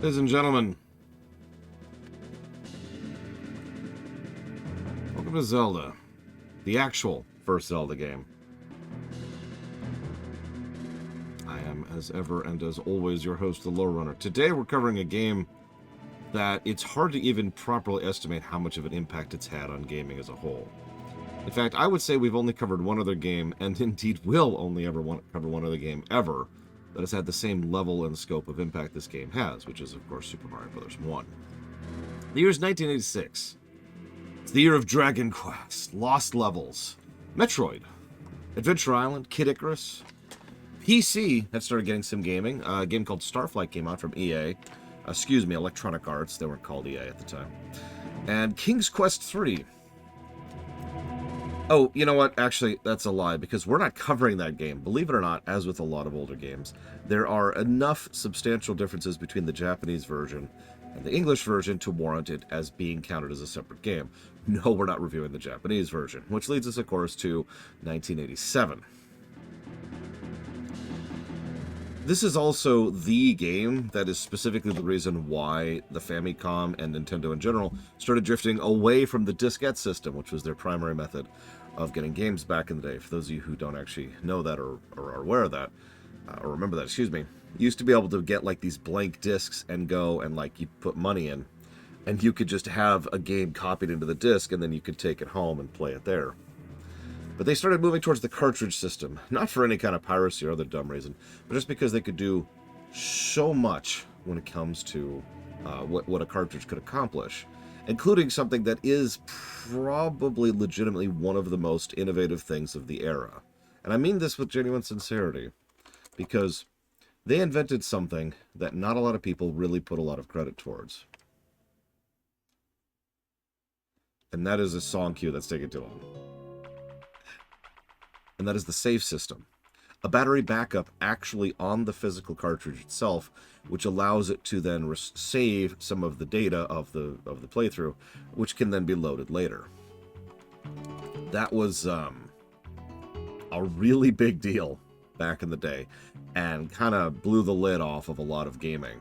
Ladies and gentlemen, welcome to Zelda, the actual first Zelda game. I am, as ever and as always, your host, the Lowrunner. Today we're covering a game that it's hard to even properly estimate how much of an impact it's had on gaming as a whole. In fact, I would say we've only covered one other game, and indeed will only ever cover one other game ever, that has had the same level and scope of impact this game has, which is, of course, Super Mario Bros. 1. The year is 1986. It's the year of Dragon Quest, Lost Levels, Metroid, Adventure Island, Kid Icarus. PC had started getting some gaming. A game called Starflight came out from EA. Excuse me, Electronic Arts. They weren't called EA at the time. And King's Quest 3. Oh, you know what? Actually, that's a lie, because we're not covering that game. Believe it or not, as with a lot of older games, there are enough substantial differences between the Japanese version and the English version to warrant it as being counted as a separate game. No, we're not reviewing the Japanese version, which leads us, of course, to 1987. This is also the game that is specifically the reason why the Famicom and Nintendo in general started drifting away from the diskette system, which was their primary method of getting games back in the day. For those of you who don't actually know that or are aware of that, or remember that, excuse me, you used to be able to get like these blank discs and go and like you put money in, and you could just have a game copied into the disc, and then you could take it home and play it there. But they started moving towards the cartridge system, not for any kind of piracy or other dumb reason, but just because they could do so much when it comes to what a cartridge could accomplish, including something that is probably legitimately one of the most innovative things of the era. And I mean this with genuine sincerity, because they invented something that not a lot of people really put a lot of credit towards. And that is a song cue that's taken too long. And that is the save system. A battery backup actually on the physical cartridge itself, which allows it to then save some of the data of the playthrough, which can then be loaded later. That was a really big deal back in the day, and kind of blew the lid off of a lot of gaming.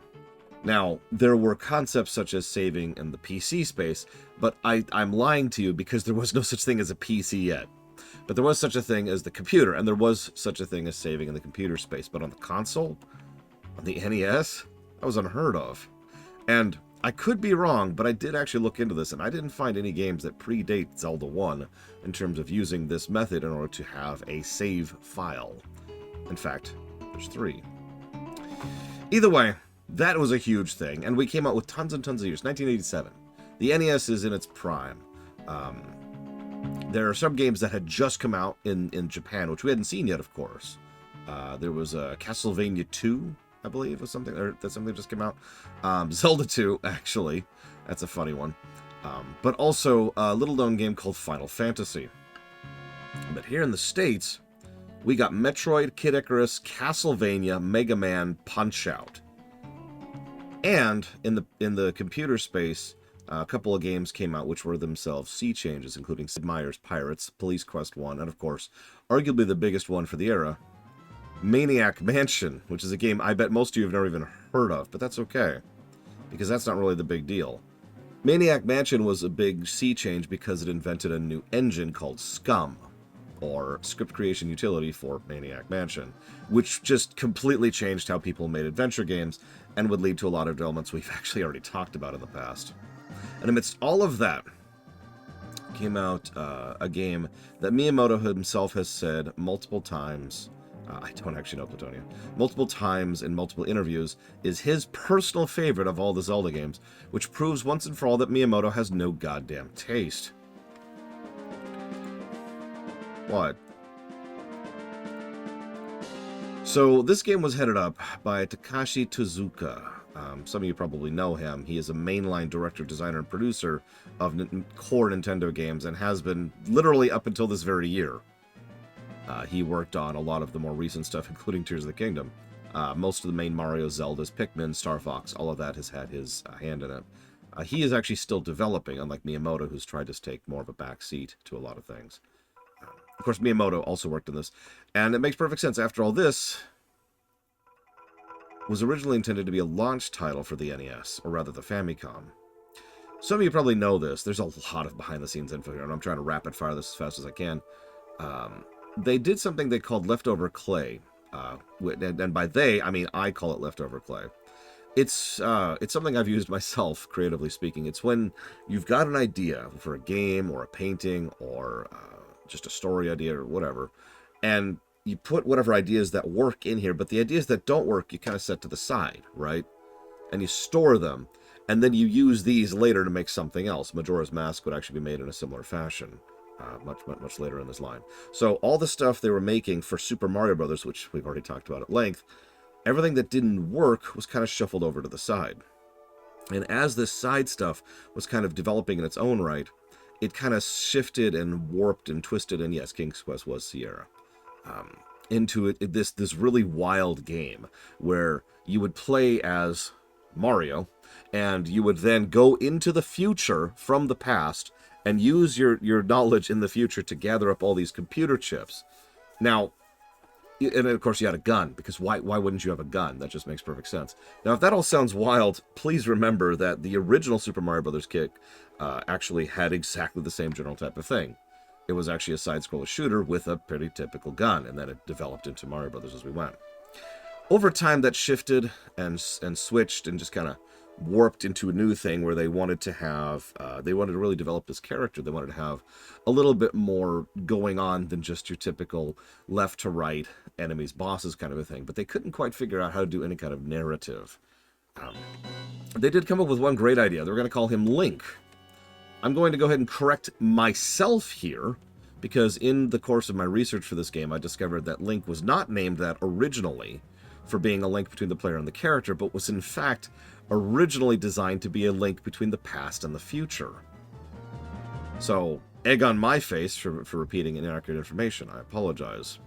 Now, there were concepts such as saving in the PC space, but I'm lying to you, because there was no such thing as a PC yet. But there was such a thing as the computer, and there was such a thing as saving in the computer space. But on the console, on the NES, that was unheard of. And I could be wrong, but I did actually look into this, and I didn't find any games that predate Zelda 1 in terms of using this method in order to have a save file. In fact, there's 3. Either way, that was a huge thing, and we came out with tons and tons of years. 1987. The NES is in its prime. There are some games that had just come out in Japan, which we hadn't seen yet, of course. There was Castlevania 2, I believe, or something, or that something just came out. Zelda 2, actually. That's a funny one. But also a little-known game called Final Fantasy. But here in the States, we got Metroid, Kid Icarus, Castlevania, Mega Man, Punch-Out! And in the computer space, a couple of games came out which were themselves sea changes, including Sid Meier's Pirates, Police Quest 1, and of course, arguably the biggest one for the era, Maniac Mansion, which is a game I bet most of you have never even heard of, but that's okay, because that's not really the big deal. Maniac Mansion was a big sea change because it invented a new engine called SCUM, or Script Creation Utility for Maniac Mansion, which just completely changed how people made adventure games, and would lead to a lot of developments we've actually already talked about in the past. And amidst all of that, came out a game that Miyamoto himself has said multiple times, I don't actually know Platonia, multiple times in multiple interviews, is his personal favorite of all the Zelda games, which proves once and for all that Miyamoto has no goddamn taste. What? So this game was headed up by Takashi Tezuka. Some of you probably know him. He is a mainline director, designer, and producer of core Nintendo games, and has been literally up until this very year. He worked on a lot of the more recent stuff, including Tears of the Kingdom. Most of the main Mario, Zeldas, Pikmin, Star Fox, all of that has had his hand in it. He is actually still developing, unlike Miyamoto, who's tried to take more of a back seat to a lot of things. Of course, Miyamoto also worked on this. And it makes perfect sense. After all this, was originally intended to be a launch title for the NES, or rather the Famicom. Some of you probably know this. There's a lot of behind-the-scenes info here, and I'm trying to rapid-fire this as fast as I can. They did something they called leftover clay. And by they, I mean I call it leftover clay. It's something I've used myself, creatively speaking. It's when you've got an idea for a game or a painting or just a story idea or whatever, and you put whatever ideas that work in here, but the ideas that don't work, you kind of set to the side, right? And you store them, and then you use these later to make something else. Majora's Mask would actually be made in a similar fashion, much later in this line. So all the stuff they were making for Super Mario Brothers, which we've already talked about at length, everything that didn't work was kind of shuffled over to the side. And as this side stuff was kind of developing in its own right, it kind of shifted and warped and twisted, and yes, King's Quest was Sierra, into this really wild game where you would play as Mario, and you would then go into the future from the past and use your knowledge in the future to gather up all these computer chips. Now, and of course you had a gun, because why wouldn't you have a gun? That just makes perfect sense. Now, if that all sounds wild, please remember that the original Super Mario Brothers kit actually had exactly the same general type of thing. It was actually a side-scroller shooter with a pretty typical gun, and then it developed into Mario Brothers as we went. Over time, that shifted and switched and just kind of warped into a new thing where they wanted to have, they wanted to really develop this character. They wanted to have a little bit more going on than just your typical left to right, enemies, bosses kind of a thing. But they couldn't quite figure out how to do any kind of narrative. They did come up with one great idea. They were going to call him Link. I'm going to go ahead and correct myself here, because in the course of my research for this game, I discovered that Link was not named that originally for being a link between the player and the character, but was in fact originally designed to be a link between the past and the future. So, egg on my face for repeating inaccurate information. I apologize.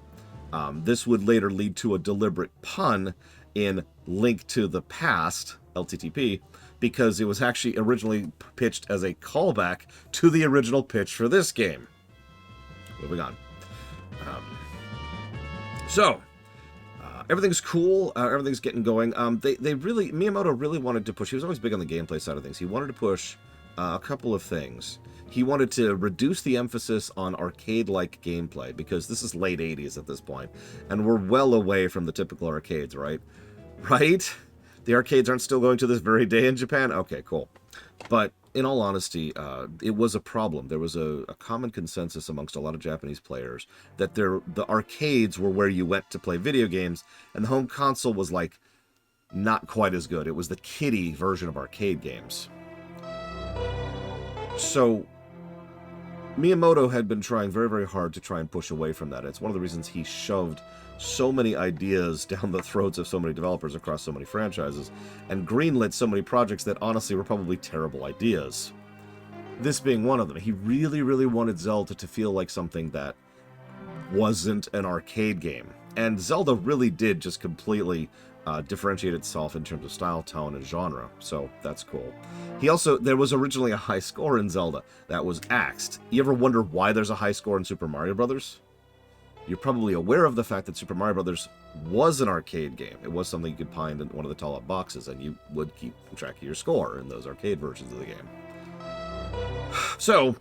This would later lead to a deliberate pun in Link to the Past, LTTP, because it was actually originally pitched as a callback to the original pitch for this game. Moving on. Everything's cool. Everything's getting going. Miyamoto really wanted to push. He was always big on the gameplay side of things. He wanted to push a couple of things. He wanted to reduce the emphasis on arcade-like gameplay, because this is late 80s at this point, and we're well away from the typical arcades, right? Right? The arcades aren't still going to this very day in Japan? Okay, cool. But in all honesty, it was a problem. There was a common consensus amongst a lot of Japanese players that the arcades were where you went to play video games, and the home console was, like, not quite as good. It was the kiddie version of arcade games. So Miyamoto had been trying very, very hard to try and push away from that. It's one of the reasons he shoved so many ideas down the throats of so many developers across so many franchises, and greenlit so many projects that honestly were probably terrible ideas. This being one of them. He really, really wanted Zelda to feel like something that wasn't an arcade game. And Zelda really did just completely differentiate itself in terms of style, tone, and genre. So that's cool. There was originally a high score in Zelda that was axed. You ever wonder why there's a high score in Super Mario Brothers? You're probably aware of the fact that Super Mario Brothers was an arcade game. It was something you could find in one of the tall-up boxes, and you would keep track of your score in those arcade versions of the game. So,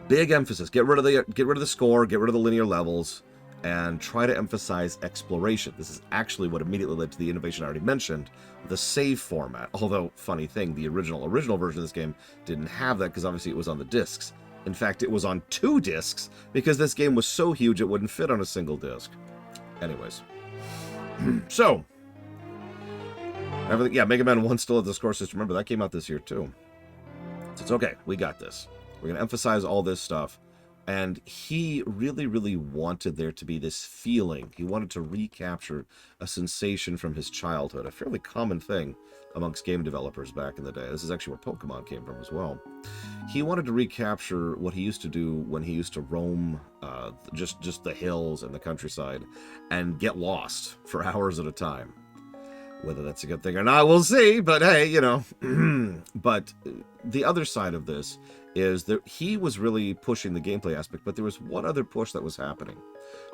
big emphasis. Get rid of the score, get rid of the linear levels, and try to emphasize exploration. This is actually what immediately led to the innovation I already mentioned, the save format. Although, funny thing, the original version of this game didn't have that, because obviously it was on the discs. In fact, it was on 2 discs, because this game was so huge it wouldn't fit on a single disc. Anyways. So, everything, yeah, Mega Man 1 still has the score system. Remember, that came out this year, too. So it's okay, we got this. We're going to emphasize all this stuff. And he really, really wanted there to be this feeling. He wanted to recapture a sensation from his childhood, a fairly common thing amongst game developers back in the day. This is actually where Pokemon came from as well. He wanted to recapture what he used to do when he used to roam just the hills and the countryside and get lost for hours at a time. Whether that's a good thing or not, we'll see. But hey, you know. But the other side of this is that he was really pushing the gameplay aspect, but there was one other push that was happening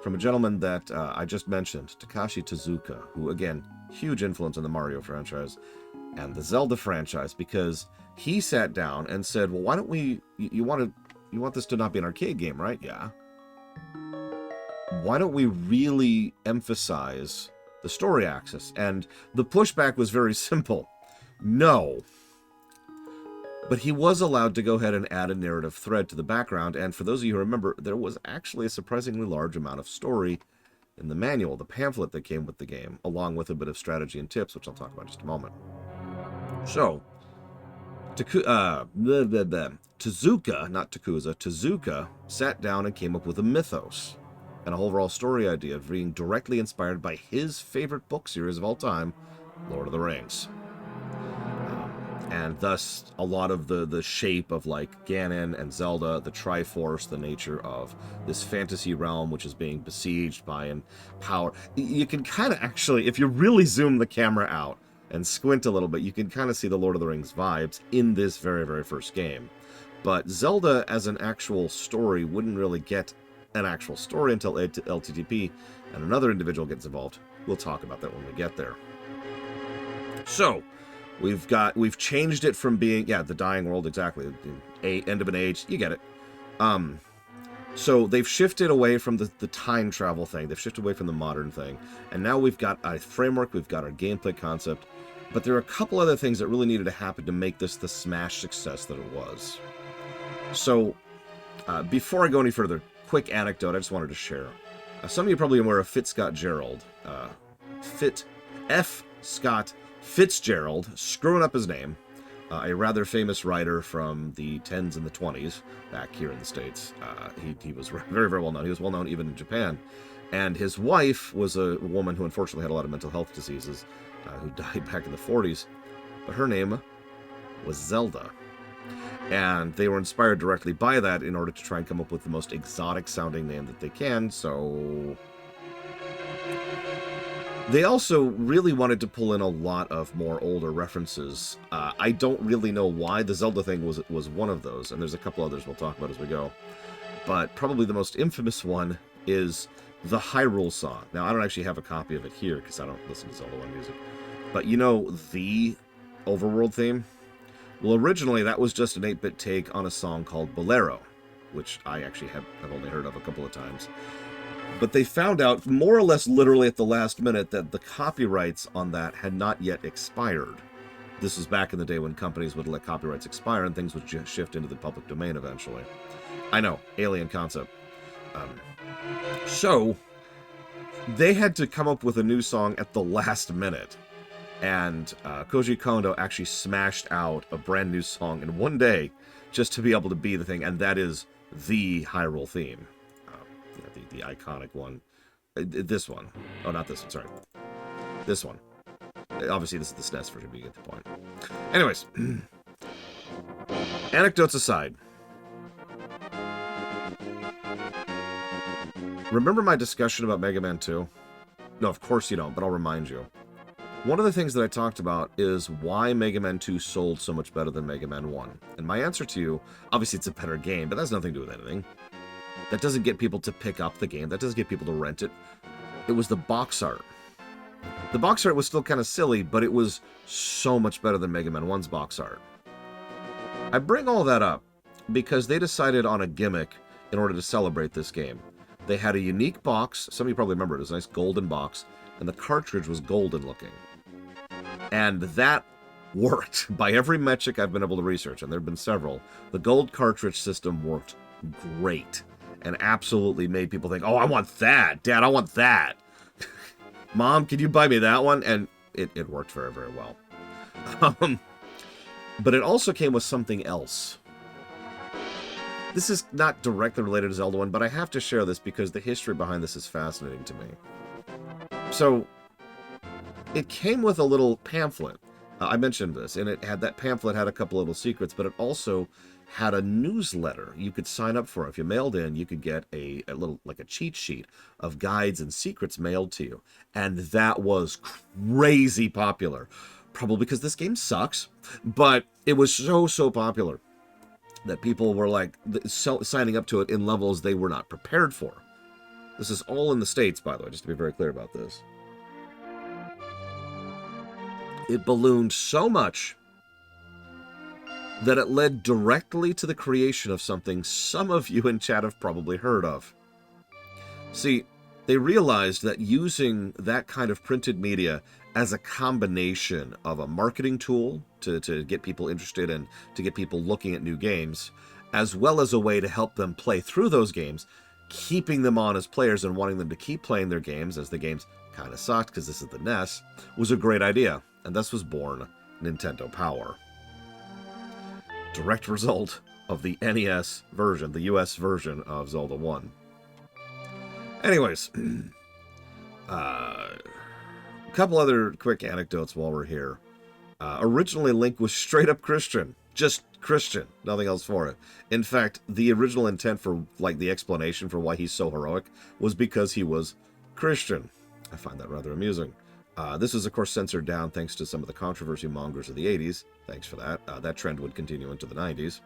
from a gentleman that I just mentioned, Takashi Tezuka, who, again, huge influence on the Mario franchise and the Zelda franchise, because he sat down and said, well, why don't we, you want this to not be an arcade game, right? Yeah. Why don't we really emphasize the story axis? And the pushback was very simple. No. But he was allowed to go ahead and add a narrative thread to the background, and for those of you who remember, there was actually a surprisingly large amount of story in the manual, the pamphlet that came with the game, along with a bit of strategy and tips, which I'll talk about in just a moment. So, Tezuka, not Takuza, Tezuka sat down and came up with a mythos, and a whole overall story idea being directly inspired by his favorite book series of all time, Lord of the Rings. And thus, a lot of the shape of, like, Ganon and Zelda, the Triforce, the nature of this fantasy realm, which is being besieged by and power. You can kind of actually, if you really zoom the camera out and squint a little bit, you can kind of see the Lord of the Rings vibes in this very, very first game. But Zelda, as an actual story, wouldn't really get an actual story until LTTP and another individual gets involved. We'll talk about that when we get there. So, we've changed it from being, the dying world, exactly, end of an age, you get it. So they've shifted away from the time travel thing, they've shifted away from the modern thing, and now we've got a framework, we've got our gameplay concept, but there are a couple other things that really needed to happen to make this the smash success that it was. So, before I go any further, quick anecdote I just wanted to share. Some of you are probably aware of Fitzgerald. Scott Fitzgerald, screwing up his name, a rather famous writer from the 10s and the 20s back here in the States. He was very, very well known. He was well known even in Japan. And his wife was a woman who unfortunately had a lot of mental health diseases, who died back in the 40s. But her name was Zelda. And they were inspired directly by that in order to try and come up with the most exotic sounding name that they can, so they also really wanted to pull in a lot of more older references. I don't really know why. The Zelda thing was one of those, and there's a couple others we'll talk about as we go. But probably the most infamous one is the Hyrule song. Now, I don't actually have a copy of it here because I don't listen to Zelda 1 music. But you know the Overworld theme? Well, originally that was just an 8-bit take on a song called Bolero, which I actually have only heard of a couple of times. But they found out, more or less literally at the last minute, that the copyrights on that had not yet expired. This was back in the day when companies would let copyrights expire and things would shift into the public domain eventually. I know, alien concept. So, they had to come up with a new song at the last minute. And Koji Kondo actually smashed out a brand new song in one day just to be able to be the thing, and that is the Hyrule theme. The iconic one. This one. Oh, not this one, sorry. This one. Obviously, this is the SNES version, but you get the point. Anyways. Anecdotes aside. Remember my discussion about Mega Man 2? No, of course you don't, but I'll remind you. One of the things that I talked about is why Mega Man 2 sold so much better than Mega Man 1. And my answer to you, obviously it's a better game, but that has nothing to do with anything. That doesn't get people to pick up the game. That doesn't get people to rent it. It was the box art. The box art was still kind of silly, but it was so much better than Mega Man 1's box art. I bring all that up because they decided on a gimmick in order to celebrate this game. They had a unique box. Some of you probably remember it. It was a nice golden box, and the cartridge was golden looking. And that worked. By every metric I've been able to research, and there have been several, the gold cartridge system worked great. And absolutely made people think, oh, I want that. Dad, I want that. Mom, can you buy me that one? And it worked very, very well. But it also came with something else. This is not directly related to Zelda 1, but I have to share this because the history behind this is fascinating to me. So, it came with a little pamphlet. I mentioned this, and it had that pamphlet had a couple little secrets, but it also had a newsletter you could sign up for. If you mailed in, you could get a little, like a cheat sheet of guides and secrets mailed to you. And that was crazy popular. Probably because this game sucks, but it was so popular that people were like signing up to it in levels they were not prepared for. This is all in the States, by the way, just to be very clear about this. It ballooned so much that it led directly to the creation of something some of you in chat have probably heard of. See, they realized that using that kind of printed media as a combination of a marketing tool to get people interested and to get people looking at new games, as well as a way to help them play through those games, keeping them on as players and wanting them to keep playing their games as the games kind of sucked because this is the NES, was a great idea. And thus was born Nintendo Power. Direct result of the NES version, the US version of Zelda 1. Anyways, a couple other quick anecdotes while we're here. Originally, Link was straight up Christian. Just Christian. Nothing else for it. In fact, the original intent for, like, the explanation for why he's so heroic was because he was Christian. I find that rather amusing. This was, of course, censored down thanks to some of the controversy mongers of the 80s. Thanks for that. That trend would continue into the 90s.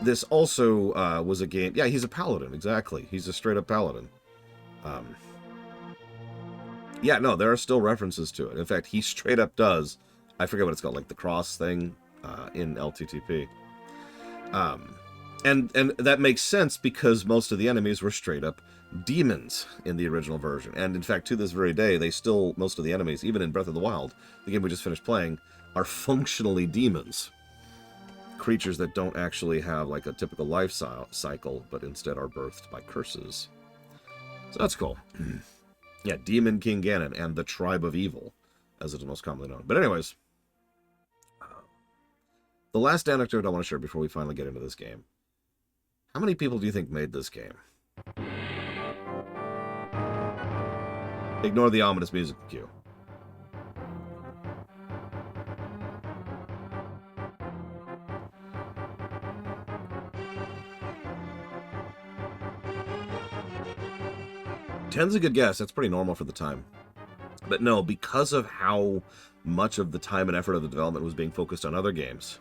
This also was a game... Yeah, he's a paladin, exactly. He's a straight-up paladin. Yeah, no, there are still references to it. In fact, he straight up does... I forget what it's called, like the cross thing in LTTP. And that makes sense because most of the enemies were straight up demons in the original version. And in fact, to this very day, they still, most of the enemies, even in Breath of the Wild, the game we just finished playing, are functionally demons. Creatures that don't actually have like a typical life cycle, but instead are birthed by curses. So that's cool. Yeah, Demon King Ganon and the Tribe of Evil, as it is most commonly known. But anyways, the last anecdote I want to share before we finally get into this game. How many people do you think made this game? Ignore the ominous music cue. Ten's a good guess. That's pretty normal for the time. But no, because of how much of the time and effort of the development was being focused on other games,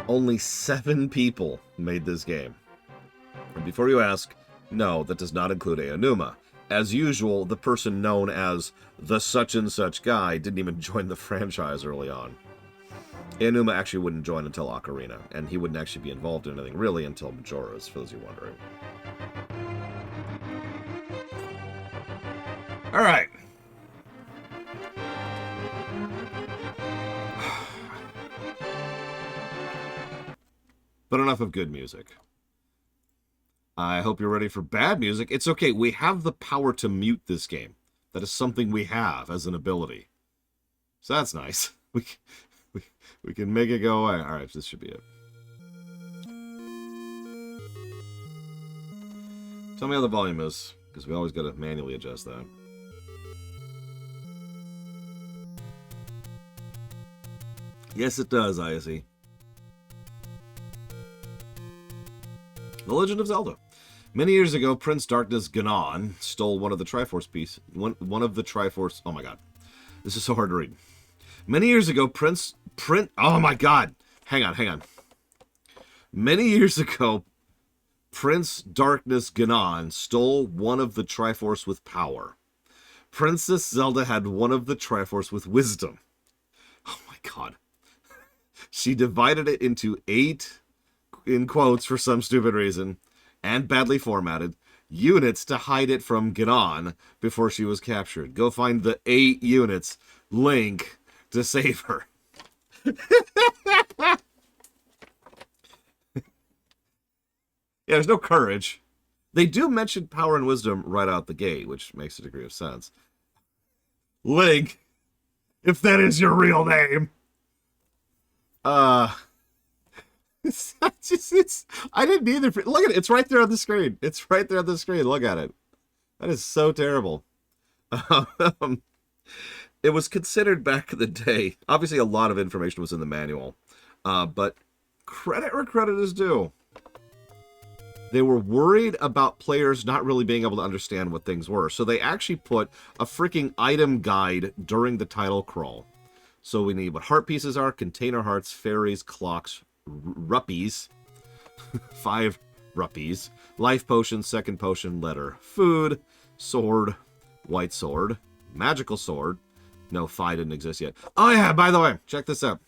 only 7 people made this game. And before you ask, no, that does not include Aonuma. As usual, the person known as the such-and-such guy didn't even join the franchise early on. Aonuma actually wouldn't join until Ocarina, and he wouldn't actually be involved in anything really until Majora's, for those of you wondering. Alright. But enough of good music. I hope you're ready for bad music. It's okay. We have the power to mute this game. That is something we have as an ability. So that's nice. We can make it go away. All right, this should be it. Tell me how the volume is, because we always got to manually adjust that. Yes, it does, Icy. The Legend of Zelda. Many years ago, Prince Darkness Ganon stole one of the Triforce piece. One of the Triforce. Oh my god, this is so hard to read. Many years ago, Oh my god, hang on. Many years ago, Prince Darkness Ganon stole one of the Triforce with power. Princess Zelda had one of the Triforce with wisdom. Oh my god. She divided it into 8, in quotes for some stupid reason, and badly formatted, units to hide it from Ganon before she was captured. Go find the 8 units, Link, to save her. Yeah, there's no courage. They do mention power and wisdom right out the gate, which makes a degree of sense. Link, if that is your real name. I didn't either. Look at it. It's right there on the screen. It's right there on the screen. Look at it. That is so terrible. It was considered back in the day. Obviously, a lot of information was in the manual. But credit where credit is due. They were worried about players not really being able to understand what things were. So they actually put a freaking item guide during the title crawl. So we need what heart pieces are, container hearts, fairies, clocks, ruppies, 5 ruppies, life potion, second potion, letter, food, sword, white sword, magical sword. No, Phi didn't exist yet. Oh yeah, by the way, check this out.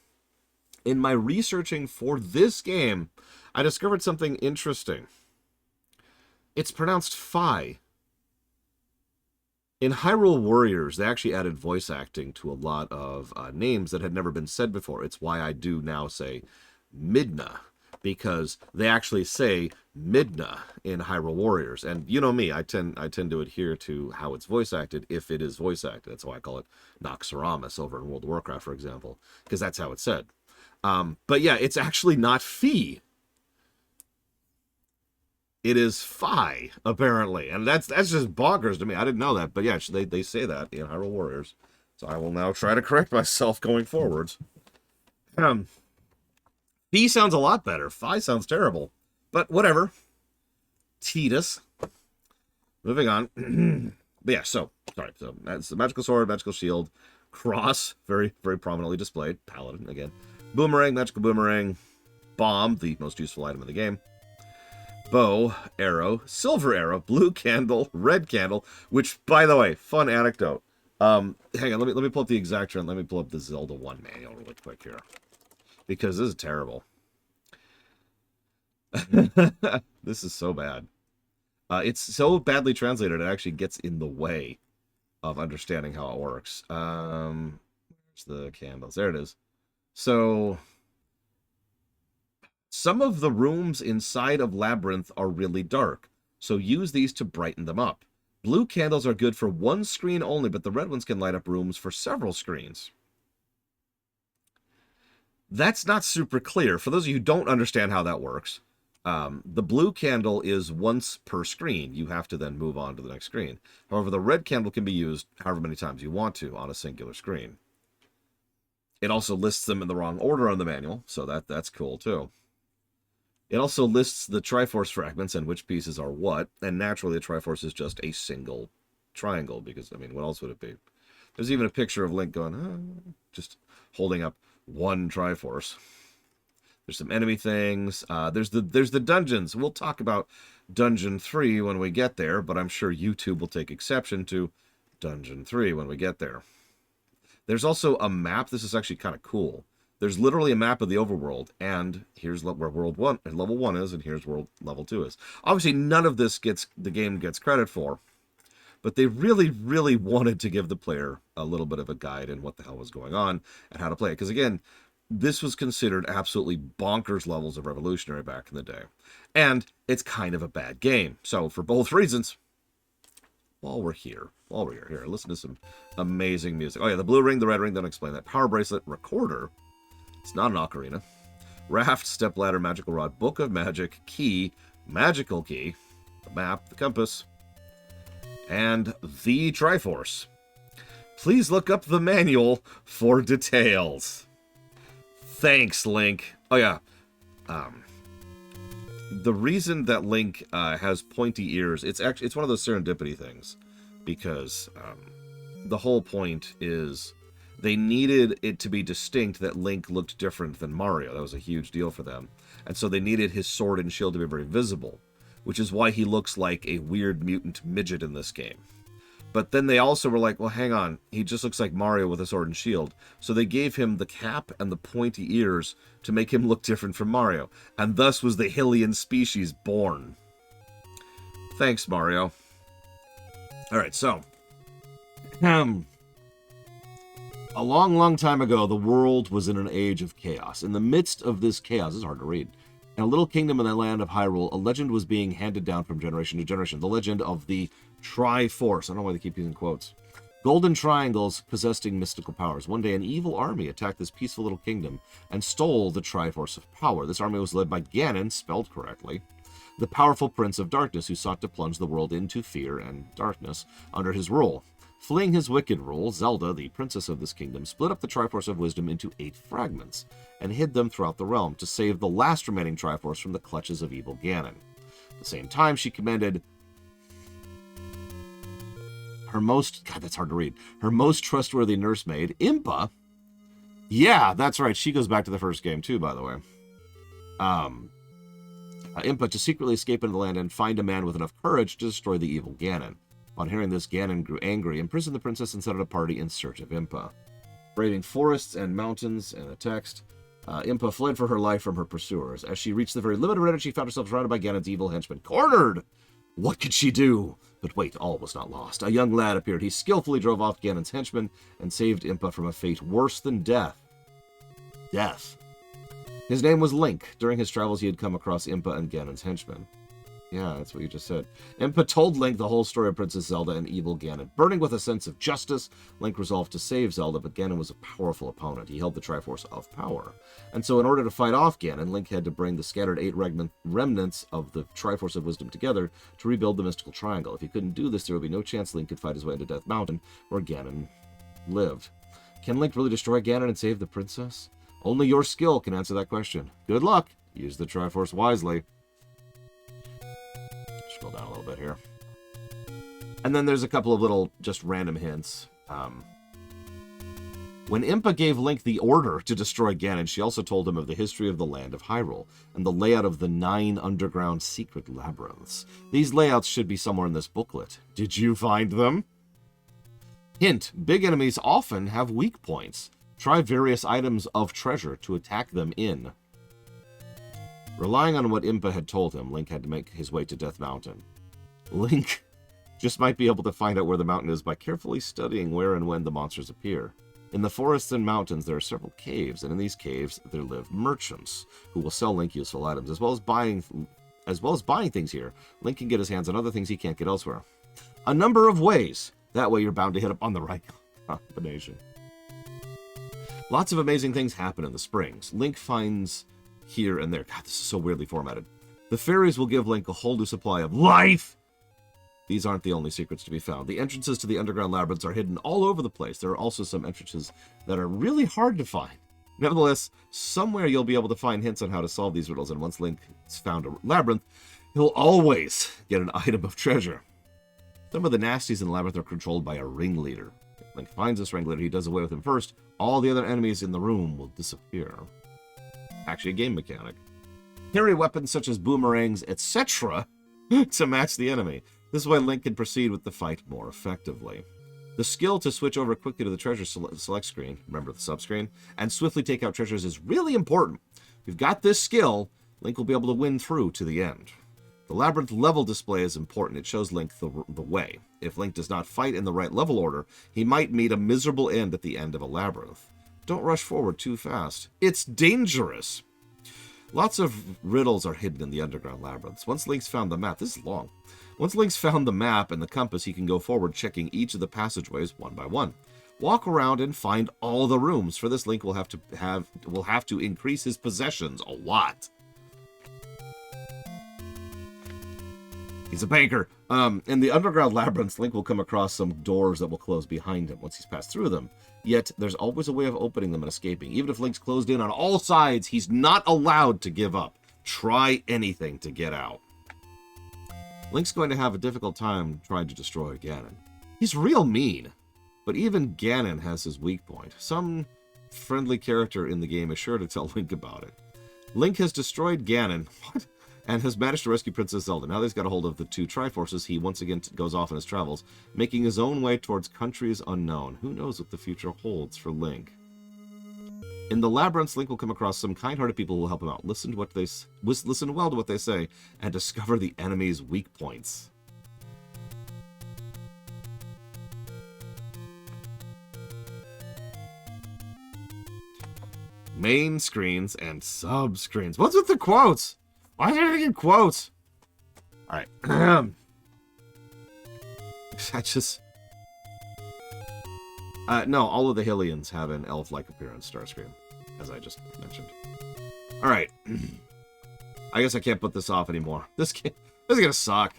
In my researching for this game, I discovered something interesting. It's pronounced Phi. In Hyrule Warriors, they actually added voice acting to a lot of names that had never been said before. It's why I do now say Midna, because they actually say Midna in Hyrule Warriors. And you know me, I tend to adhere to how it's voice acted if it is voice acted. That's why I call it Noxoramus over in World of Warcraft, for example, because that's how it's said. But yeah, it's actually not Fee. It is Phi, apparently. And that's just bonkers to me. I didn't know that. But yeah, they say that in Hyrule Warriors. So I will now try to correct myself going forwards. Phi sounds a lot better. Phi sounds terrible. But whatever. Titus. Moving on. But yeah, so that's the magical sword, magical shield, cross, very, very prominently displayed. Paladin, again. Boomerang, magical boomerang. Bomb, the most useful item in the game. Bow, arrow, silver arrow, blue candle, red candle, which, by the way, fun anecdote. Hang on, let me pull up the exact trend. Let me pull up the Zelda 1 manual really quick here. Because this is terrible. This is so bad. It's so badly translated, it actually gets in the way of understanding how it works. Where's the candles? There it is. So some of the rooms inside of Labyrinth are really dark, so use these to brighten them up. Blue candles are good for one screen only, but the red ones can light up rooms for several screens. That's not super clear. For those of you who don't understand how that works, the blue candle is once per screen. You have to then move on to the next screen. However, the red candle can be used however many times you want to on a singular screen. It also lists them in the wrong order on the manual, so that's cool too. It also lists the Triforce fragments and which pieces are what, and naturally the Triforce is just a single triangle, because, I mean, what else would it be? There's even a picture of Link going, just holding up one Triforce. There's some enemy things. There's the dungeons. We'll talk about Dungeon 3 when we get there, but I'm sure YouTube will take exception to Dungeon 3 when we get there. There's also a map. This is actually kind of cool. There's literally a map of the overworld, and here's where level 1 is, and here's where level 2 is. Obviously, none of this the game gets credit for, but they really, really wanted to give the player a little bit of a guide in what the hell was going on and how to play it. Because again, this was considered absolutely bonkers levels of revolutionary back in the day. And it's kind of a bad game. So for both reasons, while we're here, listen to some amazing music. Oh yeah, the blue ring, the red ring, don't explain that. Power bracelet, recorder. It's not an ocarina. Raft, step ladder, magical rod, book of magic, key, magical key, the map, the compass, and the Triforce. Please look up the manual for details. Thanks, Link. Oh yeah, the reason that Link has pointy ears, it's one of those serendipity things, because the whole point is they needed it to be distinct that Link looked different than Mario. That was a huge deal for them. And so they needed his sword and shield to be very visible, which is why he looks like a weird mutant midget in this game. But then they also were like, well, hang on, he just looks like Mario with a sword and shield. So they gave him the cap and the pointy ears to make him look different from Mario. And thus was the Hylian species born. Thanks, Mario. Alright, so a long, long time ago, the world was in an age of chaos. In the midst of this chaos, this is hard to read, in a little kingdom in the land of Hyrule, a legend was being handed down from generation to generation. The legend of the Triforce. I don't know why they keep using quotes. Golden triangles possessing mystical powers. One day, an evil army attacked this peaceful little kingdom and stole the Triforce of Power. This army was led by Ganon, spelled correctly, the powerful Prince of Darkness, who sought to plunge the world into fear and darkness under his rule. Fleeing his wicked rule, Zelda, the princess of this kingdom, split up the Triforce of Wisdom into 8 fragments and hid them throughout the realm to save the last remaining Triforce from the clutches of evil Ganon. At the same time, she commanded her most... God, that's hard to read. Her most trustworthy nursemaid, Impa. Yeah, that's right. She goes back to the first game, too, by the way. Impa to secretly escape into the land and find a man with enough courage to destroy the evil Ganon. On hearing this, Ganon grew angry, imprisoned the princess, and set out a party in search of Impa. Braving forests and mountains, and a text, Impa fled for her life from her pursuers. As she reached the very limit of her energy, she found herself surrounded by Ganon's evil henchmen. Cornered! What could she do? But wait, all was not lost. A young lad appeared. He skillfully drove off Ganon's henchmen and saved Impa from a fate worse than death. Death. His name was Link. During his travels, he had come across Impa and Ganon's henchmen. Yeah, that's what you just said. Impa told Link the whole story of Princess Zelda and evil Ganon. Burning with a sense of justice, Link resolved to save Zelda, but Ganon was a powerful opponent. He held the Triforce of Power. And so in order to fight off Ganon, Link had to bring the scattered 8 remnants of the Triforce of Wisdom together to rebuild the Mystical Triangle. If he couldn't do this, there would be no chance Link could fight his way into Death Mountain, where Ganon lived. Can Link really destroy Ganon and save the princess? Only your skill can answer that question. Good luck. Use the Triforce wisely. Scroll down a little bit here. And then there's a couple of little just random hints. When Impa gave Link the order to destroy Ganon, she also told him of the history of the land of Hyrule and the layout of the 9 underground secret labyrinths. These layouts should be somewhere in this booklet. Did you find them? Hint, big enemies often have weak points. Try various items of treasure to attack them in. Relying on what Impa had told him, Link had to make his way to Death Mountain. Link just might be able to find out where the mountain is by carefully studying where and when the monsters appear. In the forests and mountains, there are several caves, and in these caves, there live merchants who will sell Link useful items, as well as buying things here. Link can get his hands on other things he can't get elsewhere. A number of ways. That way, you're bound to hit up on the right combination. Lots of amazing things happen in the springs. Link finds here and there. God, this is so weirdly formatted. The fairies will give Link a whole new supply of life. These aren't the only secrets to be found. The entrances to the underground labyrinths are hidden all over the place. There are also some entrances that are really hard to find. Nevertheless, somewhere you'll be able to find hints on how to solve these riddles, and once Link has found a labyrinth, he'll always get an item of treasure. Some of the nasties in the labyrinth are controlled by a ringleader. If Link finds this ringleader, he does away with him first. All the other enemies in the room will disappear. Actually, a game mechanic. Carry weapons such as boomerangs, etc. to match the enemy. This way Link can proceed with the fight more effectively. The skill to switch over quickly to the treasure select screen, remember the sub-screen, and swiftly take out treasures is really important. If you've got this skill, Link will be able to win through to the end. The labyrinth level display is important. It shows Link the way. If Link does not fight in the right level order, he might meet a miserable end at the end of a labyrinth. Don't rush forward too fast. It's dangerous. Lots of riddles are hidden in the underground labyrinths. Once Link's found the map, this is long. Once Link's found the map and the compass, he can go forward, checking each of the passageways one by one. Walk around and find all the rooms. For this, Link will have to increase his possessions a lot. He's a banker. In the underground labyrinths, Link will come across some doors that will close behind him once he's passed through them. Yet, there's always a way of opening them and escaping. Even if Link's closed in on all sides, he's not allowed to give up. Try anything to get out. Link's going to have a difficult time trying to destroy Ganon. He's real mean, but even Ganon has his weak point. Some friendly character in the game is sure to tell Link about it. Link has destroyed Ganon, and has managed to rescue Princess Zelda. Now that he's got a hold of the 2 Triforces, he once again goes off on his travels, making his own way towards countries unknown. Who knows what the future holds for Link? In the labyrinths, Link will come across some kind-hearted people who will help him out. Listen well to what they say, and discover the enemy's weak points. Main screens and sub-screens. What's with the quotes? Why is everything in quotes? Alright. I just... no, all of the Hylians have an elf-like appearance, Starscream, as I just mentioned. Alright. I guess I can't put this off anymore. This is gonna suck.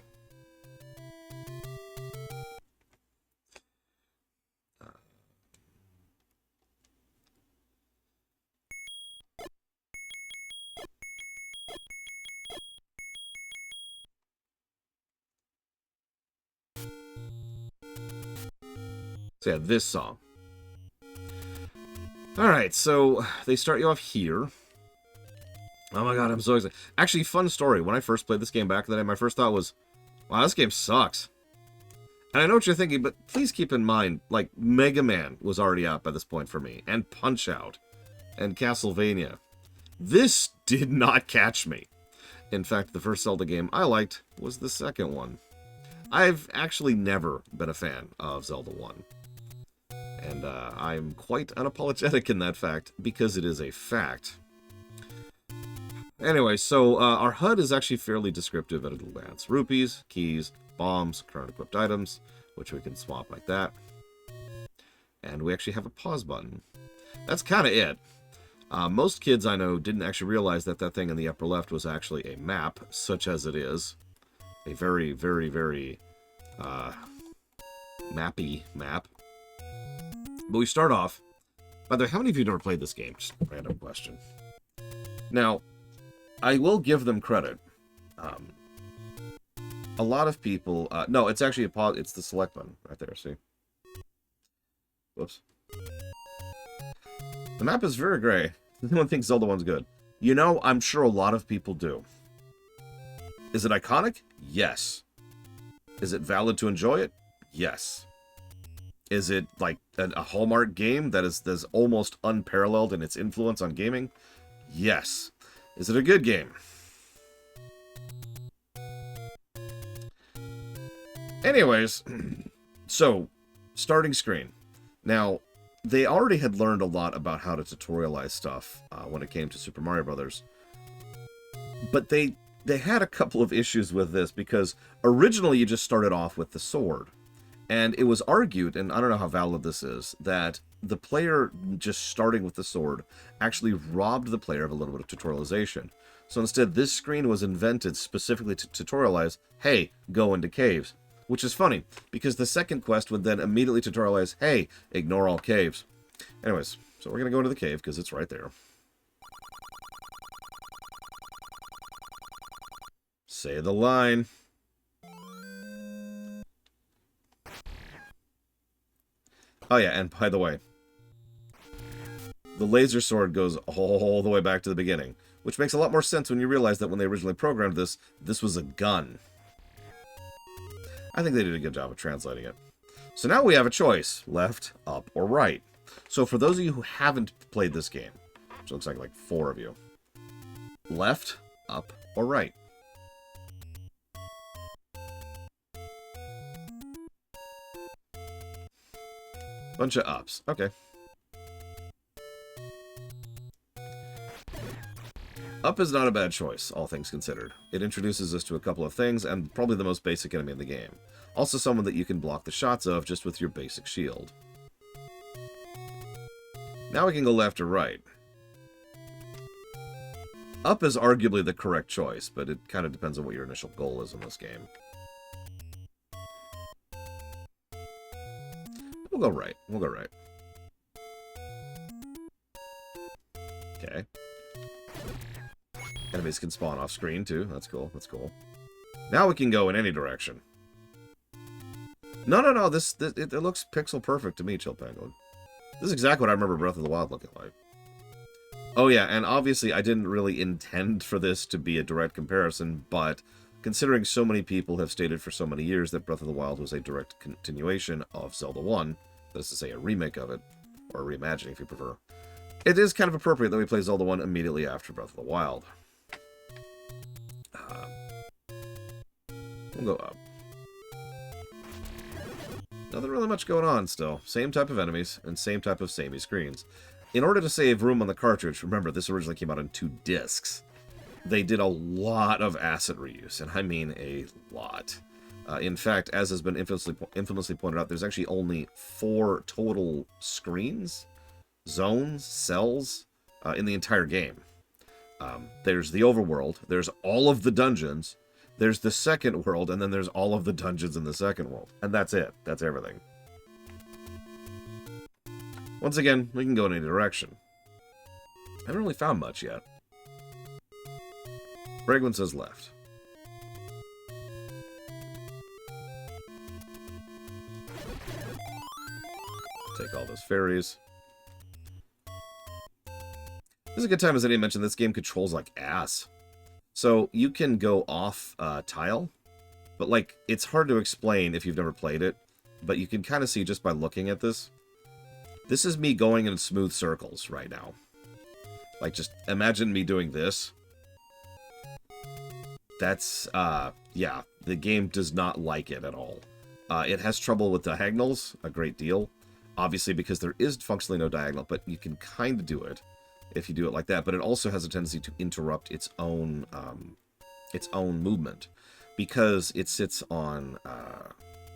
So yeah, this song. Alright, so they start you off here. Oh my god, I'm so excited. Actually, fun story. When I first played this game back in the day, my first thought was, wow, this game sucks. And I know what you're thinking, but please keep in mind, like, Mega Man was already out by this point for me, and Punch-Out, and Castlevania. This did not catch me. In fact, the first Zelda game I liked was the second one. I've actually never been a fan of Zelda 1. And I'm quite unapologetic in that fact, because it is a fact. Anyway, so our HUD is actually fairly descriptive at a glance. Rupees, keys, bombs, current equipped items, which we can swap like that. And we actually have a pause button. That's kind of it. Most kids I know didn't actually realize that that thing in the upper left was actually a map, such as it is. A very, very, very mappy map. But we start off... By the way, how many of you have never played this game? Just a random question. Now, I will give them credit. A lot of people... no, it's actually a pause. It's the select button right there, see? Whoops. The map is very gray. Anyone thinks Zelda 1's good? You know, I'm sure a lot of people do. Is it iconic? Yes. Is it valid to enjoy it? Yes. Is it like a Hallmark game that is almost unparalleled in its influence on gaming? Yes. Is it a good game? Anyways, so, starting screen. Now, they already had learned a lot about how to tutorialize stuff when it came to Super Mario Brothers. But they had a couple of issues with this, because originally you just started off with the sword. And it was argued, and I don't know how valid this is, that the player just starting with the sword actually robbed the player of a little bit of tutorialization. So instead, this screen was invented specifically to tutorialize, hey, go into caves. Which is funny, because the second quest would then immediately tutorialize, hey, ignore all caves. Anyways, so we're going to go into the cave, because it's right there. Say the line. Oh yeah, and by the way, the laser sword goes all the way back to the beginning, which makes a lot more sense when you realize that when they originally programmed this, this was a gun. I think they did a good job of translating it. So now we have a choice, left, up, or right. So for those of you who haven't played this game, which looks like 4 of you, left, up, or right? Bunch of ups. Okay. Up is not a bad choice, all things considered. It introduces us to a couple of things, and probably the most basic enemy in the game. Also someone that you can block the shots of just with your basic shield. Now we can go left or right. Up is arguably the correct choice, but it kind of depends on what your initial goal is in this game. We'll go right. We'll go right. Okay. Enemies can spawn off screen too. That's cool. That's cool. Now we can go in any direction. No. It looks pixel perfect to me, Chill Penguin. This is exactly what I remember Breath of the Wild looking like. Oh yeah, and obviously I didn't really intend for this to be a direct comparison, but considering so many people have stated for so many years that Breath of the Wild was a direct continuation of Zelda 1, that is to say a remake of it, or a reimagining if you prefer, it is kind of appropriate that we play Zelda 1 immediately after Breath of the Wild. We'll go up. Nothing really much going on still. Same type of enemies, and same type of samey screens. In order to save room on the cartridge, remember, this originally came out on 2 discs. They did a lot of asset reuse, and I mean a lot. In fact, as has been infamously pointed out, there's actually only 4 total screens, zones, cells, in the entire game. There's the overworld, there's all of the dungeons, there's the second world, and then there's all of the dungeons in the second world. And that's it. That's everything. Once again, we can go in any direction. I haven't really found much yet. Bragwin says left. call those fairies. This is a good time, as Eddie mentioned, this game controls like ass. So you can go off tile, but like it's hard to explain if you've never played it, but you can kind of see just by looking at this. This is me going in smooth circles right now. Like, just imagine me doing this. That's, yeah, the game does not like it at all. It has trouble with diagonals a great deal. Obviously, because there is functionally no diagonal, but you can kind of do it if you do it like that. But it also has a tendency to interrupt its own movement. Because it sits on,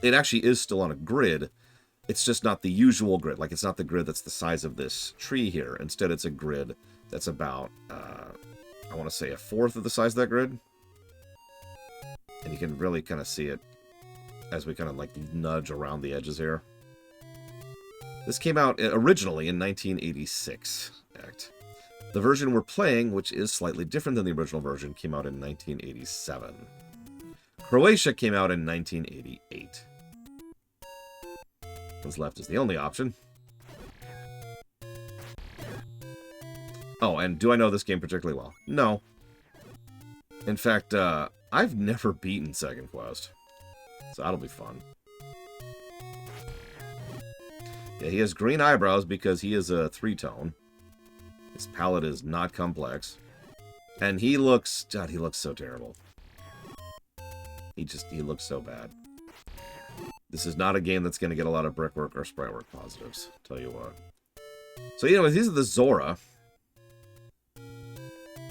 it actually is still on a grid. It's just not the usual grid. Like, it's not the grid that's the size of this tree here. Instead, it's a grid that's about, I want to say, a fourth of the size of that grid. And you can really kind of see it as we kind of, like, nudge around the edges here. This came out originally in 1986. The version we're playing, which is slightly different than the original version, came out in 1987. Croatia came out in 1988. What's left is the only option. Oh, and do I know this game particularly well? No. In fact, I've never beaten Second Quest. So that'll be fun. Yeah, he has green eyebrows because he is a three-tone. His palette is not complex. And he looks... God, he looks so terrible. He looks so bad. This is not a game that's going to get a lot of brickwork or sprite work positives. Tell you what. So, you know, these are the Zora.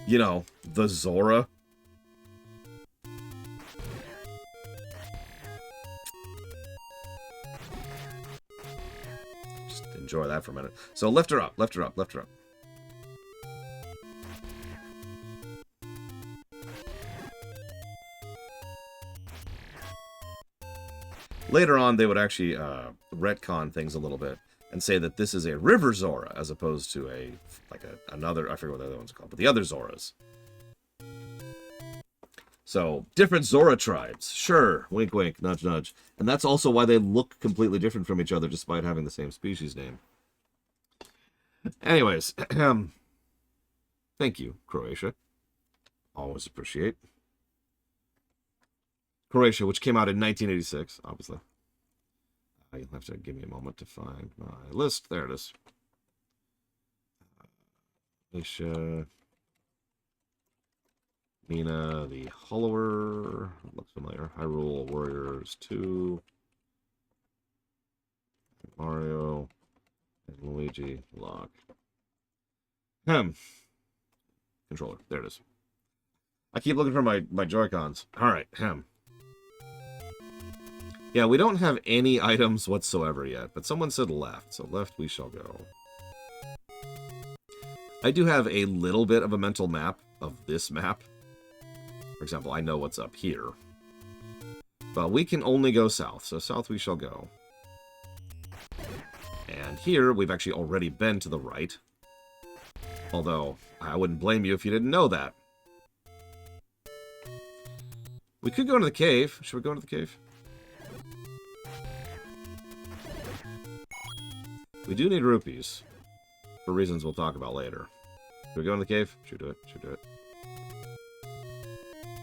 You know, the Zora. Just enjoy that for a minute. So, lift her up, lift her up, lift her up. Later on, they would actually retcon things a little bit and say that this is a river Zora as opposed to another, I forget what the other ones are called, but the other Zoras. So, different Zora tribes. Sure, wink wink, nudge nudge. And that's also why they look completely different from each other despite having the same species name. Anyways, thank you, Croatia. Always appreciate. Croatia, which came out in 1986, obviously. You'll have to give me a moment to find my list. There it is. Croatia. Nina the Hollower. Looks familiar. Hyrule Warriors 2. Mario. And Luigi Lock. Controller. There it is. I keep looking for my Joy-Cons. Alright. Yeah, we don't have any items whatsoever yet, but someone said left, so left we shall go. I do have a little bit of a mental map of this map. For example, I know what's up here. But we can only go south, so south we shall go. And here, we've actually already been to the right. Although, I wouldn't blame you if you didn't know that. We could go into the cave. Should we go into the cave? We do need rupees. For reasons we'll talk about later. Should we go in the cave? Should we do it? Should we do it?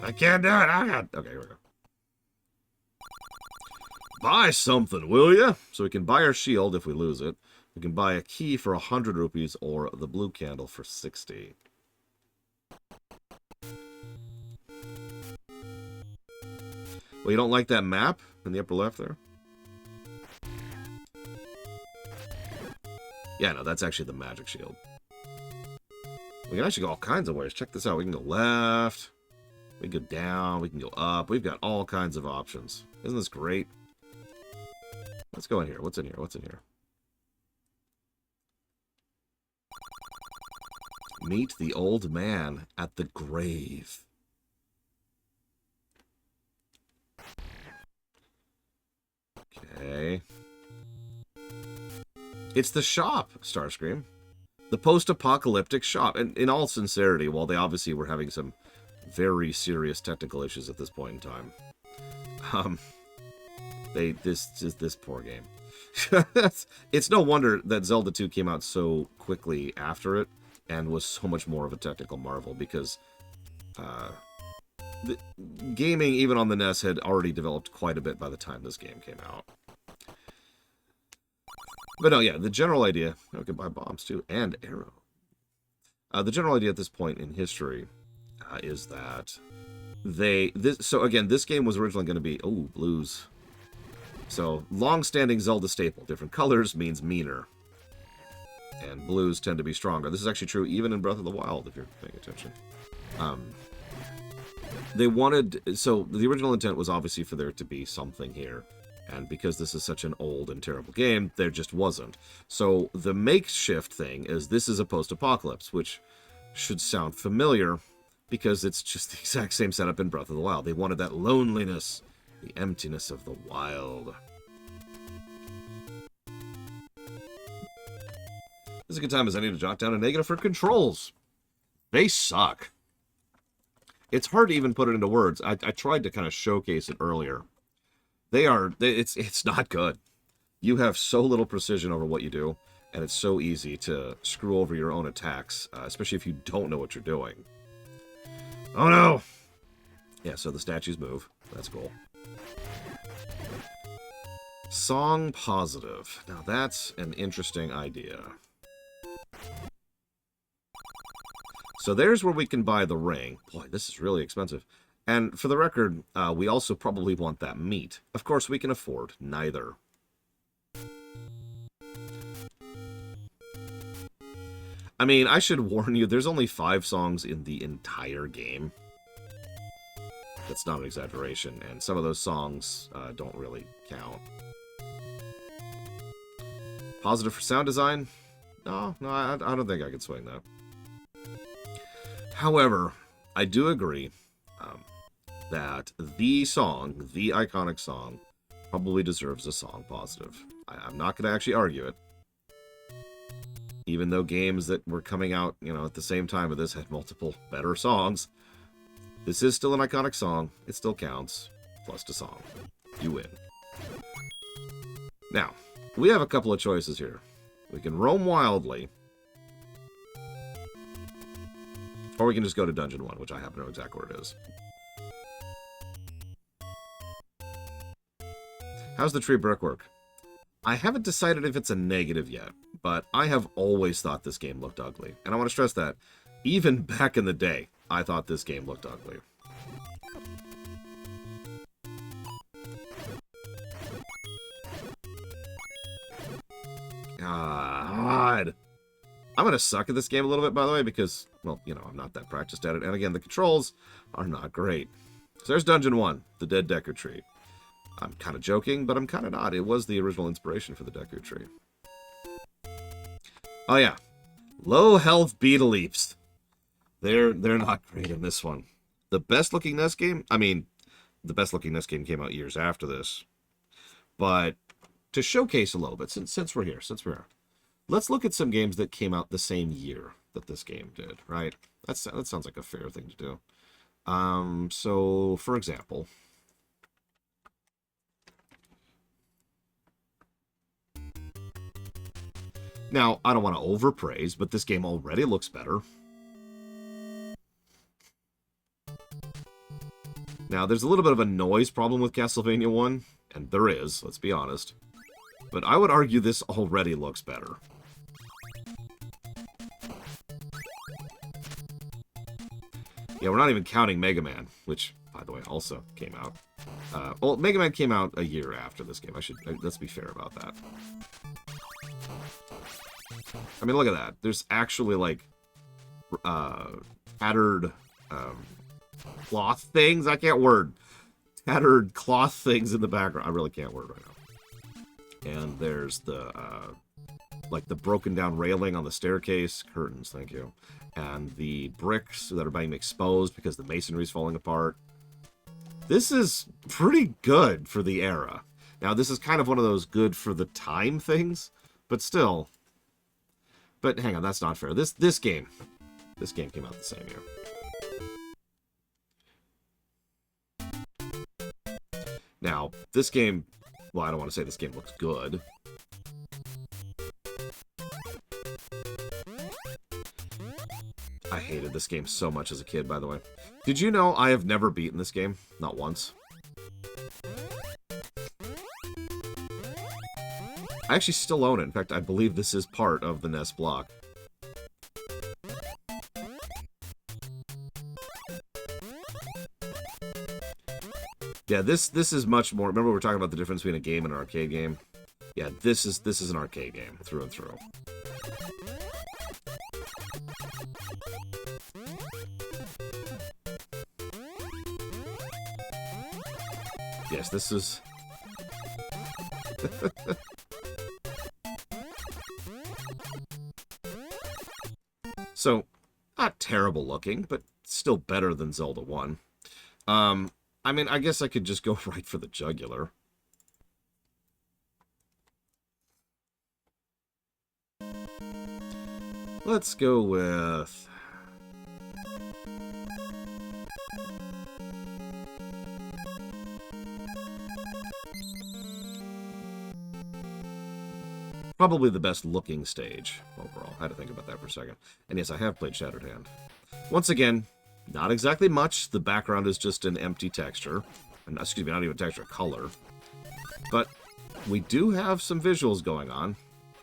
I can't do it! Okay, here we go. Buy something, will ya? So we can buy our shield if we lose it. We can buy a key for 100 rupees or the blue candle for 60. Well, you don't like that map in the upper left there? Yeah, no, that's actually the magic shield. We can actually go all kinds of ways. Check this out. We can go left. We can go down. We can go up. We've got all kinds of options. Isn't this great? Let's go in here. What's in here? What's in here? Meet the old man at the grave. Okay. It's the shop, Starscream. The post-apocalyptic shop. And in all sincerity, while they obviously were having some very serious technical issues at this point in time, this poor game. It's no wonder that Zelda 2 came out so quickly after it and was so much more of a technical marvel, because uh, the gaming, even on the NES, had already developed quite a bit by the time this game came out. But no, yeah, the general idea... I can buy bombs, too, and arrow. The general idea at this point in history is that so again, this game was originally going to be... Oh, blues. So, long-standing Zelda staple. Different colors means meaner. And blues tend to be stronger. This is actually true even in Breath of the Wild, if you're paying attention. They wanted... So, the original intent was obviously for there to be something here. And because this is such an old and terrible game, there just wasn't. So, the makeshift thing is this is a post-apocalypse, which should sound familiar, because it's just the exact same setup in Breath of the Wild. They wanted that loneliness, the emptiness of the wild. This is a good time as I need to jot down a negative for controls. They suck. It's hard to even put it into words. I tried to kind of showcase it earlier. It's not good. You have so little precision over what you do, and it's so easy to screw over your own attacks, especially if you don't know what you're doing. Oh no! Yeah, so the statues move. That's cool. Song positive. Now that's an interesting idea. So there's where we can buy the ring. Boy, this is really expensive. And for the record, we also probably want that meat. Of course, we can afford neither. I mean, I should warn you, there's only 5 songs in the entire game. That's not an exaggeration, and some of those songs don't really count. Positive for sound design? No, I don't think I could swing that. However, I do agree that the song, the iconic song, probably deserves a song positive. I'm not going to actually argue it. Even though games that were coming out, at the same time of this had multiple better songs, this is still an iconic song. It still counts. Plus the song. You win. Now, we have a couple of choices here. We can roam wildly, or we can just go to Dungeon 1, which I happen to know exactly where it is. How's the tree brickwork? I haven't decided if it's a negative yet, but I have always thought this game looked ugly. And I want to stress that, even back in the day, I thought this game looked ugly. God. I'm going to suck at this game a little bit, by the way, because, well, I'm not that practiced at it. And again, the controls are not great. So there's Dungeon 1, the Dead Deku Tree. I'm kind of joking, but I'm kind of not. It was the original inspiration for the Deku Tree. Oh, yeah. Low health Beetle Leaps. They're not great in this one. The best-looking NES game... I mean, the best-looking NES game came out years after this. But to showcase a little bit, since we're here, let's look at some games that came out the same year that this game did, right? That sounds like a fair thing to do. So, for example... Now, I don't want to overpraise, but this game already looks better. Now, there's a little bit of a noise problem with Castlevania 1, and there is, let's be honest. But I would argue this already looks better. Yeah, we're not even counting Mega Man, which, by the way, also came out. Well, Mega Man came out a year after this game. Let's be fair about that. I mean, look at that. There's actually, like, tattered cloth things. I can't word. Tattered cloth things in the background. I really can't word right now. And there's the, like, the broken down railing on the staircase. Curtains, thank you. And the bricks that are being exposed because the masonry's falling apart. This is pretty good for the era. Now, this is kind of one of those good for the time things, but still... But hang on, that's not fair. This game came out the same year. Now, this game, well, I don't want to say this game looks good, hated this game so much as a kid, by the way. Did you know I have never beaten this game? Not once. I actually still own it. In fact, I believe this is part of the NES block. Yeah, this is much more... Remember we were talking about the difference between a game and an arcade game? Yeah, this is an arcade game, through and through. Yes, this is... So, not terrible looking, but still better than Zelda 1. I mean, I guess I could just go right for the jugular. Let's go with... Probably the best looking stage overall. I had to think about that for a second. And yes, I have played Shattered Hand. Once again, not exactly much. The background is just an empty texture. And, excuse me, not even texture, color. But we do have some visuals going on.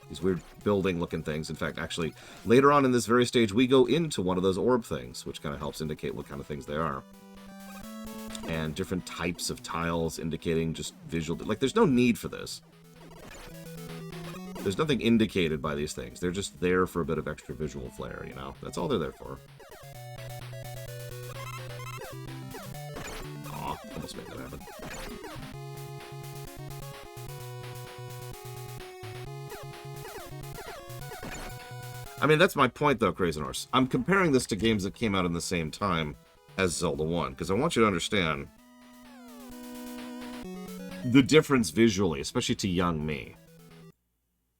These weird building-looking things. In fact, actually, later on in this very stage, we go into one of those orb things, which kind of helps indicate what kind of things they are. And different types of tiles indicating just visual... Like, there's no need for this. There's nothing indicated by these things. They're just there for a bit of extra visual flair, you know? That's all they're there for. Aw, almost made that happen. I mean, that's my point, though, Crazy Horse. I'm comparing this to games that came out in the same time as Zelda 1, because I want you to understand the difference visually, especially to young me.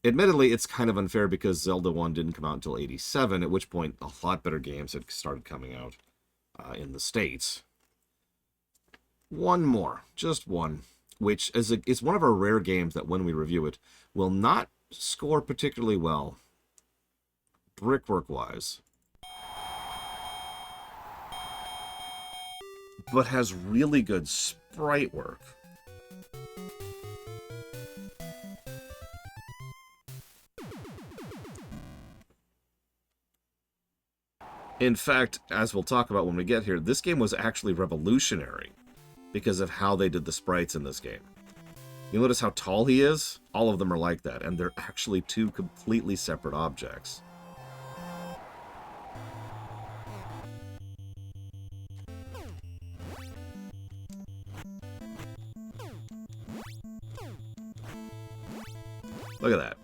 Admittedly, it's kind of unfair because Zelda 1 didn't come out until 87, at which point a lot better games had started coming out in the States. One more, just one, which is one of our rare games that when we review it will not score particularly well, brickwork-wise, but has really good sprite work. In fact, as we'll talk about when we get here, this game was actually revolutionary because of how they did the sprites in this game. You notice how tall he is? All of them are like that, and they're actually two completely separate objects. Look at that.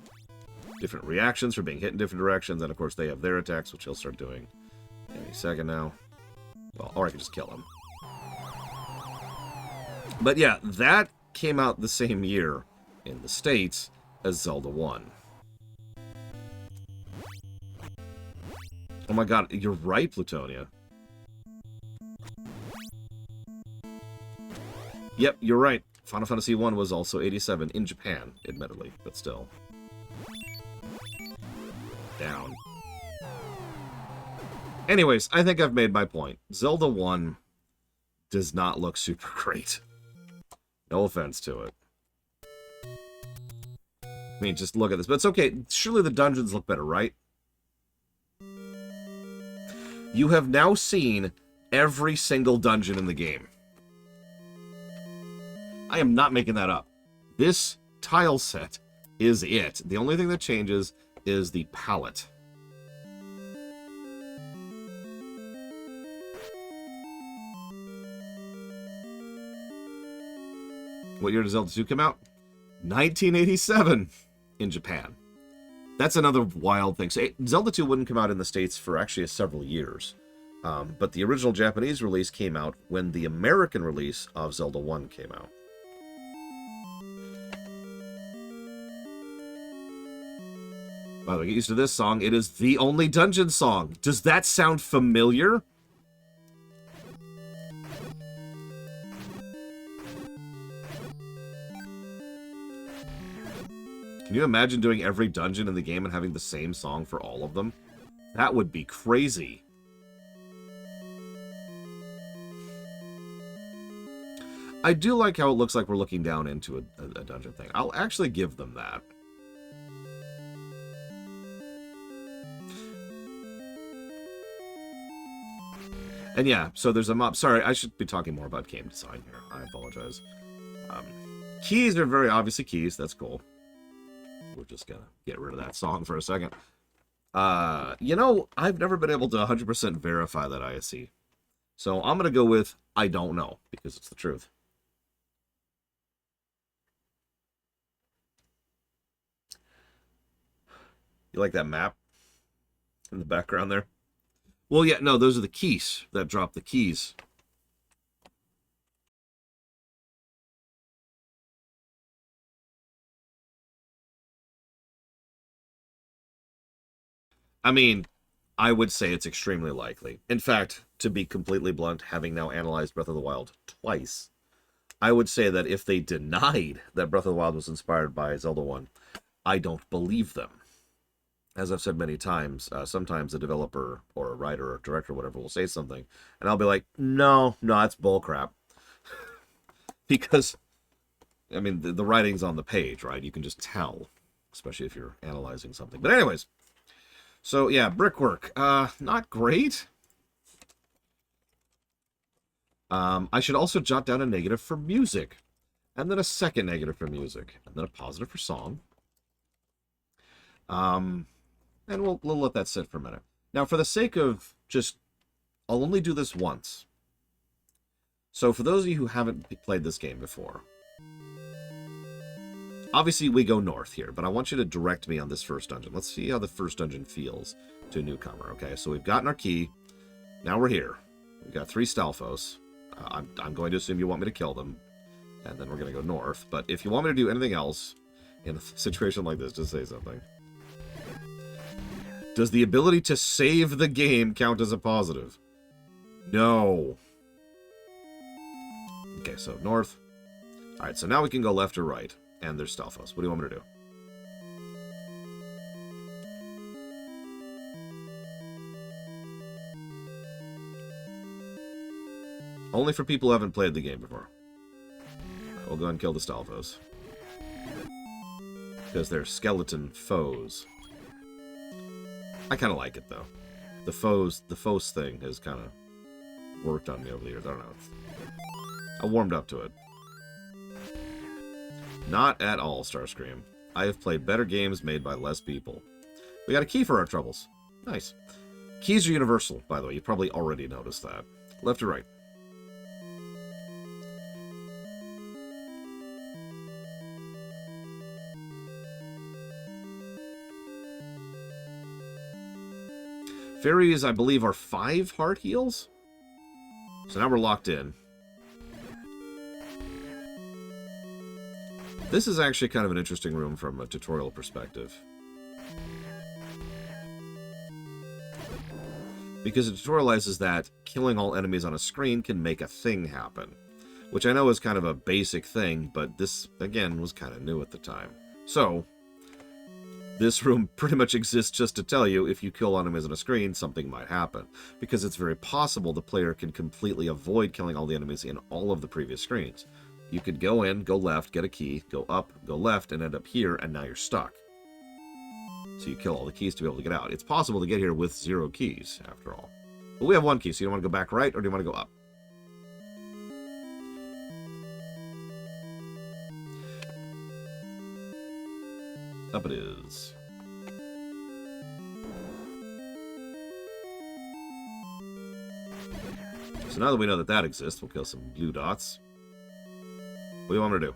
Different reactions for being hit in different directions, and of course they have their attacks, which he'll start doing any second now. Well, or I can just kill him. But yeah, that came out the same year in the States as Zelda 1. Oh my god, you're right, Plutonia. Yep, you're right. Final Fantasy 1 was also 87 in Japan, admittedly, but still. Down. Anyways, I think I've made my point. Zelda 1 does not look super great. No offense to it. I mean, just look at this. But it's okay. Surely the dungeons look better, right? You have now seen every single dungeon in the game. I am not making that up. This tile set is it. The only thing that changes is the palette. What year did Zelda 2 come out? 1987 in Japan. That's another wild thing. So Zelda 2 wouldn't come out in the States for actually several years. But the original Japanese release came out when the American release of Zelda 1 came out. By the way, get used to this song. It is the only dungeon song. Does that sound familiar? Can you imagine doing every dungeon in the game and having the same song for all of them? That would be crazy. I do like how it looks like we're looking down into a dungeon thing. I'll actually give them that. And yeah, so there's a mob. Sorry, I should be talking more about game design here. I apologize. Keys are very obviously keys. That's cool. We're just gonna get rid of that song for a second. You know, I've never been able to 100% verify that ISC. So I'm gonna go with I don't know, because it's the truth. You like that map in the background there? Well, yeah, no, those are the keys that drop the keys. I mean, I would say it's extremely likely. In fact, to be completely blunt, having now analyzed Breath of the Wild twice, I would say that if they denied that Breath of the Wild was inspired by Zelda 1, I don't believe them. As I've said many times, sometimes a developer or a writer or director or whatever will say something, and I'll be like, no, that's bullcrap. Because, I mean, the writing's on the page, right? You can just tell, especially if you're analyzing something. But anyways, so yeah, brickwork, not great. I should also jot down a negative for music, and then a second negative for music, and then a positive for song. And we'll let that sit for a minute. Now, for the sake of just, I'll only do this once. So for those of you who haven't played this game before, obviously we go north here, but I want you to direct me on this first dungeon. Let's see how the first dungeon feels to a newcomer. Okay, so we've gotten our key. Now we're here. We've got 3 Stalfos. I'm going to assume you want me to kill them, and then we're going to go north. But if you want me to do anything else in a situation like this, just say something. Does the ability to save the game count as a positive? No. Okay, so north. Alright, so now we can go left or right. And there's Stalfos. What do you want me to do? Only for people who haven't played the game before. We'll go and kill the Stalfos. Because they're skeleton foes. I kind of like it, though. The foes thing has kind of worked on me over the years. I don't know. I warmed up to it. Not at all, Starscream. I have played better games made by less people. We got a key for our troubles. Nice. Keys are universal, by the way. You probably already noticed that. Left or right? Fairies, I believe, are 5 heart heals. So now we're locked in. This is actually kind of an interesting room from a tutorial perspective. Because it tutorializes that killing all enemies on a screen can make a thing happen. Which I know is kind of a basic thing, but this, again, was kind of new at the time. So, this room pretty much exists just to tell you if you kill enemies on a screen, something might happen. Because it's very possible the player can completely avoid killing all the enemies in all of the previous screens. You could go in, go left, get a key, go up, go left, and end up here, and now you're stuck. So you kill all the keys to be able to get out. It's possible to get here with 0 keys, after all. But we have 1 key, so you don't want to go back right, or do you want to go up? Up it is. So now that we know that that exists, we'll kill some blue dots. What do you want me to do?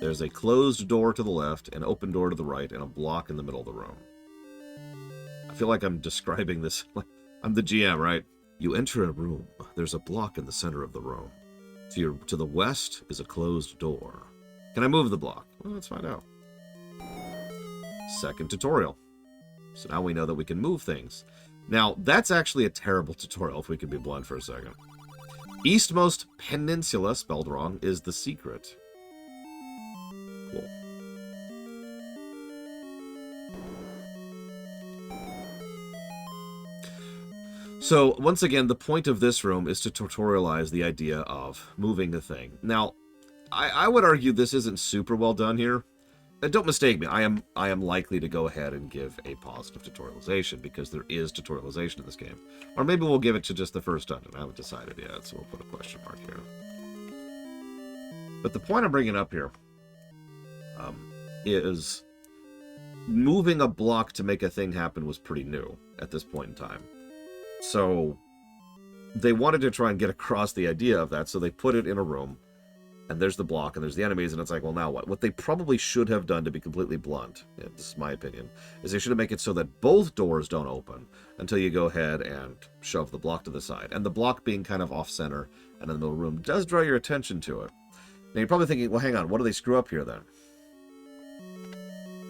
There's a closed door to the left, an open door to the right, and a block in the middle of the room. I feel like I'm describing this like I'm the GM, right? You enter a room. There's a block in the center of the room. To the west is a closed door. Can I move the block? Well, let's find out. Second tutorial. So now we know that we can move things. Now, that's actually a terrible tutorial, if we can be blunt for a second. Eastmost Peninsula, spelled wrong, is the secret. Cool. So, once again, the point of this room is to tutorialize the idea of moving a thing. Now, I would argue this isn't super well done here. Don't mistake me, I am likely to go ahead and give a positive tutorialization, because there is tutorialization in this game. Or maybe we'll give it to just the first dungeon. I haven't decided yet, so we'll put a question mark here. But the point I'm bringing up here is moving a block to make a thing happen was pretty new at this point in time. So they wanted to try and get across the idea of that, so they put it in a room, and there's the block, and there's the enemies, and it's like, well, now what? What they probably should have done, to be completely blunt, yeah, this is my opinion, is they should have made it so that both doors don't open until you go ahead and shove the block to the side. And the block being kind of off-center and in the middle of the room does draw your attention to it. Now, you're probably thinking, well, hang on, what do they screw up here, then?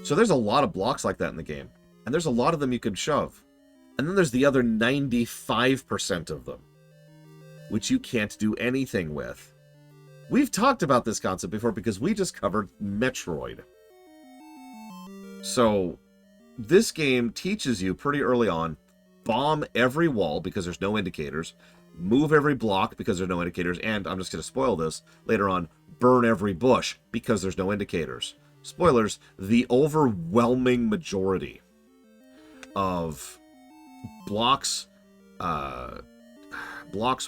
So there's a lot of blocks like that in the game, and there's a lot of them you can shove. And then there's the other 95% of them, which you can't do anything with. We've talked about this concept before because we just covered Metroid. So, this game teaches you pretty early on, bomb every wall because there's no indicators, move every block because there's no indicators, and, I'm just going to spoil this, later on, burn every bush because there's no indicators. Spoilers, the overwhelming majority of blocks,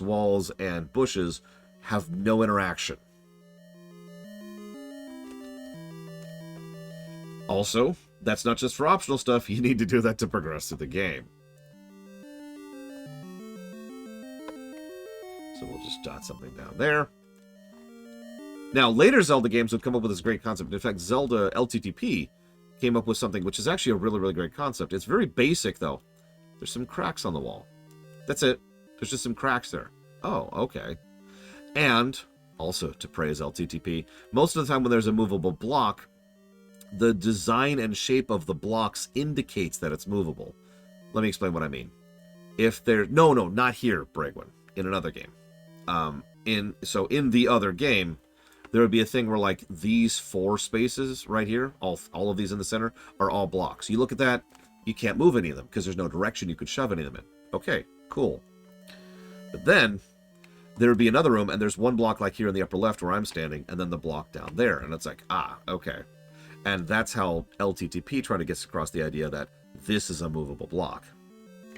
walls, and bushes have no interaction. Also, that's not just for optional stuff, you need to do that to progress through the game. So we'll just dot something down there. Now, later Zelda games would come up with this great concept. In fact, Zelda LTTP came up with something which is actually a really, really great concept. It's very basic, though. There's some cracks on the wall. That's it. There's just some cracks there. Oh, okay. And, also, to praise LTTP, most of the time when there's a movable block, the design and shape of the blocks indicates that it's movable. Let me explain what I mean. If there... No, not here, Bragwin. In another game. In the other game, there would be a thing where, like, these 4 spaces right here, all of these in the center, are all blocks. You look at that, you can't move any of them, because there's no direction you could shove any of them in. Okay, cool. But then, there would be another room, and there's one block like here in the upper left where I'm standing, and then the block down there. And it's like, ah, okay. And that's how LTTP tried to get across the idea that this is a movable block.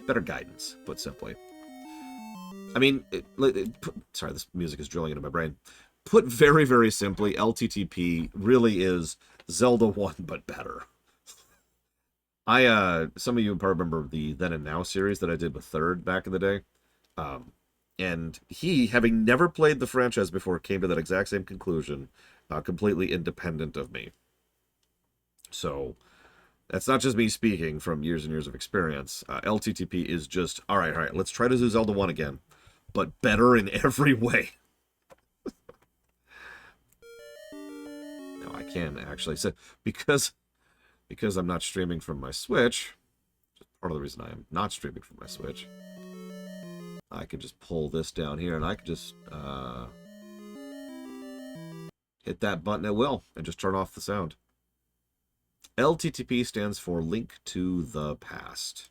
Better guidance, put simply. I mean, sorry, this music is drilling into my brain. Put very, very simply, LTTP really is Zelda 1, but better. Some of you probably remember the Then and Now series that I did with Third back in the day. And he, having never played the franchise before, came to that exact same conclusion, completely independent of me. So, that's not just me speaking from years and years of experience. LTTP is just, all right, let's try to do Zelda 1 again, but better in every way. No, I can actually. So, because I'm not streaming from my Switch, which is part of the reason I am not streaming from my Switch, I can just pull this down here, and I can just hit that button at will, and just turn off the sound. LTTP stands for Link to the Past.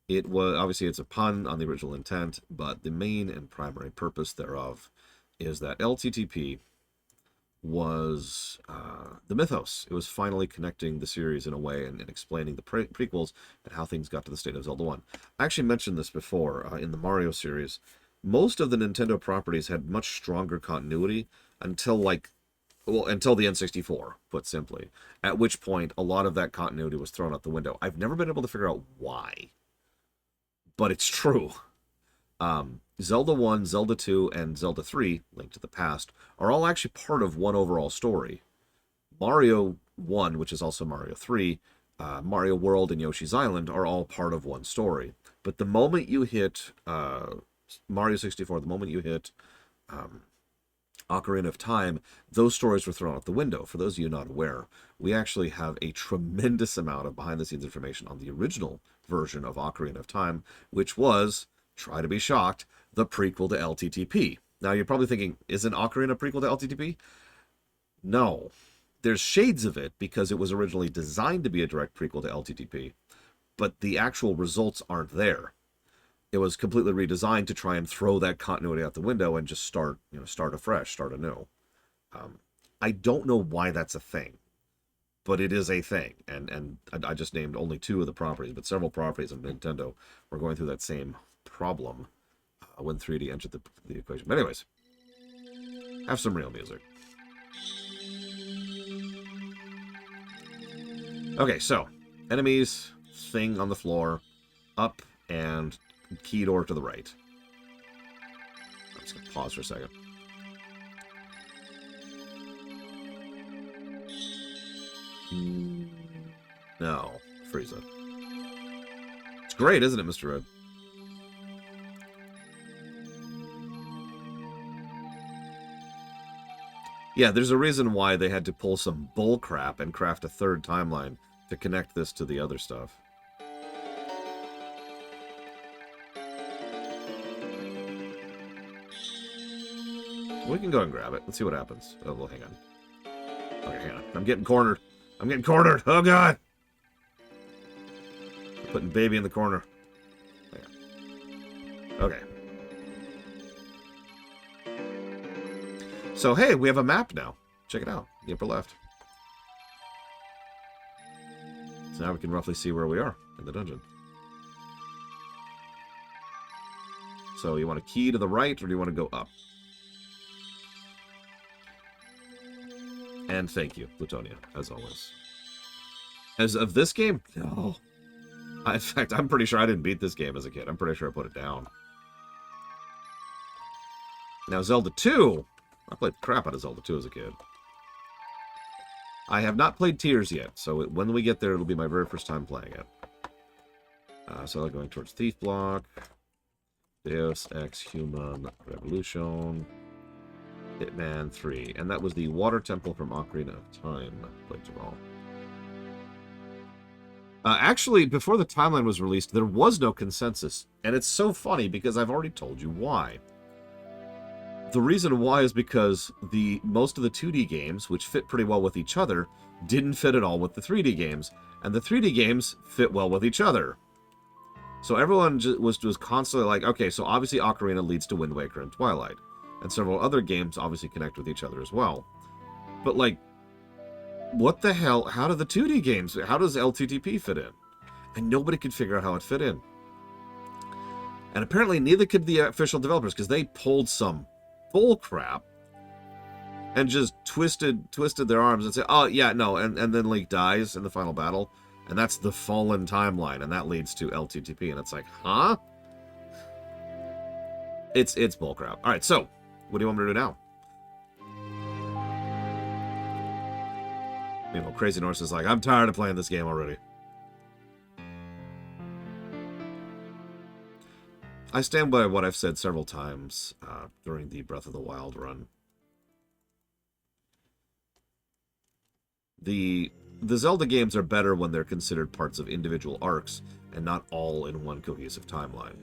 It was, obviously it's a pun on the original intent, but the main and primary purpose thereof is that LTTP was the mythos. It was finally connecting the series in a way and explaining the prequels and how things got to the state of Zelda 1. I actually mentioned this before in the Mario series. Most of the Nintendo properties had much stronger continuity until the N64, put simply. At which point, a lot of that continuity was thrown out the window. I've never been able to figure out why. But it's true. Zelda 1, Zelda 2, and Zelda 3, Link to the Past, are all actually part of one overall story. Mario 1, which is also Mario 3, Mario World, and Yoshi's Island are all part of one story. But the moment you hit Mario 64, the moment you hit Ocarina of Time, those stories were thrown out the window. For those of you not aware, we actually have a tremendous amount of behind-the-scenes information on the original version of Ocarina of Time, which was, try to be shocked, the prequel to LTTP. Now, you're probably thinking, isn't Ocarina a prequel to LTTP? No. There's shades of it, because it was originally designed to be a direct prequel to LTTP, but the actual results aren't there. it was completely redesigned to try and throw that continuity out the window and just start afresh, start anew. I don't know why that's a thing, but it is a thing. And I just named only 2 of the properties, but several properties of Nintendo were going through that same problem when 3D entered the equation. But anyways, have some real music. Okay, so enemies, thing on the floor, up, and key door to the right. I'm just gonna pause for a second. No, Frieza. It's great, isn't it, Mr. Red? Yeah, there's a reason why they had to pull some bull crap and craft a 3rd timeline to connect this to the other stuff. We can go and grab it. Let's see what happens. Oh, well, hang on. Okay, hang on. I'm getting cornered. I'm getting cornered. Oh, God. I'm putting baby in the corner. Okay. So, hey, we have a map now. Check it out. The upper left. So now we can roughly see where we are in the dungeon. So, you want a key to the right, or do you want to go up? And thank you, Plutonia, as always. As of this game? No. In fact, I'm pretty sure I didn't beat this game as a kid. I'm pretty sure I put it down. Now, Zelda 2... I played the crap out of Zelda 2 as a kid. I have not played Tears yet, so when we get there, it'll be my very first time playing it. So I'm going towards Thief Block, Deus Ex Human Revolution, Hitman 3, and that was the Water Temple from Ocarina of Time. Played them all. Actually, before the timeline was released, there was no consensus, and it's so funny because I've already told you why. The reason why is because most of the 2D games, which fit pretty well with each other, didn't fit at all with the 3D games, and the 3D games fit well with each other. So everyone was constantly like, okay, so obviously Ocarina leads to Wind Waker and Twilight, and several other games obviously connect with each other as well. But like, what the hell? How do the 2D games? How does LTTP fit in? And nobody could figure out how it fit in. And apparently neither could the official developers, because they pulled some bull crap and just twisted their arms and said, oh yeah, no, and then Link dies in the final battle, and that's the fallen timeline, and that leads to LTTP, and it's like, huh? It's bull crap. All right, so what do you want me to do now? You know, Crazy Norse is like, I'm tired of playing this game already. I stand by what I've said several times during the Breath of the Wild run. The Zelda games are better when they're considered parts of individual arcs and not all in one cohesive timeline.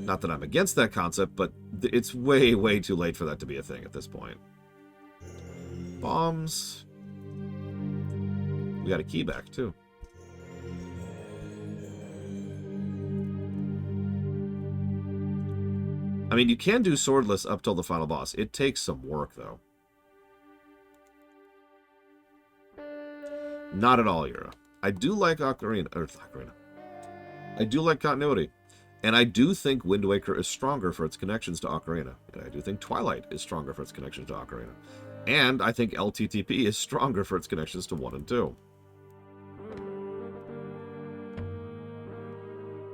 Not that I'm against that concept, but it's way, way too late for that to be a thing at this point. Bombs. We got a key back, too. I mean, you can do swordless up till the final boss. It takes some work, though. Not at all, Yura. I do like Ocarina. I do like continuity. And I do think Wind Waker is stronger for its connections to Ocarina. And I do think Twilight is stronger for its connections to Ocarina. And I think LTTP is stronger for its connections to 1 and 2.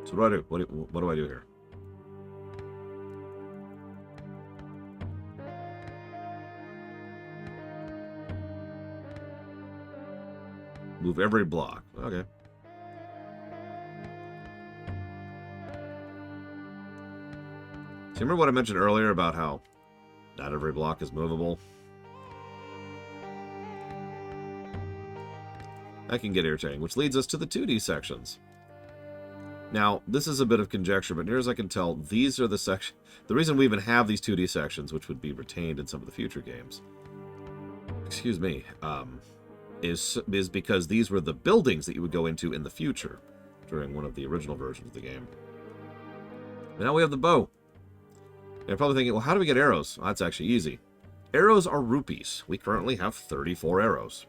So what do I do? What do I do here? Move every block. Okay. So remember what I mentioned earlier about how not every block is movable? That can get irritating, which leads us to the 2D sections. Now, this is a bit of conjecture, but near as I can tell, these are the sections. The reason we even have these 2D sections, which would be retained in some of the future games, excuse me, is because these were the buildings that you would go into in the future during one of the original versions of the game. And now we have the bow. You're probably thinking, well, how do we get arrows? Well, that's actually easy. Arrows are rupees. We currently have 34 arrows.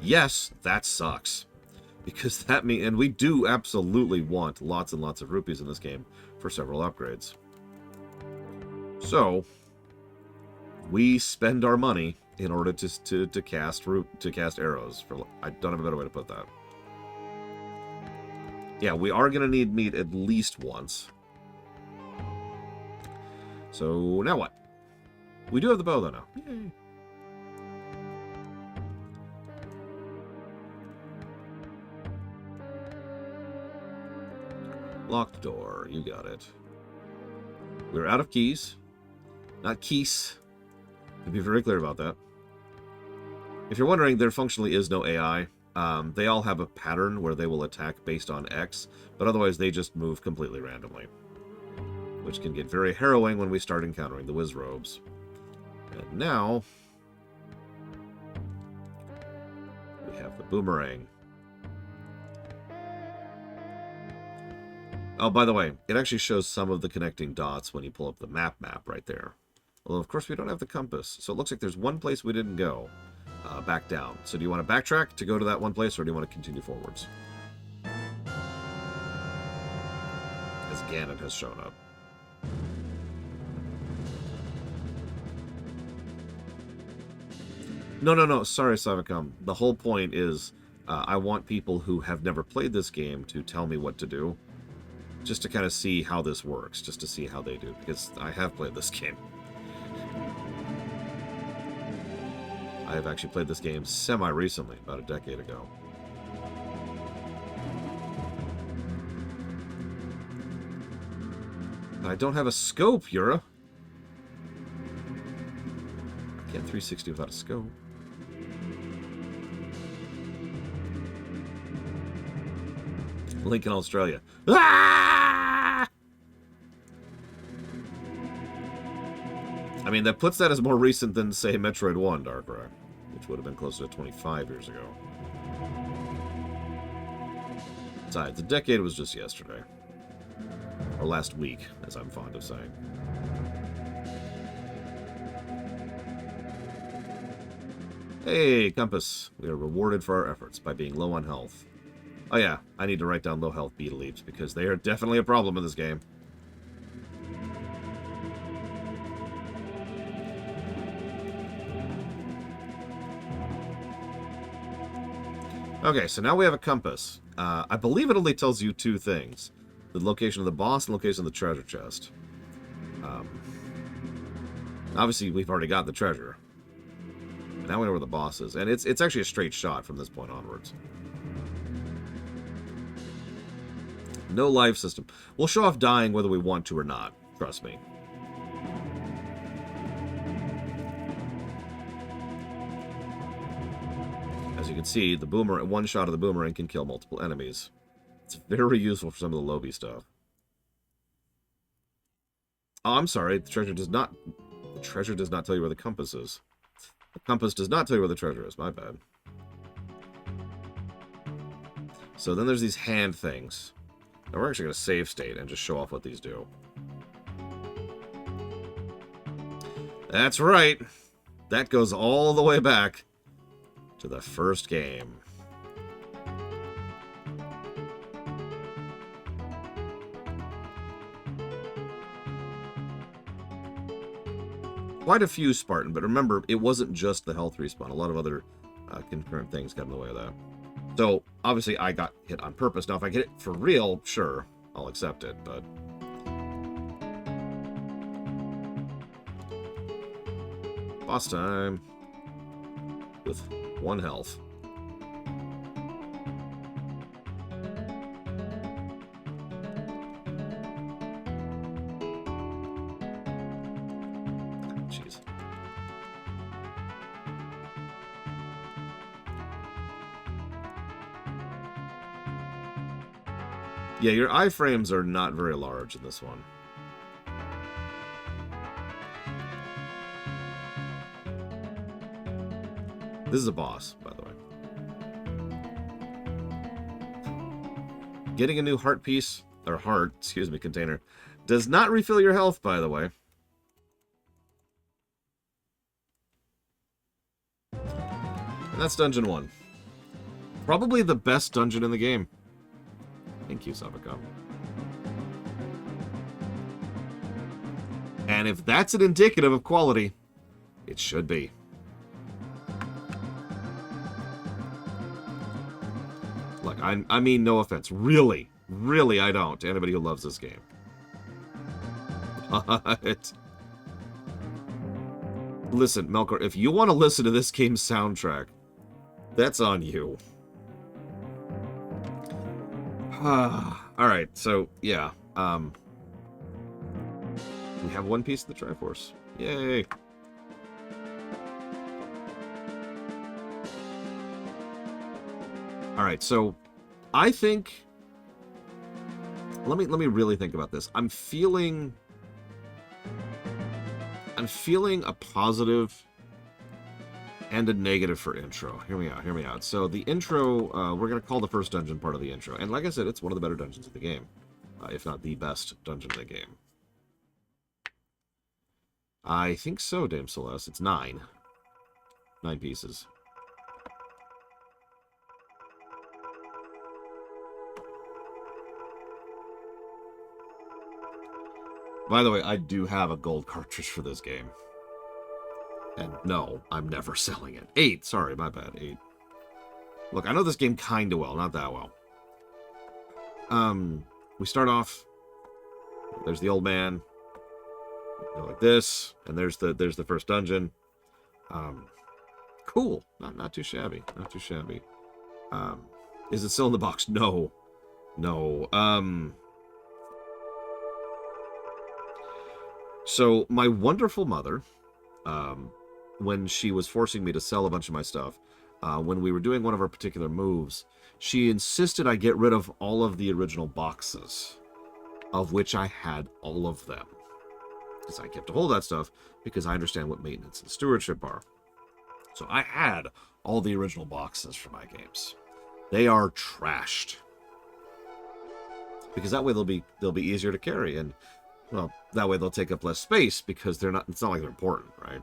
Yes, that sucks. Because that means, and we do absolutely want lots and lots of rupees in this game for several upgrades. So, we spend our money in order to cast arrows. I don't have a better way to put that. Yeah, we are going to need meat at least once. So, now what? We do have the bow, though, now. Yay. Locked door. You got it. We're out of keys. Not keys. To be very clear about that. If you're wondering, there functionally is no AI. They all have a pattern where they will attack based on X, but otherwise they just move completely randomly. Which can get very harrowing when we start encountering the Wizrobes. And now, we have the boomerang. Oh, by the way, it actually shows some of the connecting dots when you pull up the map right there. Although, of course, we don't have the compass, so it looks like there's one place we didn't go. Back down. So do you want to backtrack to go to that one place, or do you want to continue forwards? As Ganon has shown up. No. Sorry, Savicom. The whole point is I want people who have never played this game to tell me what to do. Just to kind of see how this works. Just to see how they do. Because I have played this game. I have actually played this game semi-recently, about a decade ago. I don't have a scope, Yura. I can't 360 without a scope. Link in Australia. Ah! I mean, that puts that as more recent than, say, Metroid 1, Darkrai, which would have been closer to 25 years ago. Besides, the decade was just yesterday. Or last week, as I'm fond of saying. Hey, Compass. We are rewarded for our efforts by being low on health. Oh yeah, I need to write down low health beetle leaps, because they are definitely a problem in this game. Okay, so now we have a compass. I believe it only tells you two things. The location of the boss and the location of the treasure chest. Obviously, we've already got the treasure. Now we know where the boss is. And it's actually a straight shot from this point onwards. No life system. We'll show off dying whether we want to or not. Trust me. As you can see, the boomerang, one shot of the boomerang can kill multiple enemies. It's very useful for some of the Lobby stuff. Oh, I'm sorry. The treasure does not tell you where the compass is. The compass does not tell you where the treasure is. My bad. So then there's these hand things. Now we're actually going to save state and just show off what these do. That's right. That goes all the way back to the first game. Quite a few Spartan, but remember, it wasn't just the health respawn. A lot of other concurrent things got in the way of that. So, obviously, I got hit on purpose. Now, if I get it for real, sure, I'll accept it, but... Boss time. With 1 health. Jeez. Yeah, your iframes are not very large in this one. This is a boss, by the way. Getting a new heart piece, or heart, excuse me, container, Does not refill your health, by the way. And that's Dungeon 1. Probably the best dungeon in the game. Thank you, Sabacom. And if that's an indicative of quality, it should be. Look, I mean no offense. Really, I don't. To anybody who loves this game. But... listen, Melkor, if you want to listen to this game's soundtrack, that's on you. Alright, so, yeah. We have one piece of the Triforce. Yay! Alright, so I think... Let me really think about this. I'm feeling a positive and a negative for intro. Hear me out. So the intro, we're going to call the first dungeon part of the intro. And like I said, it's one of the better dungeons of the game. If not the best dungeon of the game. I think so, Dame Celeste. It's 9. 9 pieces. By the way, I do have a gold cartridge for this game. And no, I'm never selling it. 8, sorry, my bad, 8. Look, I know this game kinda well, not that well. We start off, there's the old man, you know, like this, and there's the first dungeon. Cool, not too shabby, not too shabby. Is it still in the box? No. So my wonderful mother, when she was forcing me to sell a bunch of my stuff, when we were doing one of our particular moves, she insisted I get rid of all of the original boxes, of which I had all of them. Because I kept a hold of that stuff, because I understand what maintenance and stewardship are. So I had all the original boxes for my games. They are trashed. Because that way they'll be easier to carry, and well, that way they'll take up less space, because it's not like they're important, right?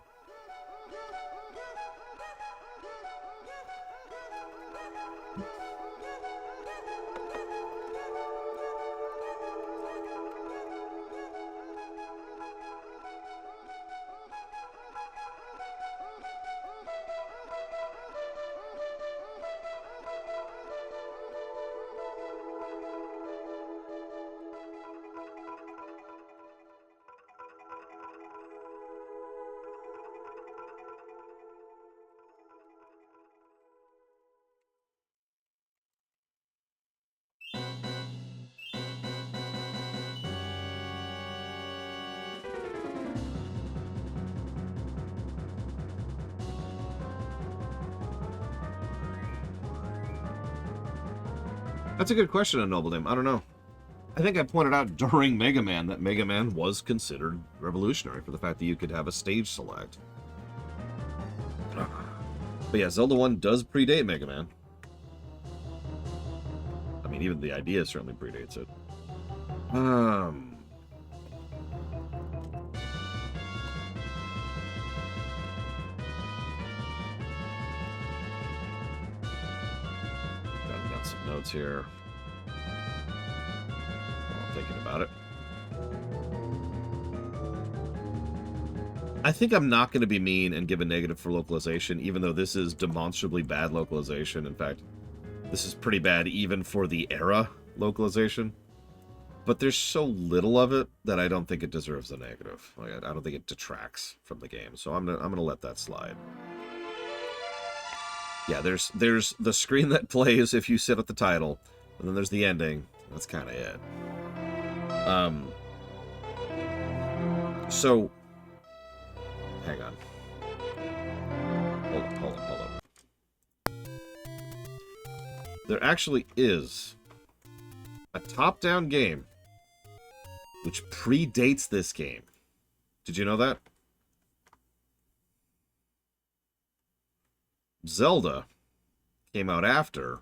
That's a good question on Noble Dame. I don't know. I think I pointed out during Mega Man that Mega Man was considered revolutionary for the fact that you could have a stage select. But yeah, Zelda 1 does predate Mega Man. I mean, even the idea certainly predates it. Got some notes here. While I'm thinking about it. I think I'm not going to be mean and give a negative for localization, even though this is demonstrably bad localization. In fact, this is pretty bad even for the era localization. But there's so little of it that I don't think it deserves a negative. Like, I don't think it detracts from the game, so I'm gonna let that slide. Yeah, there's the screen that plays if you sit at the title, and then there's the ending. That's kind of it. So, hang on. Hold up. There actually is a top-down game which predates this game. Did you know that? Zelda came out after.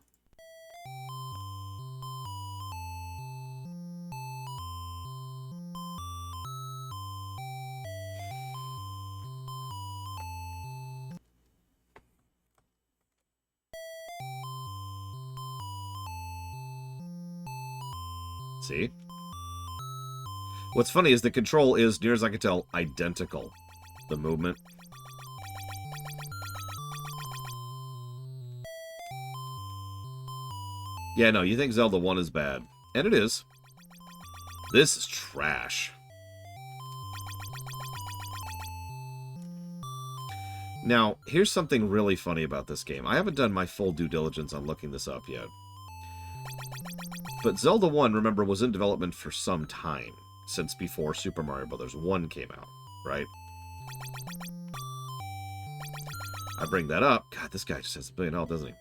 See? What's funny is the control is, near as I can tell, identical. The movement. Yeah, no, you think Zelda 1 is bad. And it is. This is trash. Now, here's something really funny about this game. I haven't done my full due diligence on looking this up yet. But Zelda 1, remember, was in development for some time. Since before Super Mario Bros. 1 came out, right? I bring that up. God, this guy just has $1 billion, doesn't he?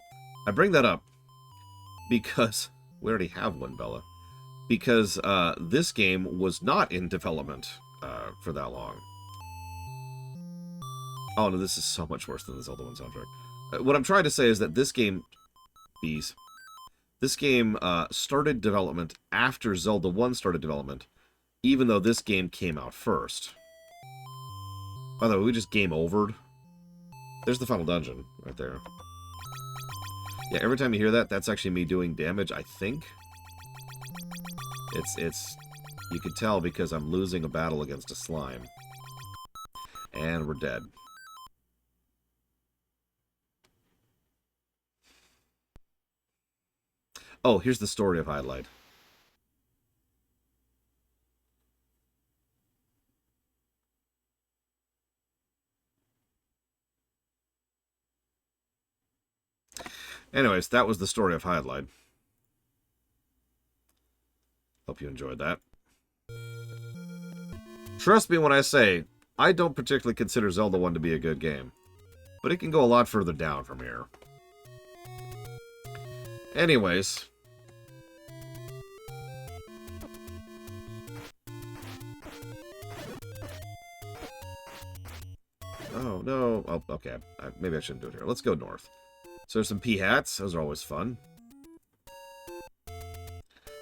I bring that up because... We already have one, Bella. Because this game was not in development for that long. Oh, no, this is so much worse than the Zelda 1 soundtrack. What I'm trying to say is that this game... This game started development after Zelda 1 started development, even though this game came out first. By the way, we just game overed. There's the final dungeon right there. Yeah, every time you hear that, that's actually me doing damage, I think. It's you can tell because I'm losing a battle against a slime. And we're dead. Oh, here's the story of Highlight. Anyways, that was the story of Highlight. Hope you enjoyed that. Trust me when I say, I don't particularly consider Zelda 1 to be a good game. But it can go a lot further down from here. Anyways. Oh, no. Oh, okay. Maybe I shouldn't do it here. Let's go north. So there's some pea hats. Those are always fun.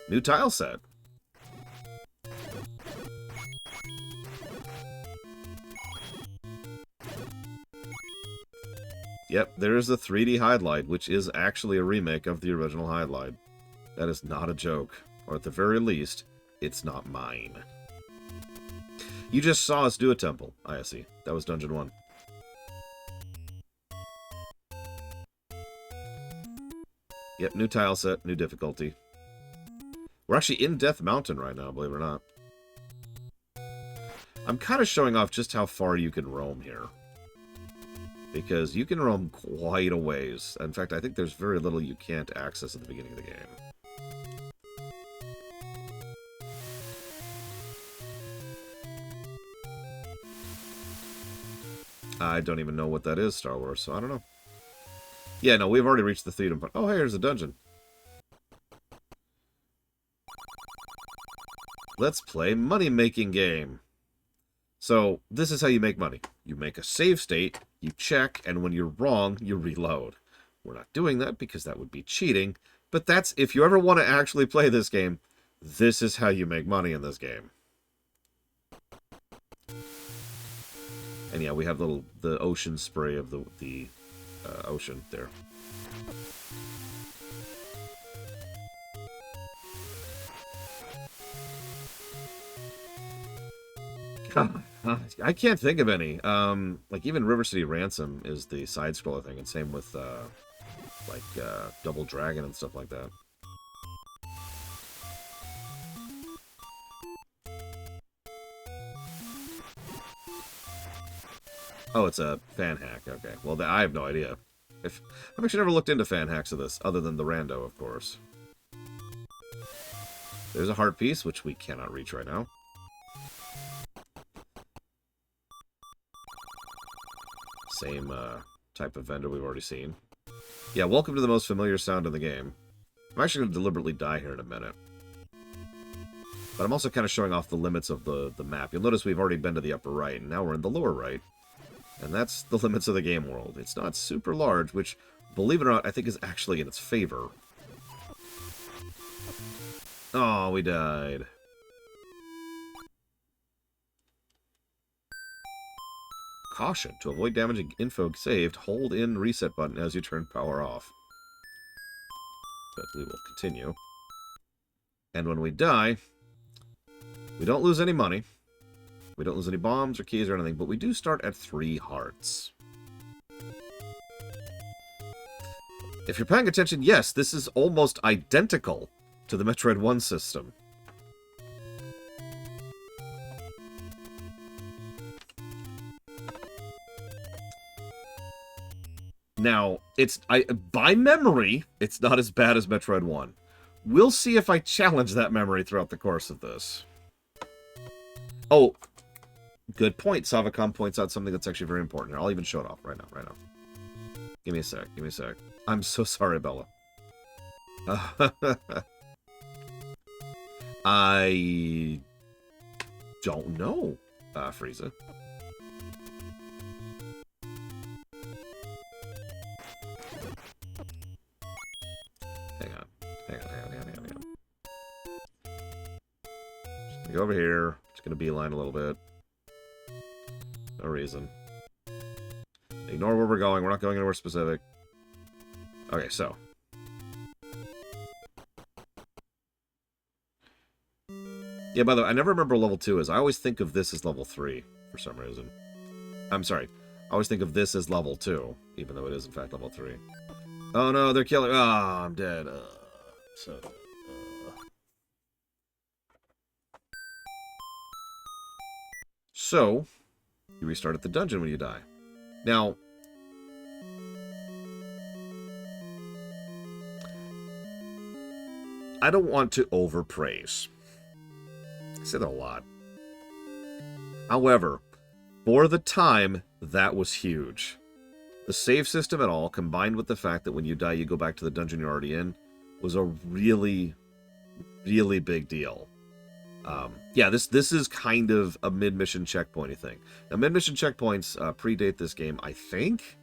New tile set. Yep, there is a 3D Highlight, which is actually a remake of the original Highlight. That is not a joke. Or at the very least, it's not mine. You just saw us do a temple. I see. That was Dungeon 1. Yep, new tile set, new difficulty. We're actually in Death Mountain right now, believe it or not. I'm kind of showing off just how far you can roam here. Because you can roam quite a ways. In fact, I think there's very little you can't access at the beginning of the game. I don't even know what that is, Star Wars, so I don't know. Yeah, no, we've already reached the Theodum part. Oh, hey, here's a dungeon. Let's play money-making game. So, this is how you make money. You make a save state, you check, and when you're wrong, you reload. We're not doing that because that would be cheating, but that's, if you ever want to actually play this game, this is how you make money in this game. And yeah, we have the ocean spray of the ocean there. God, I can't think of any. Like even River City Ransom is the side scroller thing, and same with Double Dragon and stuff like that. Oh, it's a fan hack. Okay. Well, I have no idea. I've actually never looked into fan hacks of this, other than the rando, of course. There's a heart piece, which we cannot reach right now. Same type of vendor we've already seen. Yeah, welcome to the most familiar sound in the game. I'm actually going to deliberately die here in a minute. But I'm also kind of showing off the limits of the map. You'll notice we've already been to the upper right, and now we're in the lower right. And that's the limits of the game world. It's not super large, which, believe it or not, I think is actually in its favor. Oh, we died. Caution. To avoid damaging info saved, hold in reset button as you turn power off. But we will continue. And when we die, we don't lose any money. We don't lose any bombs or keys or anything, but we do start at 3 hearts. If you're paying attention, yes, this is almost identical to the Metroid 1 system. Now, by memory, it's not as bad as Metroid 1. We'll see if I challenge that memory throughout the course of this. Oh, good point. Savacom points out something that's actually very important here. I'll even show it off right now. Give me a sec. I'm so sorry, Bella. I don't know, Frieza. Hang on. Just gonna go over here. Just gonna beeline a little bit. No reason. Ignore where we're going. We're not going anywhere specific. Okay, so. Yeah, by the way, I never remember what level 2 is. I always think of this as level 3 for some reason. I'm sorry. I always think of this as level 2, even though it is, in fact, level 3. Oh, no, they're killing... Oh, I'm dead. So, you restart at the dungeon when you die. Now... I don't want to overpraise. I say that a lot. However, for the time, that was huge. The save system at all, combined with the fact that when you die, you go back to the dungeon you're already in, was a really, really big deal. Yeah, this is kind of a mid-mission checkpointy thing. Now, mid-mission checkpoints predate this game, I think.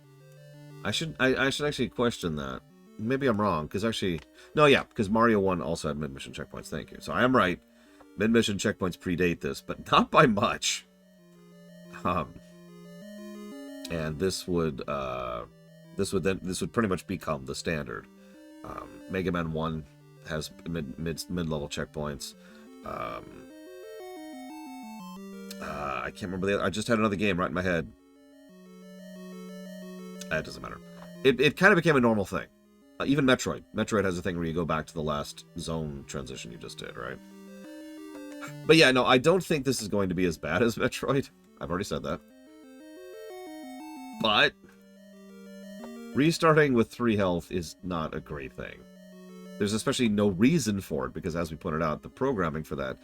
I should actually question that. Maybe I'm wrong, because actually... No, yeah, because Mario 1 also had mid-mission checkpoints, thank you. So I am right. Mid-mission checkpoints predate this, but not by much. And this would pretty much become the standard. Mega Man 1 has mid-level checkpoints. I can't remember the other. I just had another game right in my head. It doesn't matter. It kind of became a normal thing. Even Metroid. Metroid has a thing where you go back to the last zone transition you just did, right? But yeah, no, I don't think this is going to be as bad as Metroid. I've already said that. But restarting with 3 health is not a great thing. There's especially no reason for it, because as we pointed out, the programming for that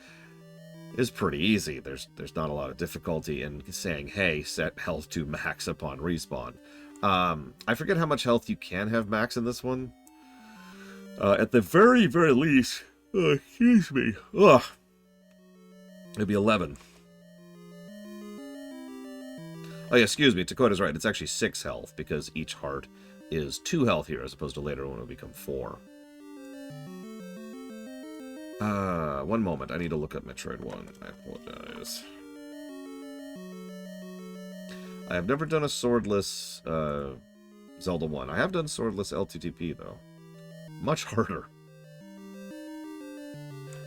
is pretty easy. There's not a lot of difficulty in saying, hey, set health to max upon respawn. I forget how much health you can have max in this one. At the very, very least, excuse me, it'd be 11. Oh yeah, excuse me, Dakota's right. It's actually 6 health, because each heart is 2 health here, as opposed to later when it will become 4. One moment. I need to look up Metroid 1. I apologize. I have never done a swordless Zelda 1. I have done swordless L2TP, though. Much harder.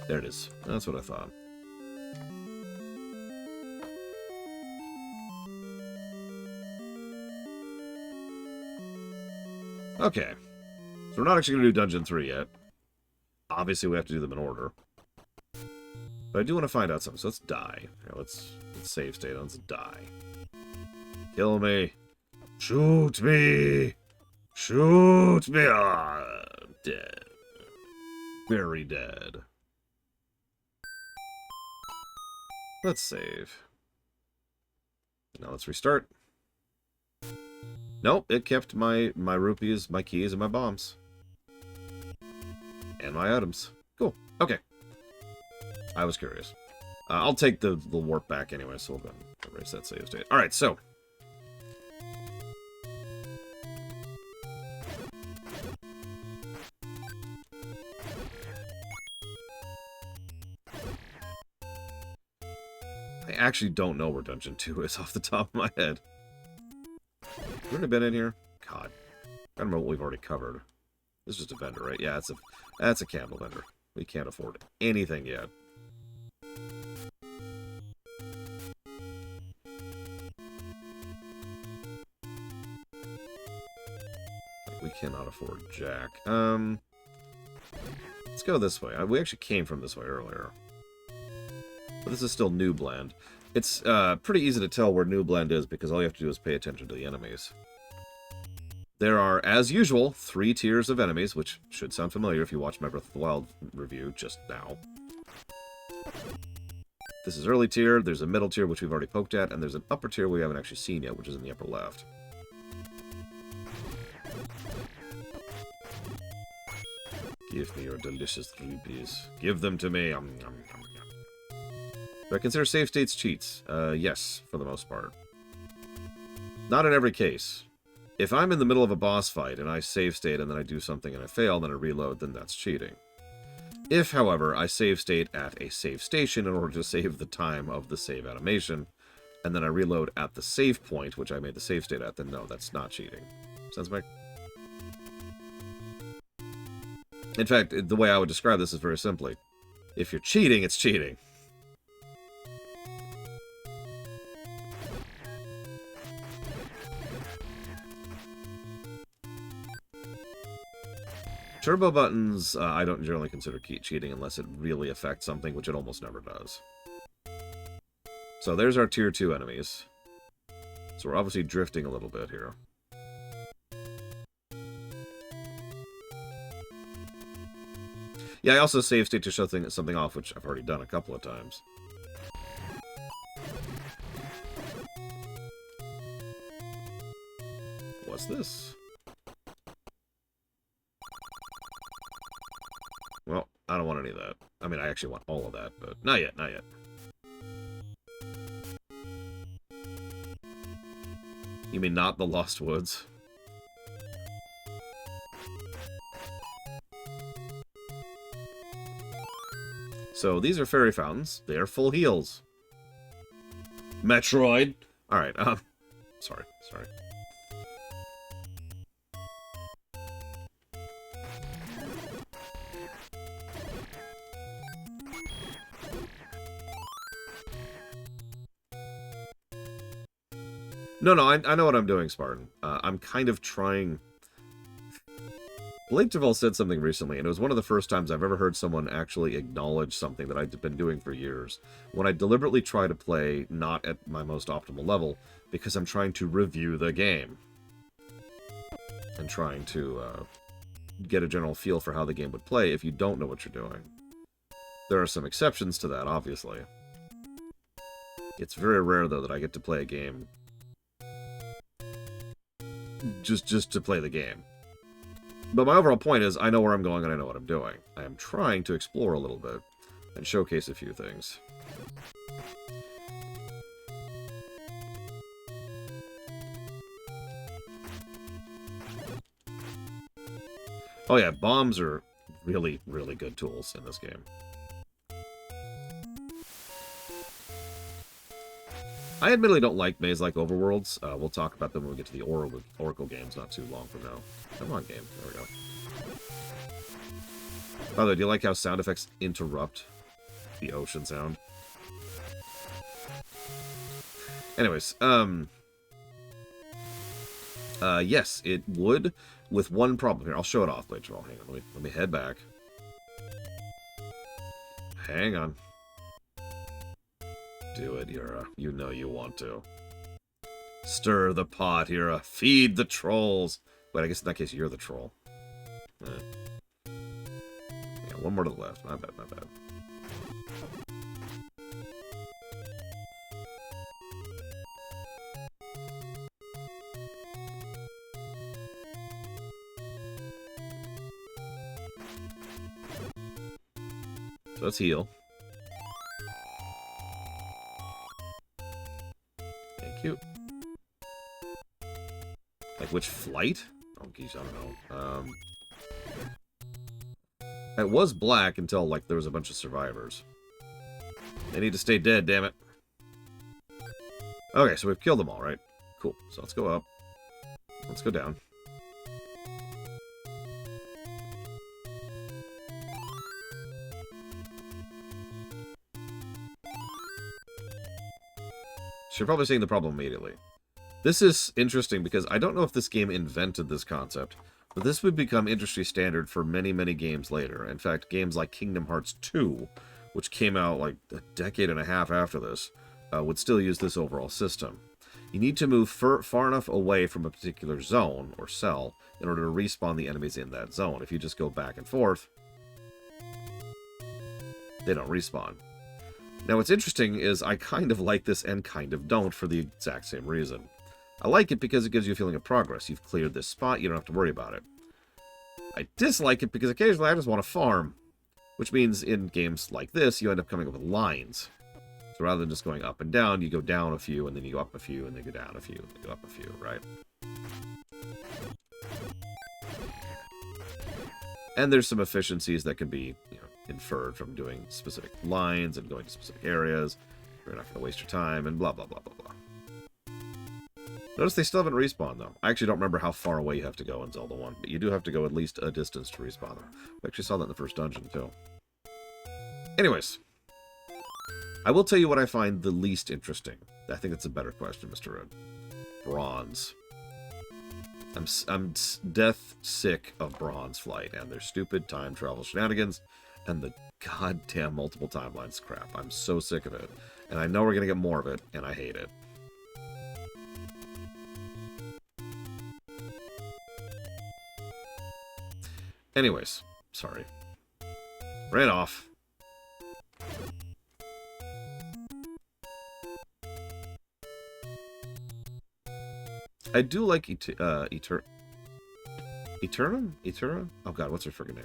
There it is. That's what I thought. Okay. So we're not actually going to do Dungeon 3 yet. Obviously, we have to do them in order. But I do want to find out something, so let's die. Here, let's save state. Let's die. Kill me. Shoot me. Shoot me. Ah, dead. Very dead. Let's save. Now let's restart. Nope, it kept my rupees, my keys, and my bombs. And my items. Cool. Okay. I was curious. I'll take the warp back anyway, so we'll go and erase that save state. Alright, so. I actually don't know where Dungeon 2 is off the top of my head. Have we already been in here? God. I don't know what we've already covered. This is just a vendor, right? Yeah, that's a candle vendor. We can't afford anything yet. We cannot afford Jack. Let's go this way. We actually came from this way earlier. But this is still Newbland. It's pretty easy to tell where Newbland is because all you have to do is pay attention to the enemies. There are, as usual, 3 tiers of enemies, which should sound familiar if you watched my Breath of the Wild review just now. This is early tier, there's a middle tier, which we've already poked at, and there's an upper tier we haven't actually seen yet, which is in the upper left. Give me your delicious rupees. Give them to me. Do I consider save states cheats? Yes, for the most part. Not in every case. If I'm in the middle of a boss fight and I save state and then I do something and I fail and then I reload, then that's cheating. If, however, I save state at a save station in order to save the time of the save animation, and then I reload at the save point, which I made the save state at, then no, that's not cheating. Sounds like... In fact, the way I would describe this is very simply. If you're cheating, it's cheating. Turbo buttons, I don't generally consider cheating unless it really affects something, which it almost never does. So there's our tier 2 enemies. So we're obviously drifting a little bit here. Yeah, I also save state to show something off, which I've already done a couple of times. What's this? Well, I don't want any of that. I mean, I actually want all of that, but not yet, not yet. You mean not the Lost Woods? So these are fairy fountains. They are full heals. Metroid. All right. Sorry. No, I know what I'm doing, Spartan. I'm kind of trying... Blake Duvall said something recently, and it was one of the first times I've ever heard someone actually acknowledge something that I've been doing for years. When I deliberately try to play not at my most optimal level, because I'm trying to review the game. And trying to get a general feel for how the game would play if you don't know what you're doing. There are some exceptions to that, obviously. It's very rare, though, that I get to play a game just to play the game. But my overall point is, I know where I'm going and I know what I'm doing. I am trying to explore a little bit and showcase a few things. Oh yeah, bombs are really, really good tools in this game. I admittedly don't like maze like Overworlds. We'll talk about them when we get to the Oracle games not too long from now. Come on, game. There we go. By the way, do you like how sound effects interrupt the ocean sound? Anyways, yes, it would, with one problem here. I'll show it off later. Oh, hang on. Let me head back. Hang on. Do it, Yura. You know you want to. Stir the pot, Yura. Feed the trolls. Wait, I guess in that case you're the troll. Yeah, one more to the left. My bad, my bad. So let's heal. Thank you. Like which flight? Oh, geez, I don't know. It was black until, like, there was a bunch of survivors. They need to stay dead, damn it. Okay, so we've killed them all, right? Cool. So let's go up. Let's go down. So you're probably seeing the problem immediately. This is interesting because I don't know if this game invented this concept, but this would become industry standard for many, many games later. In fact, games like Kingdom Hearts 2, which came out like a decade and a half after this, would still use this overall system. You need to move far enough away from a particular zone or cell in order to respawn the enemies in that zone. If you just go back and forth, they don't respawn. Now, what's interesting is I kind of like this and kind of don't for the exact same reason. I like it because it gives you a feeling of progress. You've cleared this spot, you don't have to worry about it. I dislike it because occasionally I just want to farm, which means in games like this, you end up coming up with lines. So rather than just going up and down, you go down a few, and then you go up a few, and then go down a few, and go up a few, right? And there's some efficiencies that can be, inferred from doing specific lines and going to specific areas. You're not going to waste your time, and blah, blah, blah, blah, blah. Notice they still haven't respawned, though. I actually don't remember how far away you have to go in Zelda 1, but you do have to go at least a distance to respawn them. We actually saw that in the first dungeon, too. Anyways, I will tell you what I find the least interesting. I think that's a better question, Mr. Red. Bronze. I'm death sick of Bronze Flight and their stupid time travel shenanigans and the goddamn multiple timelines crap. I'm so sick of it. And I know we're going to get more of it, and I hate it. Anyways, sorry. Ran off. I do like Eternum? Eternum? Oh god, what's her freaking name?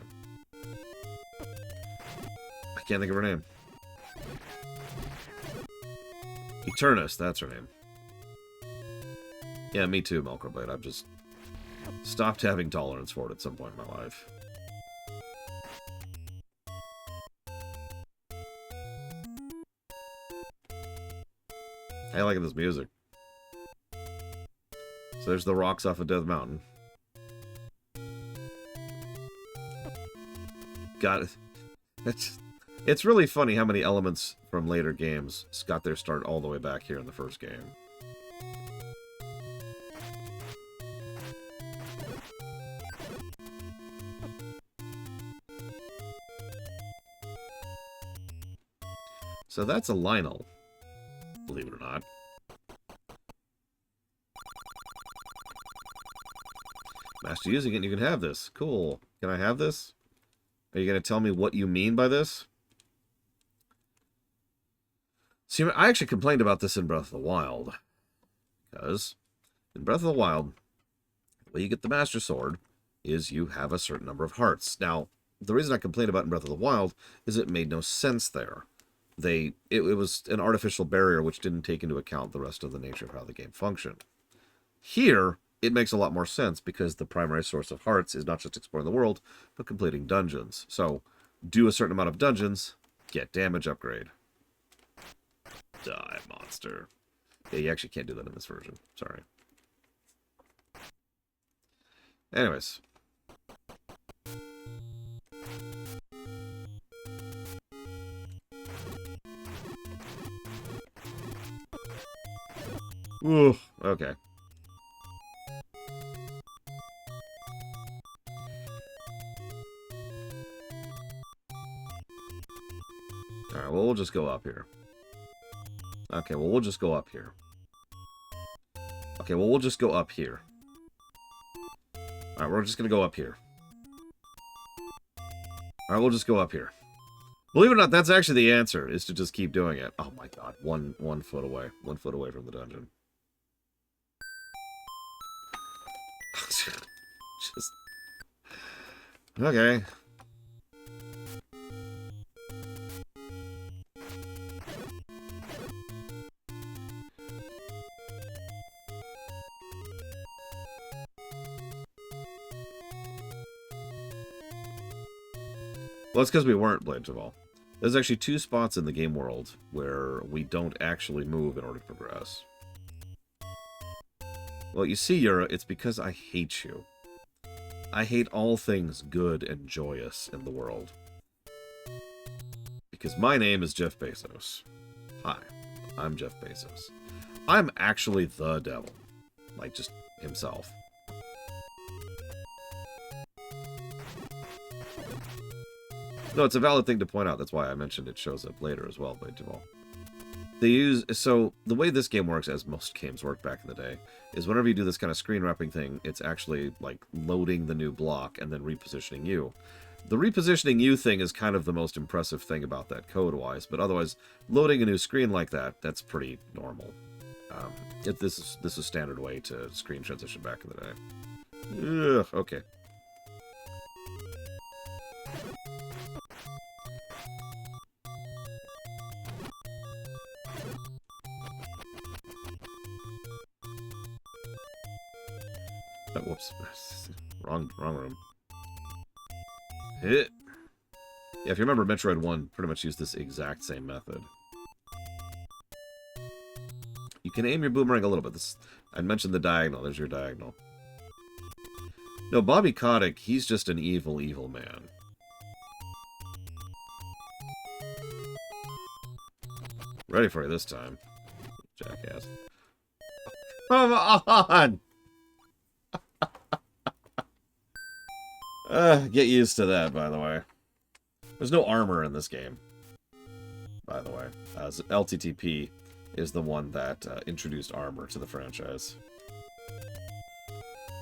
I can't think of her name. Eternus, that's her name. Yeah, me too, Melkorblade. I've just stopped having tolerance for it at some point in my life. I like this music. So there's the rocks off of Death Mountain. Got it. It's really funny how many elements from later games got their start all the way back here in the first game. So that's a Lionel, believe it or not. Master using it, and you can have this. Cool. Can I have this? Are you going to tell me what you mean by this? See, I actually complained about this in Breath of the Wild. Because in Breath of the Wild, the way you get the Master Sword is you have a certain number of hearts. Now, the reason I complained about in Breath of the Wild is it made no sense there. It was an artificial barrier which didn't take into account the rest of the nature of how the game functioned. Here, it makes a lot more sense because the primary source of hearts is not just exploring the world, but completing dungeons. So, do a certain amount of dungeons, get damage upgrade. Die, monster. Yeah, you actually can't do that in this version. Sorry. Anyways. Ooh, okay. Alright, well, we'll just go up here. Okay, well, we'll just go up here. Okay, well, we'll just go up here. Alright, we're just gonna go up here. Alright, we'll just go up here. Believe it or not, that's actually the answer, is to just keep doing it. Oh my god, one foot away. 1 foot away from the dungeon. Just... Okay. Well, it's because we weren't, Blades of All. There's actually 2 spots in the game world where we don't actually move in order to progress. Well, you see, Yura, it's because I hate you. I hate all things good and joyous in the world. Because my name is Jeff Bezos. Hi, I'm Jeff Bezos. I'm actually the devil. Like, just himself. No, it's a valid thing to point out. That's why I mentioned it shows up later as well by default. They use... So, the way this game works, as most games worked back in the day, is whenever you do this kind of screen wrapping thing, it's actually, like, loading the new block and then repositioning you. The repositioning you thing is kind of the most impressive thing about that code-wise, but otherwise, loading a new screen like that, that's pretty normal. This is standard way to screen transition back in the day. Ugh, okay. Oh, whoops. Wrong room. Hit. Yeah, if you remember, Metroid 1 pretty much used this exact same method. You can aim your boomerang a little bit. I mentioned the diagonal. There's your diagonal. No, Bobby Kotick, he's just an evil, evil man. Ready for you this time, jackass. Come on! Get used to that, by the way. There's no armor in this game, by the way. LTTP is the one that introduced armor to the franchise.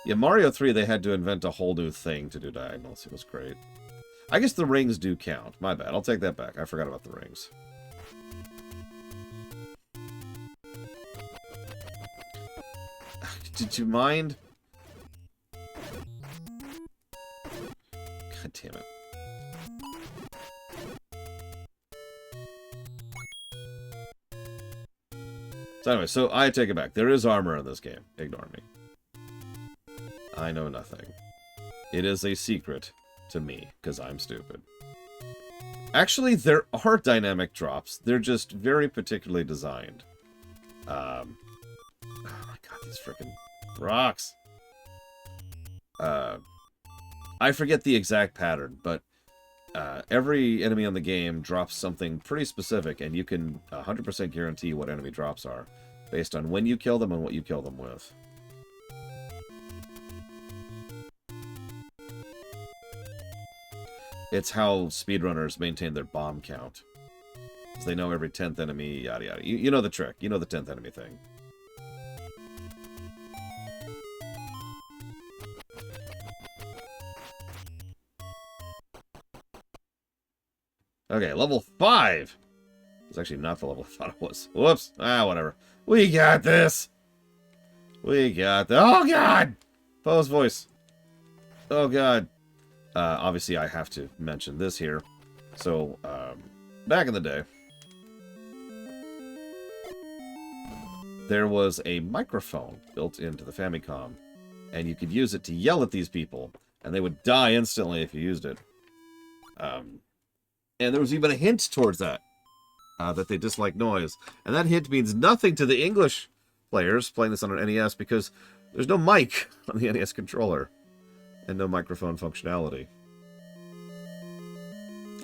Yeah, Mario 3, they had to invent a whole new thing to do diagonals. It was great. I guess the rings do count. My bad. I'll take that back. I forgot about the rings. Did you mind? God damn it. So anyway, so I take it back. There is armor in this game. Ignore me. I know nothing. It is a secret to me, because I'm stupid. Actually, there are dynamic drops. They're just very particularly designed. Oh my god, these frickin' rocks. I forget the exact pattern, but every enemy on the game drops something pretty specific, and you can 100% guarantee what enemy drops are, based on when you kill them and what you kill them with. It's how speedrunners maintain their bomb count. Because they know every 10th enemy, yada yada. You know the trick. You know the 10th enemy thing. Okay, level 5! It's actually not the level I thought it was. Whoops. Ah, whatever. We got this! We got this. Oh, God! Poe's voice. Oh, God. Obviously, I have to mention this here. So, back in the day, there was a microphone built into the Famicom, and you could use it to yell at these people, and they would die instantly if you used it. And there was even a hint towards that, that they dislike noise. And that hint means nothing to the English players playing this on an NES, because there's no mic on the NES controller, and no microphone functionality.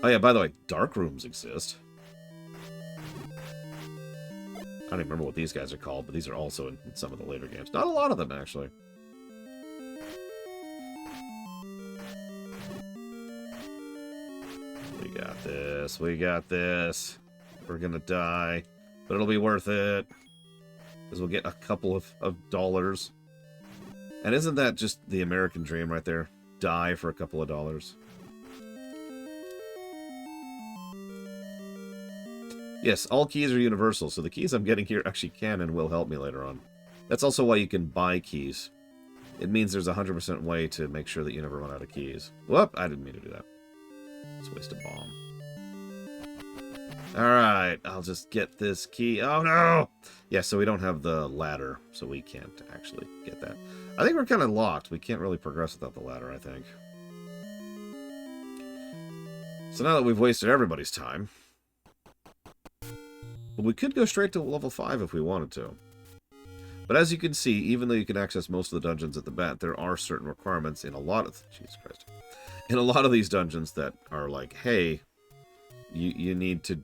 Oh yeah, by the way, dark rooms exist. I don't even remember what these guys are called, but these are also in some of the later games. Not a lot of them, actually. We got this. We got this. We're gonna die, but it'll be worth it, because we'll get a couple of dollars. And isn't that just the American dream right there? Die for a couple of dollars. Yes, all keys are universal, so the keys I'm getting here actually can and will help me later on. That's also why you can buy keys. It means there's a 100% way to make sure that you never run out of keys. Whoop! I didn't mean to do that. Let's waste a bomb. Alright, I'll just get this key. Oh no! Yeah, so we don't have the ladder, so we can't actually get that. I think we're kind of locked. We can't really progress without the ladder, I think. So now that we've wasted everybody's time, we could go straight to level 5 if we wanted to. But as you can see, even though you can access most of the dungeons at the bat, there are certain requirements in a lot of... Jesus Christ. In a lot of these dungeons that are like, hey, you need to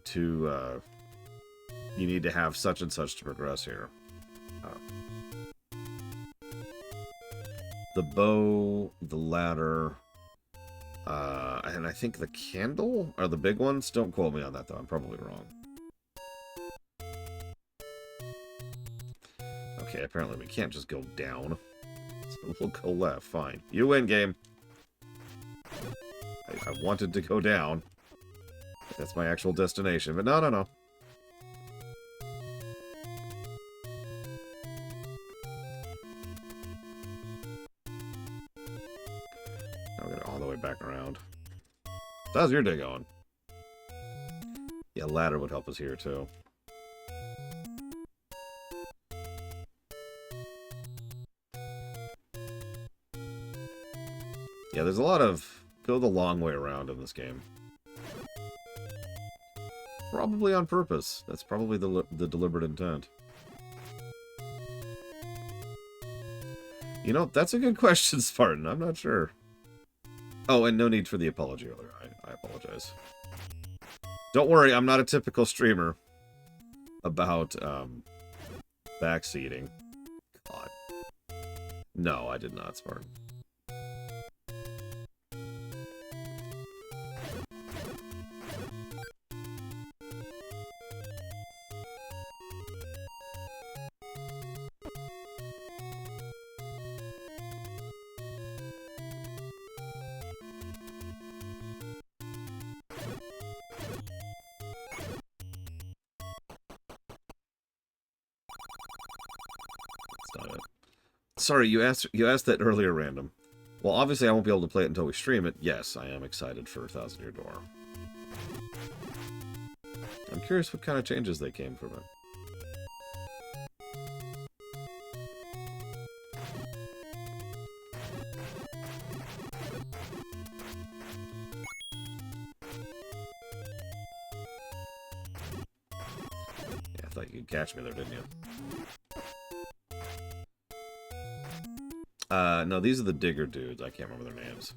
you need to have such and such to progress here. The bow, the ladder, and I think the candle are the big ones. Don't quote me on that, though. I'm probably wrong. Okay, apparently we can't just go down. So we'll go left. Fine. You win, game. I wanted to go down. That's my actual destination, but no, no, no. I'll get it all the way back around. How's your day going? Yeah, ladder would help us here, too. Yeah, there's a lot of go the long way around in this game. Probably on purpose. That's probably the deliberate intent. You know, that's a good question, Spartan. I'm not sure. Oh, and no need for the apology earlier. I apologize. Don't worry, I'm not a typical streamer about backseating. God. No, I did not, Spartan. Sorry, you asked that earlier, Random. Well, obviously I won't be able to play it until we stream it. Yes, I am excited for Thousand Year Door. I'm curious what kind of changes they came from it. Yeah, I thought you'd catch me there, didn't you? No, these are the digger dudes. I can't remember their names.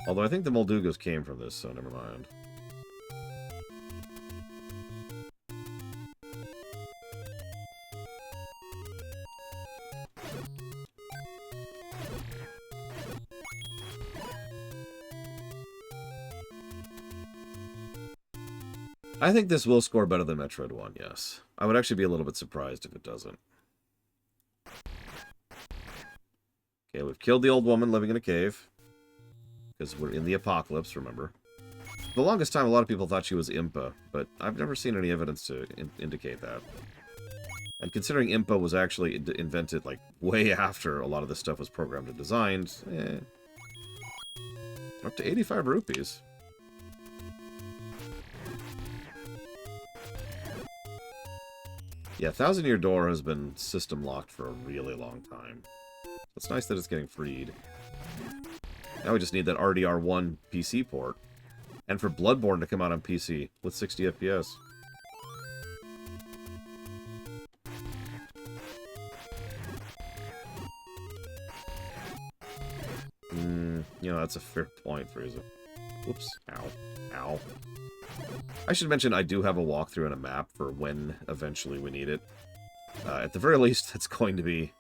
Although I think the Moldugos came from this, so never mind. I think this will score better than Metroid 1, yes. I would actually be a little bit surprised if it doesn't. Okay, we've killed the old woman living in a cave. Because we're in the apocalypse, remember. For the longest time, a lot of people thought she was Impa, but I've never seen any evidence to indicate that. And considering Impa was actually invented, like, way after a lot of this stuff was programmed and designed, Up to 85 rupees. Yeah, Thousand Year Door has been system locked for a really long time. It's nice that it's getting freed. Now we just need that RDR1 PC port. And for Bloodborne to come out on PC with 60 FPS. You know, that's a fair point, Frieza. Whoops. Ow. Ow. I should mention I do have a walkthrough and a map for when eventually we need it. At the very least, that's going to be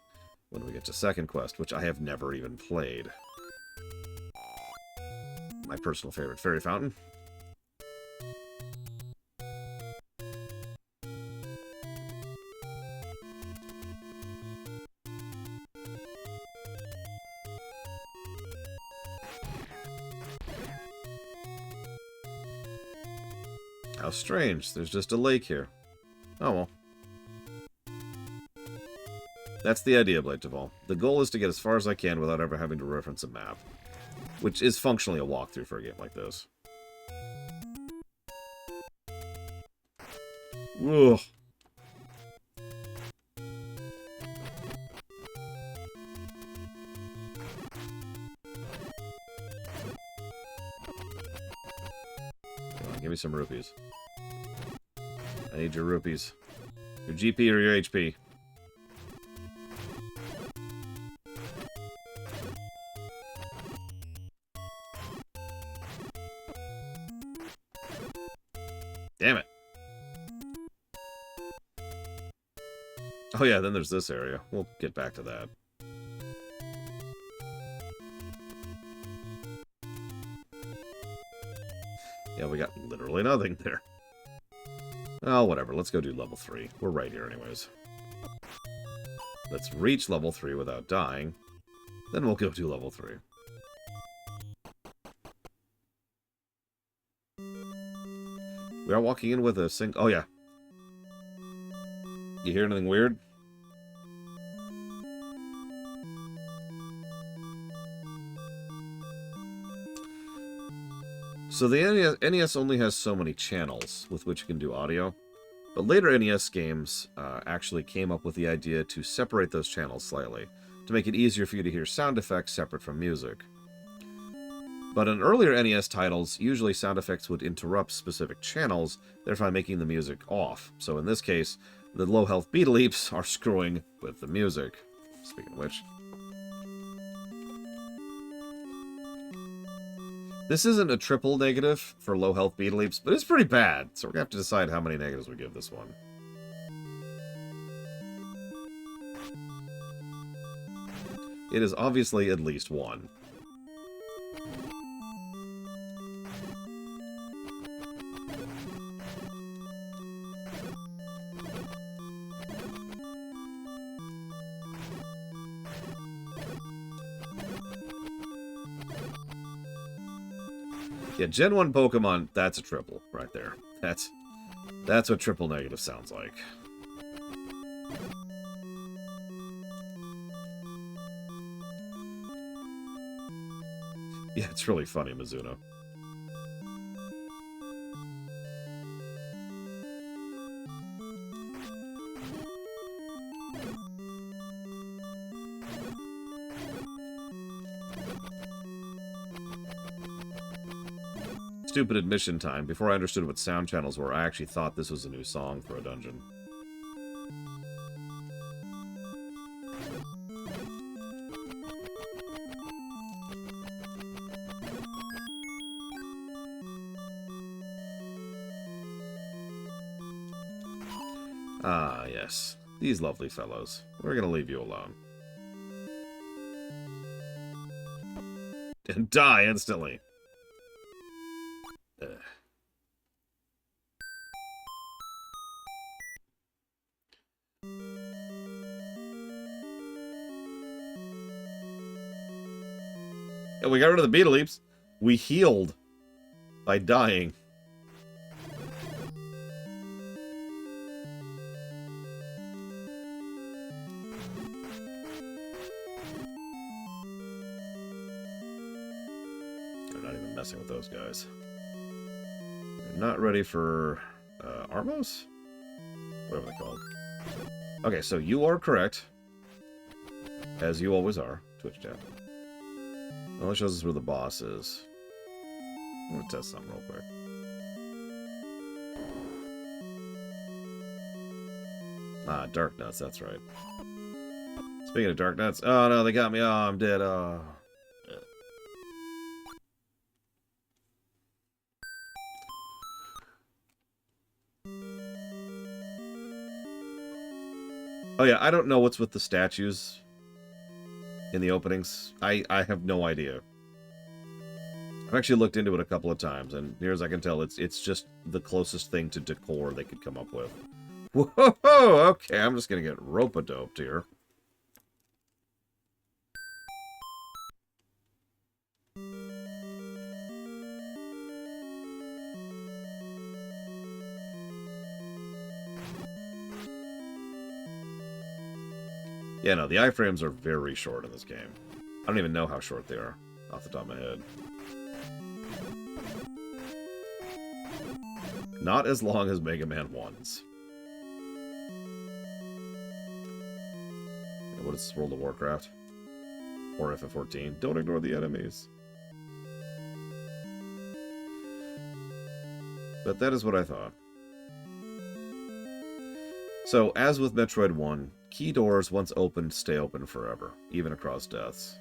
when we get to second quest, which I have never even played. My personal favorite, Fairy Fountain. How strange. There's just a lake here. Oh well. That's the idea, Blade Taval. The goal is to get as far as I can without ever having to reference a map. Which is functionally a walkthrough for a game like this. Ugh. Come on, give me some rupees. I need your rupees. Your GP or your HP. Damn it. Oh yeah, then there's this area. We'll get back to that. Yeah, we got literally nothing there. Oh, whatever. Let's go do level 3. We're right here anyways. Let's reach level 3 without dying. Then we'll go do level 3. We are walking in with a single... Oh, yeah. You hear anything weird? So the NES only has so many channels with which you can do audio. But later NES games actually came up with the idea to separate those channels slightly, to make it easier for you to hear sound effects separate from music. But in earlier NES titles, usually sound effects would interrupt specific channels, thereby making the music off. So in this case, the low health beat leaps are screwing with the music. Speaking of which... This isn't a triple negative for low health beat leaps, but it's pretty bad, so we're going to have to decide how many negatives we give this one. It is obviously at least one. Yeah, Gen 1 Pokemon, that's a triple right there. That's what triple negative sounds like. Yeah, it's really funny, Mizuno. Stupid admission time. Before I understood what sound channels were, I actually thought this was a new song for a dungeon. Ah, yes. These lovely fellows. We're gonna leave you alone. And die instantly. Ugh. And we got rid of the beetle leaps. We healed by dying. They're not even messing with those guys. They're not ready for Armos? Whatever they're called. Okay, so you are correct. As you always are. Twitch chat. It only shows us where the boss is. I'm gonna test something real quick. Ah, Dark Nuts, that's right. Speaking of Dark Nuts, oh no, they got me. Oh, I'm dead. Oh. Oh yeah, I don't know what's with the statues in the openings. I have no idea. I've actually looked into it a couple of times, and near as I can tell, it's just the closest thing to decor they could come up with. Whoa, okay, I'm just gonna get rope-a-doped here. Yeah, no, the iframes are very short in this game. I don't even know how short they are off the top of my head. Not as long as Mega Man 1's. What is World of Warcraft? Or FF14. Don't ignore the enemies. But that is what I thought. So, as with Metroid 1, key doors, once opened, stay open forever, even across deaths.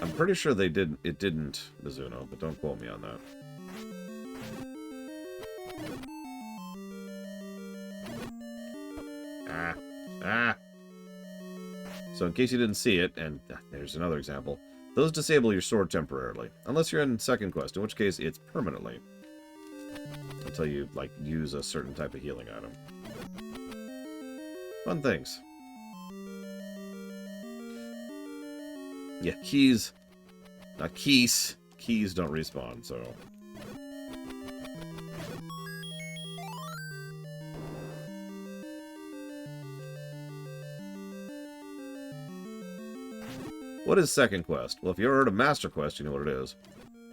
I'm pretty sure they did. It didn't, Mizuno, but don't quote me on that. Ah. So in case you didn't see it, and there's another example, those disable your sword temporarily, unless you're in second quest, in which case it's permanently until you like use a certain type of healing item. Fun things. Yeah, keys. Not keys. Keys don't respawn, so... What is second quest? Well, if you ever heard of Master Quest, you know what it is.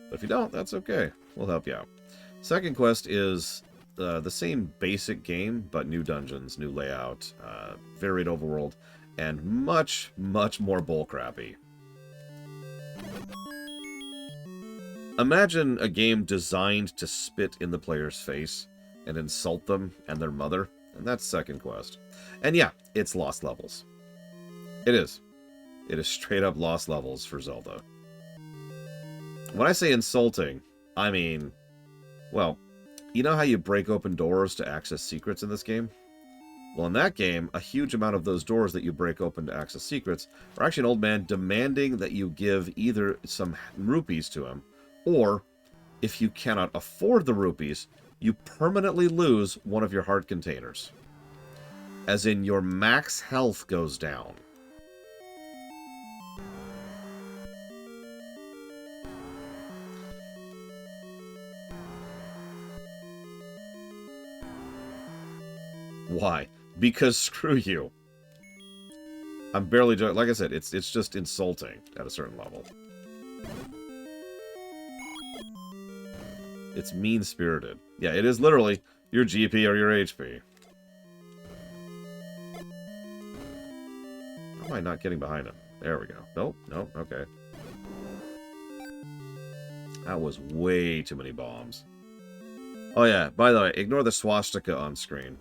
But if you don't, that's okay. We'll help you out. Second quest is the same basic game, but new dungeons, new layout, varied overworld, and much, much more bullcrappy. Imagine a game designed to spit in the player's face and insult them and their mother, and that's second quest. And yeah, it's lost levels. It is. It is straight up lost levels for Zelda. When I say insulting, I mean, well, you know how you break open doors to access secrets in this game? Well, in that game, a huge amount of those doors that you break open to access secrets are actually an old man demanding that you give either some rupees to him, or, if you cannot afford the rupees, you permanently lose one of your heart containers. As in, your max health goes down. Why? Because screw you. I'm barely joking. Like I said, it's just insulting at a certain level. It's mean-spirited. Yeah, it is literally your GP or your HP. How am I not getting behind him? There we go. Nope, nope, okay. That was way too many bombs. Oh yeah, by the way, ignore the swastika on screen.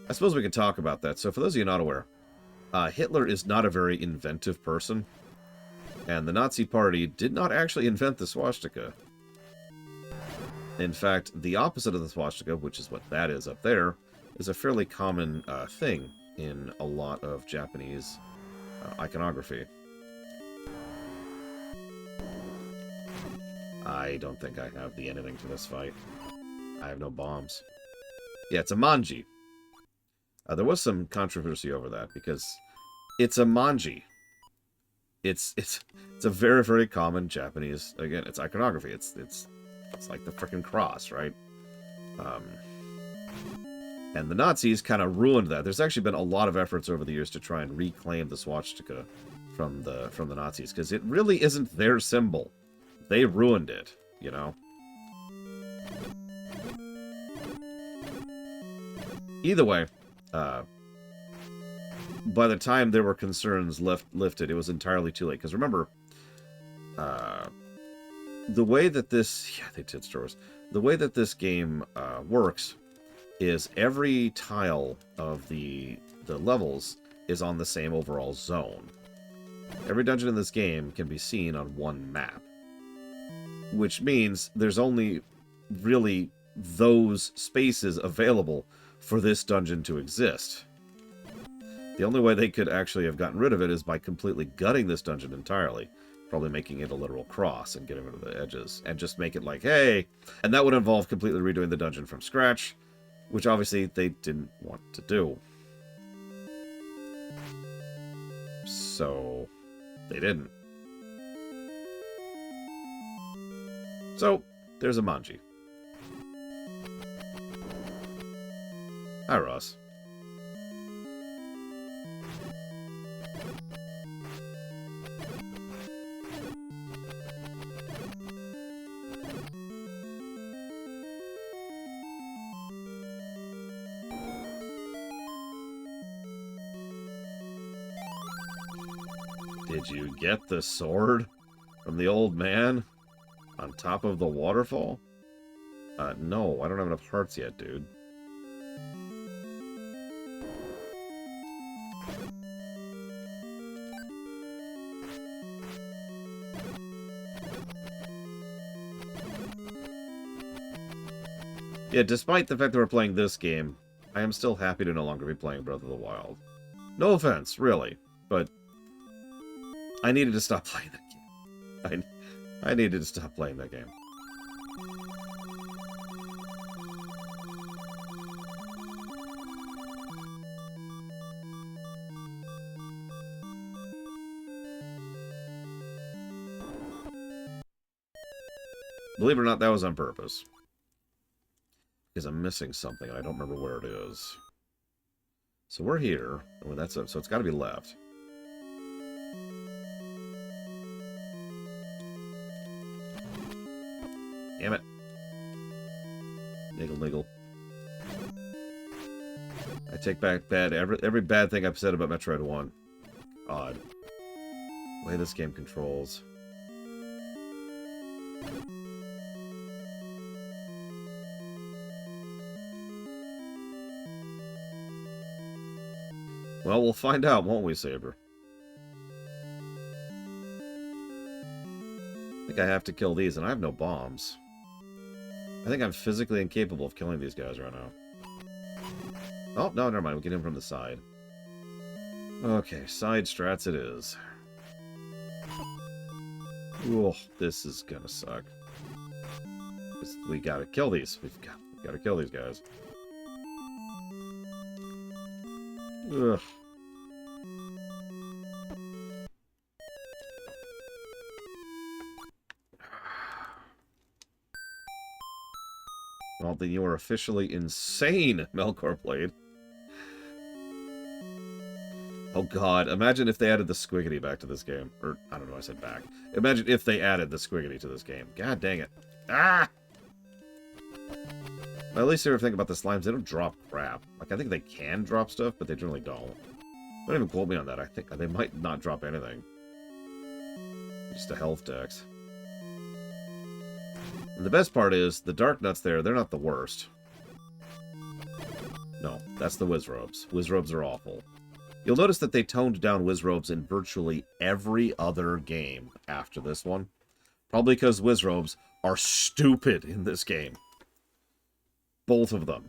I suppose we can talk about that. So for those of you not aware, Hitler is not a very inventive person. And the Nazi Party did not actually invent the swastika. In fact, the opposite of the swastika, which is what that is up there, is a fairly common thing in a lot of Japanese iconography. I don't think I have the anything for this fight. I have no bombs. Yeah, it's a manji. There was some controversy over that because it's a manji. It's a very, very common Japanese, again, it's iconography. It's like the frickin' cross, right? And the Nazis kind of ruined that. There's actually been a lot of efforts over the years to try and reclaim the swastika from the Nazis, because it really isn't their symbol. They ruined it, you know? Either way, by the time there were concerns lifted, it was entirely too late. Because remember, the way that this... Yeah, they did stores. The way that this game works is every tile of the levels is on the same overall zone. Every dungeon in this game can be seen on one map. Which means there's only really those spaces available for this dungeon to exist. The only way they could actually have gotten rid of it is by completely gutting this dungeon entirely. Probably making it a literal cross and getting rid of the edges. And just make it like, hey... And that would involve completely redoing the dungeon from scratch, which obviously they didn't want to do. So, they didn't. So, there's a manji. Hi, Ross. Did you get the sword from the old man on top of the waterfall? No, I don't have enough hearts yet, dude. Yeah, despite the fact that we're playing this game, I am still happy to no longer be playing Breath of the Wild. No offense, really, but I needed to stop playing that game. I needed to stop playing that game. Believe it or not, that was on purpose. Because I'm missing something, and I don't remember where it is. So we're here. Oh, that's up. So it's got to be left. Damn it. Niggle, niggle. I take back every bad thing I've said about Metroid 1. Odd. The way this game controls. Well, we'll find out, won't we, Saber? I think I have to kill these, and I have no bombs. I think I'm physically incapable of killing these guys right now. Oh, no, never mind. We get in from the side. Okay, side strats it is. Oh, this is gonna suck. We gotta kill these. We gotta kill these guys. Ugh. Well, then you are officially insane, Melkor Blade. Oh god, imagine if they added the squiggity back to this game. Or, I don't know, I said back. Imagine if they added the squiggity to this game. God dang it. Ah! Well, at least you ever think about the slimes, they don't drop crap. Like, I think they can drop stuff, but they generally don't. Don't even quote me on that. I think they might not drop anything. Just a health dex. And the best part is, the dark nuts there, they're not the worst. No, that's the Wizrobes. Wizrobes are awful. You'll notice that they toned down Wizrobes in virtually every other game after this one. Probably because Wizrobes are stupid in this game. Both of them.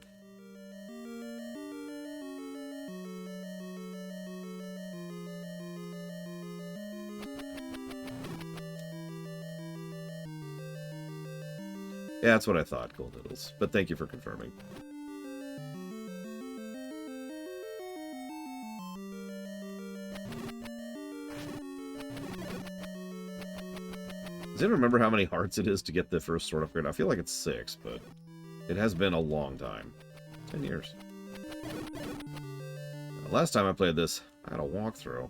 Yeah, that's what I thought, Cool Noodles. But thank you for confirming. Does anyone remember how many hearts it is to get the first sword upgrade? I feel like it's 6, but it has been a long time. 10 years. Last time I played this, I had a walkthrough.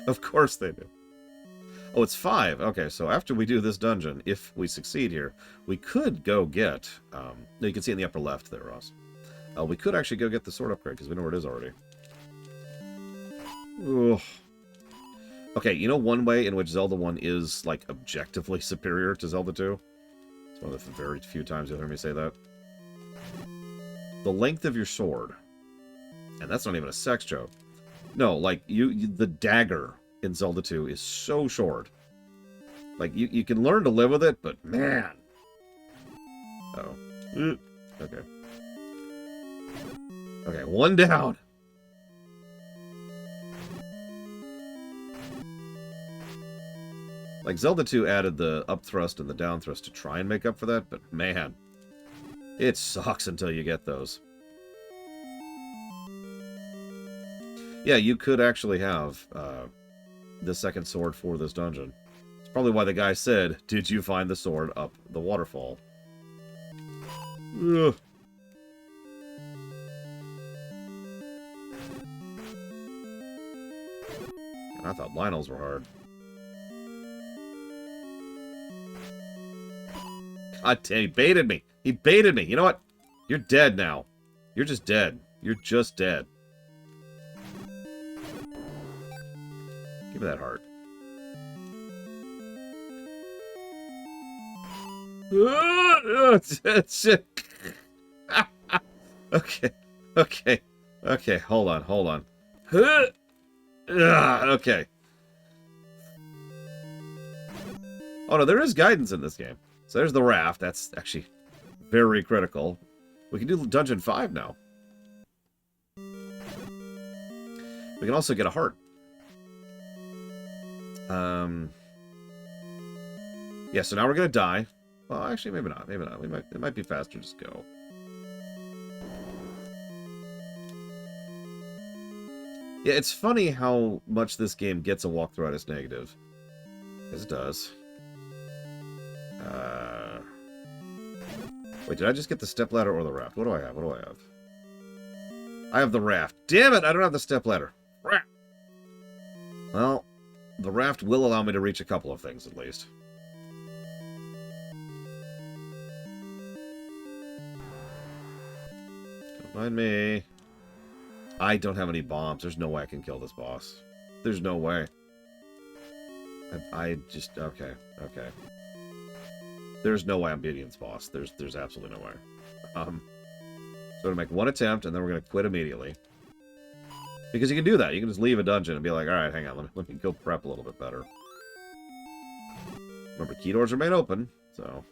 Of course they do. Oh, it's 5. Okay, so after we do this dungeon, if we succeed here, we could go get... you can see in the upper left there, Ross. We could actually go get the sword upgrade, because we know where it is already. Ugh. Okay, you know one way in which Zelda 1 is, like, objectively superior to Zelda 2? It's one of the very few times you'll hear me say that. The length of your sword. And that's not even a sex joke. No, like, the dagger in Zelda 2 is so short. Like, you can learn to live with it, but man. Oh. Okay. Okay, one down. Like, Zelda 2 added the up thrust and the down thrust to try and make up for that, but man, it sucks until you get those. Yeah, you could actually have the second sword for this dungeon. It's probably why the guy said, "Did you find the sword up the waterfall?" Ugh. And I thought Lionel's were hard. God damn, he baited me. He baited me. You know what? You're dead now. You're just dead. You're just dead. Give me that heart. Okay. Okay. Okay, hold on, hold on. Okay. Oh, no, there is guidance in this game. So there's the raft. That's actually very critical. We can do Dungeon 5 now. We can also get a heart. Yeah, so now we're going to die. Well, actually, maybe not. Maybe not. It might be faster to just go. Yeah, it's funny how much this game gets a walkthrough at its negative. As it does. Wait, did I just get the stepladder or the raft? What do I have? What do I have? I have the raft. Damn it! I don't have the stepladder. Well, the raft will allow me to reach a couple of things, at least. Don't mind me. I don't have any bombs. There's no way I can kill this boss. There's no way. I just... Okay. Okay. There's no way I'm beating this boss. There's absolutely no way. So I'm going to make one attempt, and then we're going to quit immediately. Because you can do that. You can just leave a dungeon and be like, alright, hang on, let me go prep a little bit better. Remember, key doors remain open, so...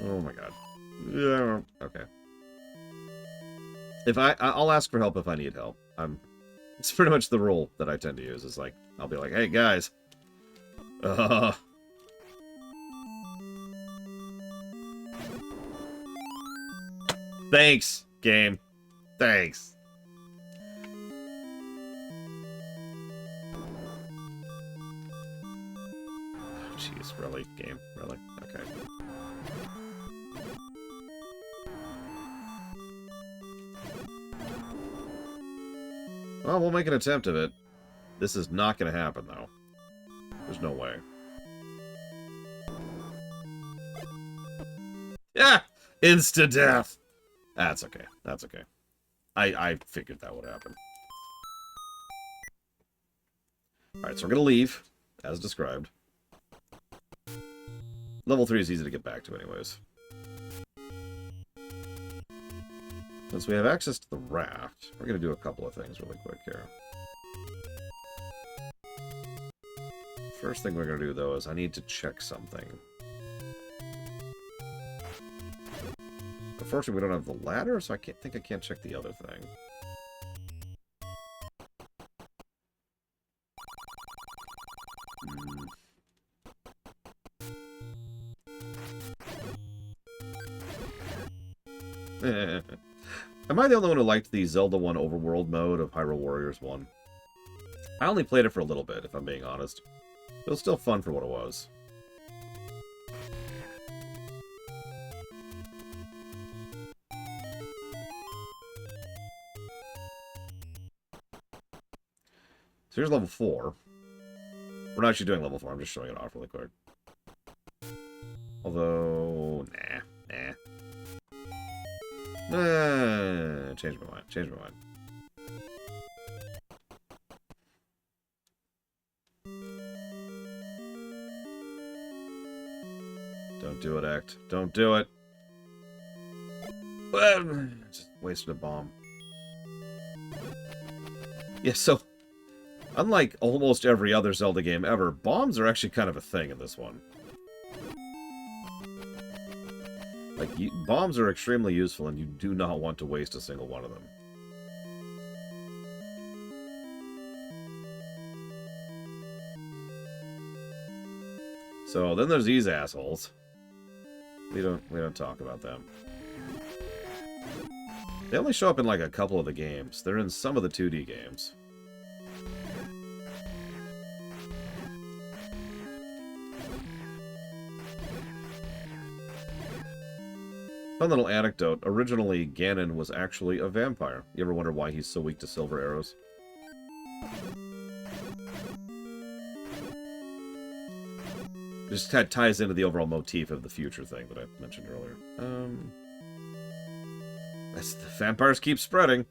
Oh my god. Yeah, okay. If I'll ask for help if I need help. It's pretty much the rule that I tend to use. Is like, I'll be like, hey guys. Thanks, game. Thanks. Jeez, really? Game? Really? Okay. Well, we'll make an attempt of it. This is not going to happen, though. There's no way. Yeah! Insta-death! That's okay. That's okay. I figured that would happen. Alright, so we're going to leave, as described. Level 3 is easy to get back to anyways. Since we have access to the raft, we're going to do a couple of things really quick here. First thing we're going to do, though, is I need to check something. Unfortunately, we don't have the ladder, so I can't check the other thing. Am I the only one who liked the Zelda 1 Overworld mode of Hyrule Warriors 1? I only played it for a little bit, if I'm being honest. It was still fun for what it was. So here's level 4. We're not actually doing level 4, I'm just showing it off really quick. Although, change my mind. Don't do it, Act. Don't do it. Just wasted a bomb. Yeah, so, unlike almost every other Zelda game ever, bombs are actually kind of a thing in this one. Like, bombs are extremely useful, and you do not want to waste a single one of them. So, then there's these assholes. We don't talk about them. They only show up in, like, a couple of the games. They're in some of the 2D games. Fun little anecdote. Originally, Ganon was actually a vampire. You ever wonder why he's so weak to silver arrows? It just kind of ties into the overall motif of the future thing that I mentioned earlier. The vampires keep spreading.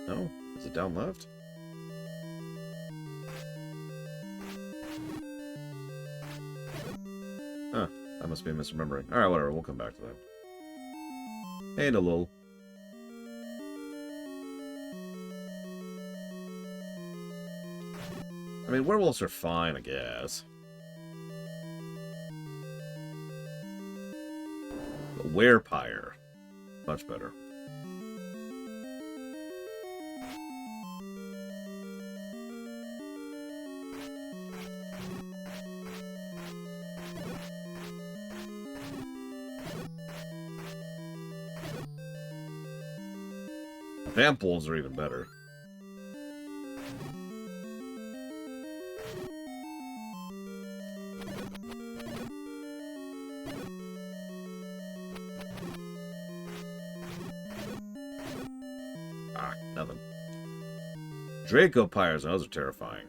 No? Is it down left? I must be misremembering. Alright, whatever. We'll come back to that. Hey, Nalul. I mean, werewolves are fine, I guess. But werepire. Much better. Vamp wolves are even better. Ah, nothing. Dracopires, those are terrifying.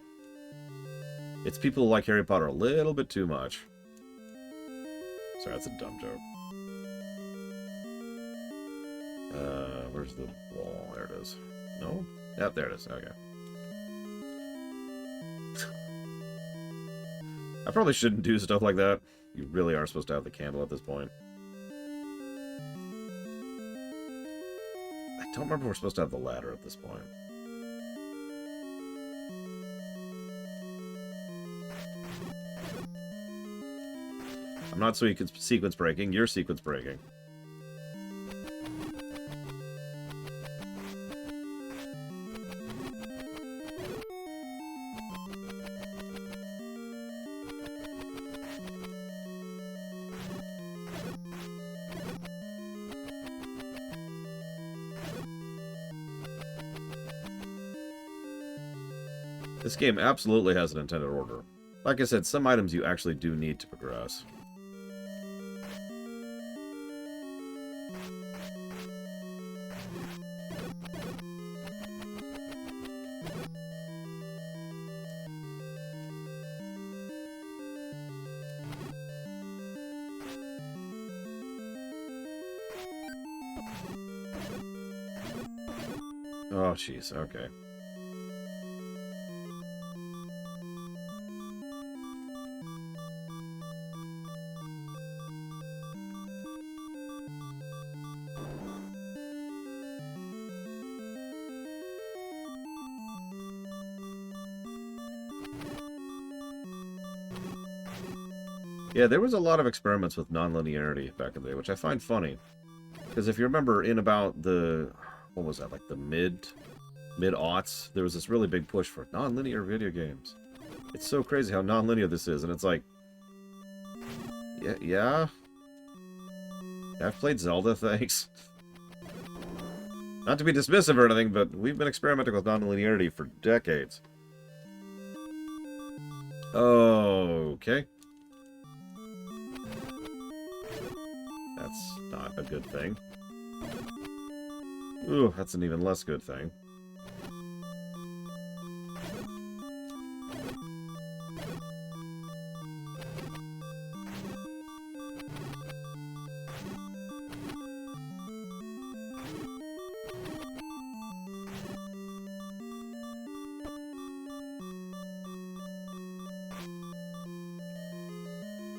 It's people who like Harry Potter a little bit too much. Sorry, that's a dumb joke. Where's the wall? There it is. No? Yep, there it is. Okay. I probably shouldn't do stuff like that. You really are supposed to have the candle at this point. I don't remember if we're supposed to have the ladder at this point. I'm not sequence breaking. You're sequence breaking. This game absolutely has an intended order. Like I said, some items you actually do need to progress. Oh, jeez. Okay. Yeah, there was a lot of experiments with nonlinearity back in the day, which I find funny. Because if you remember, in about the... what was that? Like the mid-aughts, there was this really big push for nonlinear video games. It's so crazy how nonlinear this is, and it's like... Yeah? I've played Zelda, thanks. Not to be dismissive or anything, but we've been experimenting with nonlinearity for decades. Okay. That's not a good thing. Ooh, that's an even less good thing.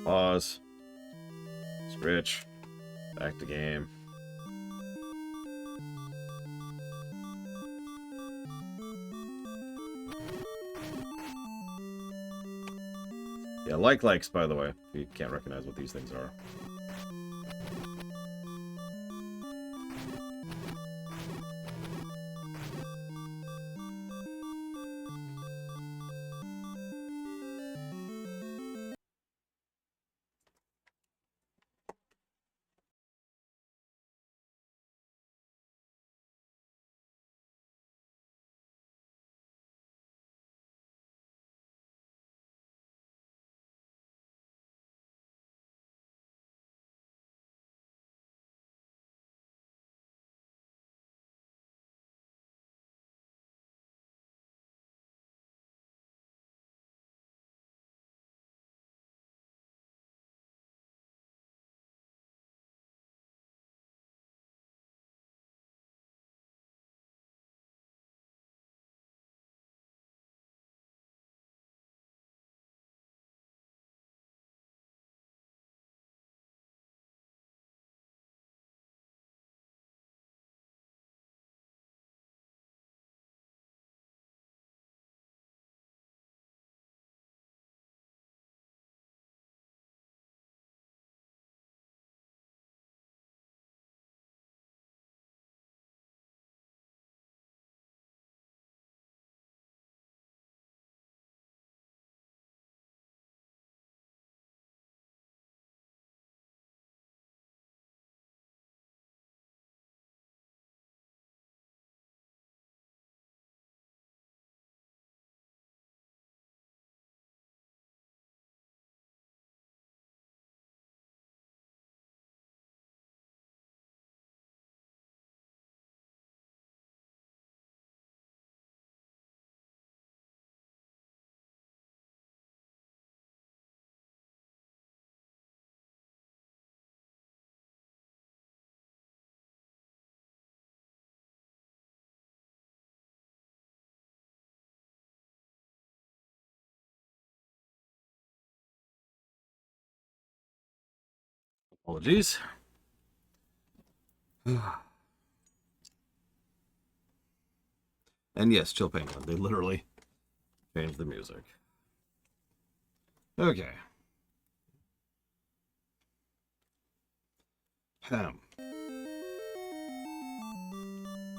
Pause. Switch. Back to game. Yeah, likes, by the way. If you can't recognize what these things are. Apologies. And yes, Chill Penguin. They literally changed the music. Okay.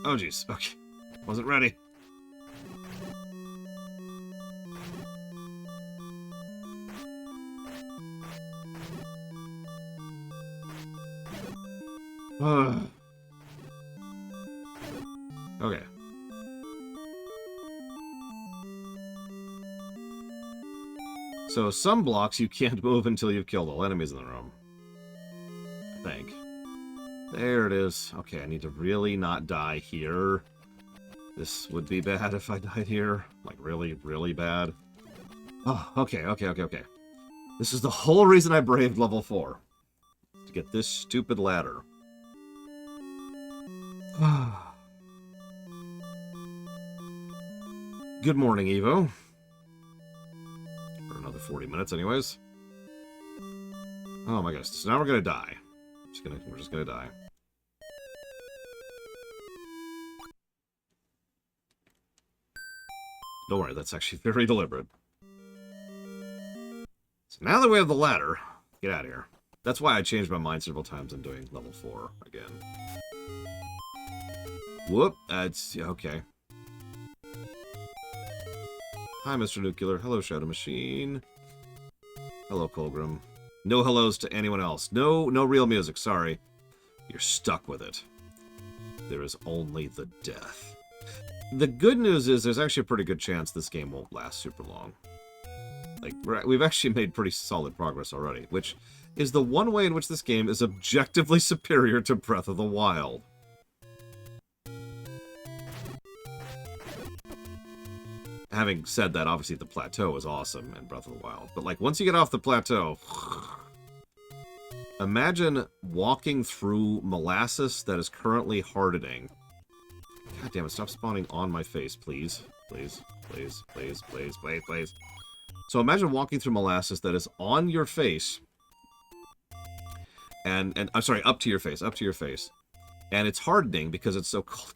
Oh, jeez. Okay. Wasn't ready. Okay. So some blocks you can't move until you've killed all enemies in the room. I think. There it is. Okay, I need to really not die here. This would be bad if I died here. Like, really, really bad. Oh, okay. This is the whole reason I braved level 4. To get this stupid ladder. Good morning, Evo. For another 40 minutes, anyways. Oh my goodness. So now we're gonna die. We're just gonna die. Don't worry, that's actually very deliberate. So now that we have the ladder, get out of here. That's why I changed my mind several times in doing level 4 again. Whoop, that's okay. Hi, Mr. Nuclear. Hello, Shadow Machine. Hello, Colgrim. No hellos to anyone else. No real music, sorry. You're stuck with it. There is only the death. The good news is there's actually a pretty good chance this game won't last super long. Like, we've actually made pretty solid progress already, which is the one way in which this game is objectively superior to Breath of the Wild. Having said that, obviously the plateau is awesome in Breath of the Wild. But, like, once you get off the plateau... Imagine walking through molasses that is currently hardening. God damn it, stop spawning on my face, please. Please. So imagine walking through molasses that is on your face. And I'm sorry, up to your face. And it's hardening because it's so cold.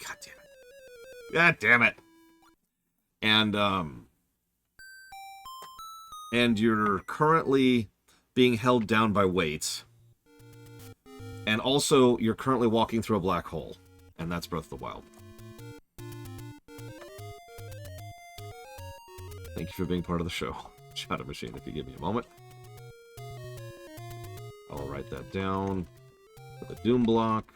God damn it. And you're currently being held down by weights. And also, you're currently walking through a black hole. And that's Breath of the Wild. Thank you for being part of the show, Shadow Machine, if you give me a moment. I'll write that down. For the Doom block,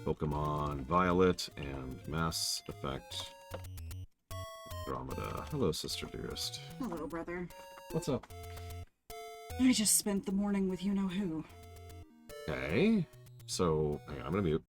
Pokemon Violet, and Mass Effect Andromeda. Hello, sister dearest. Hello, brother. What's up? I just spent the morning with you-know-who. Okay. So, hang on, I'm gonna mute.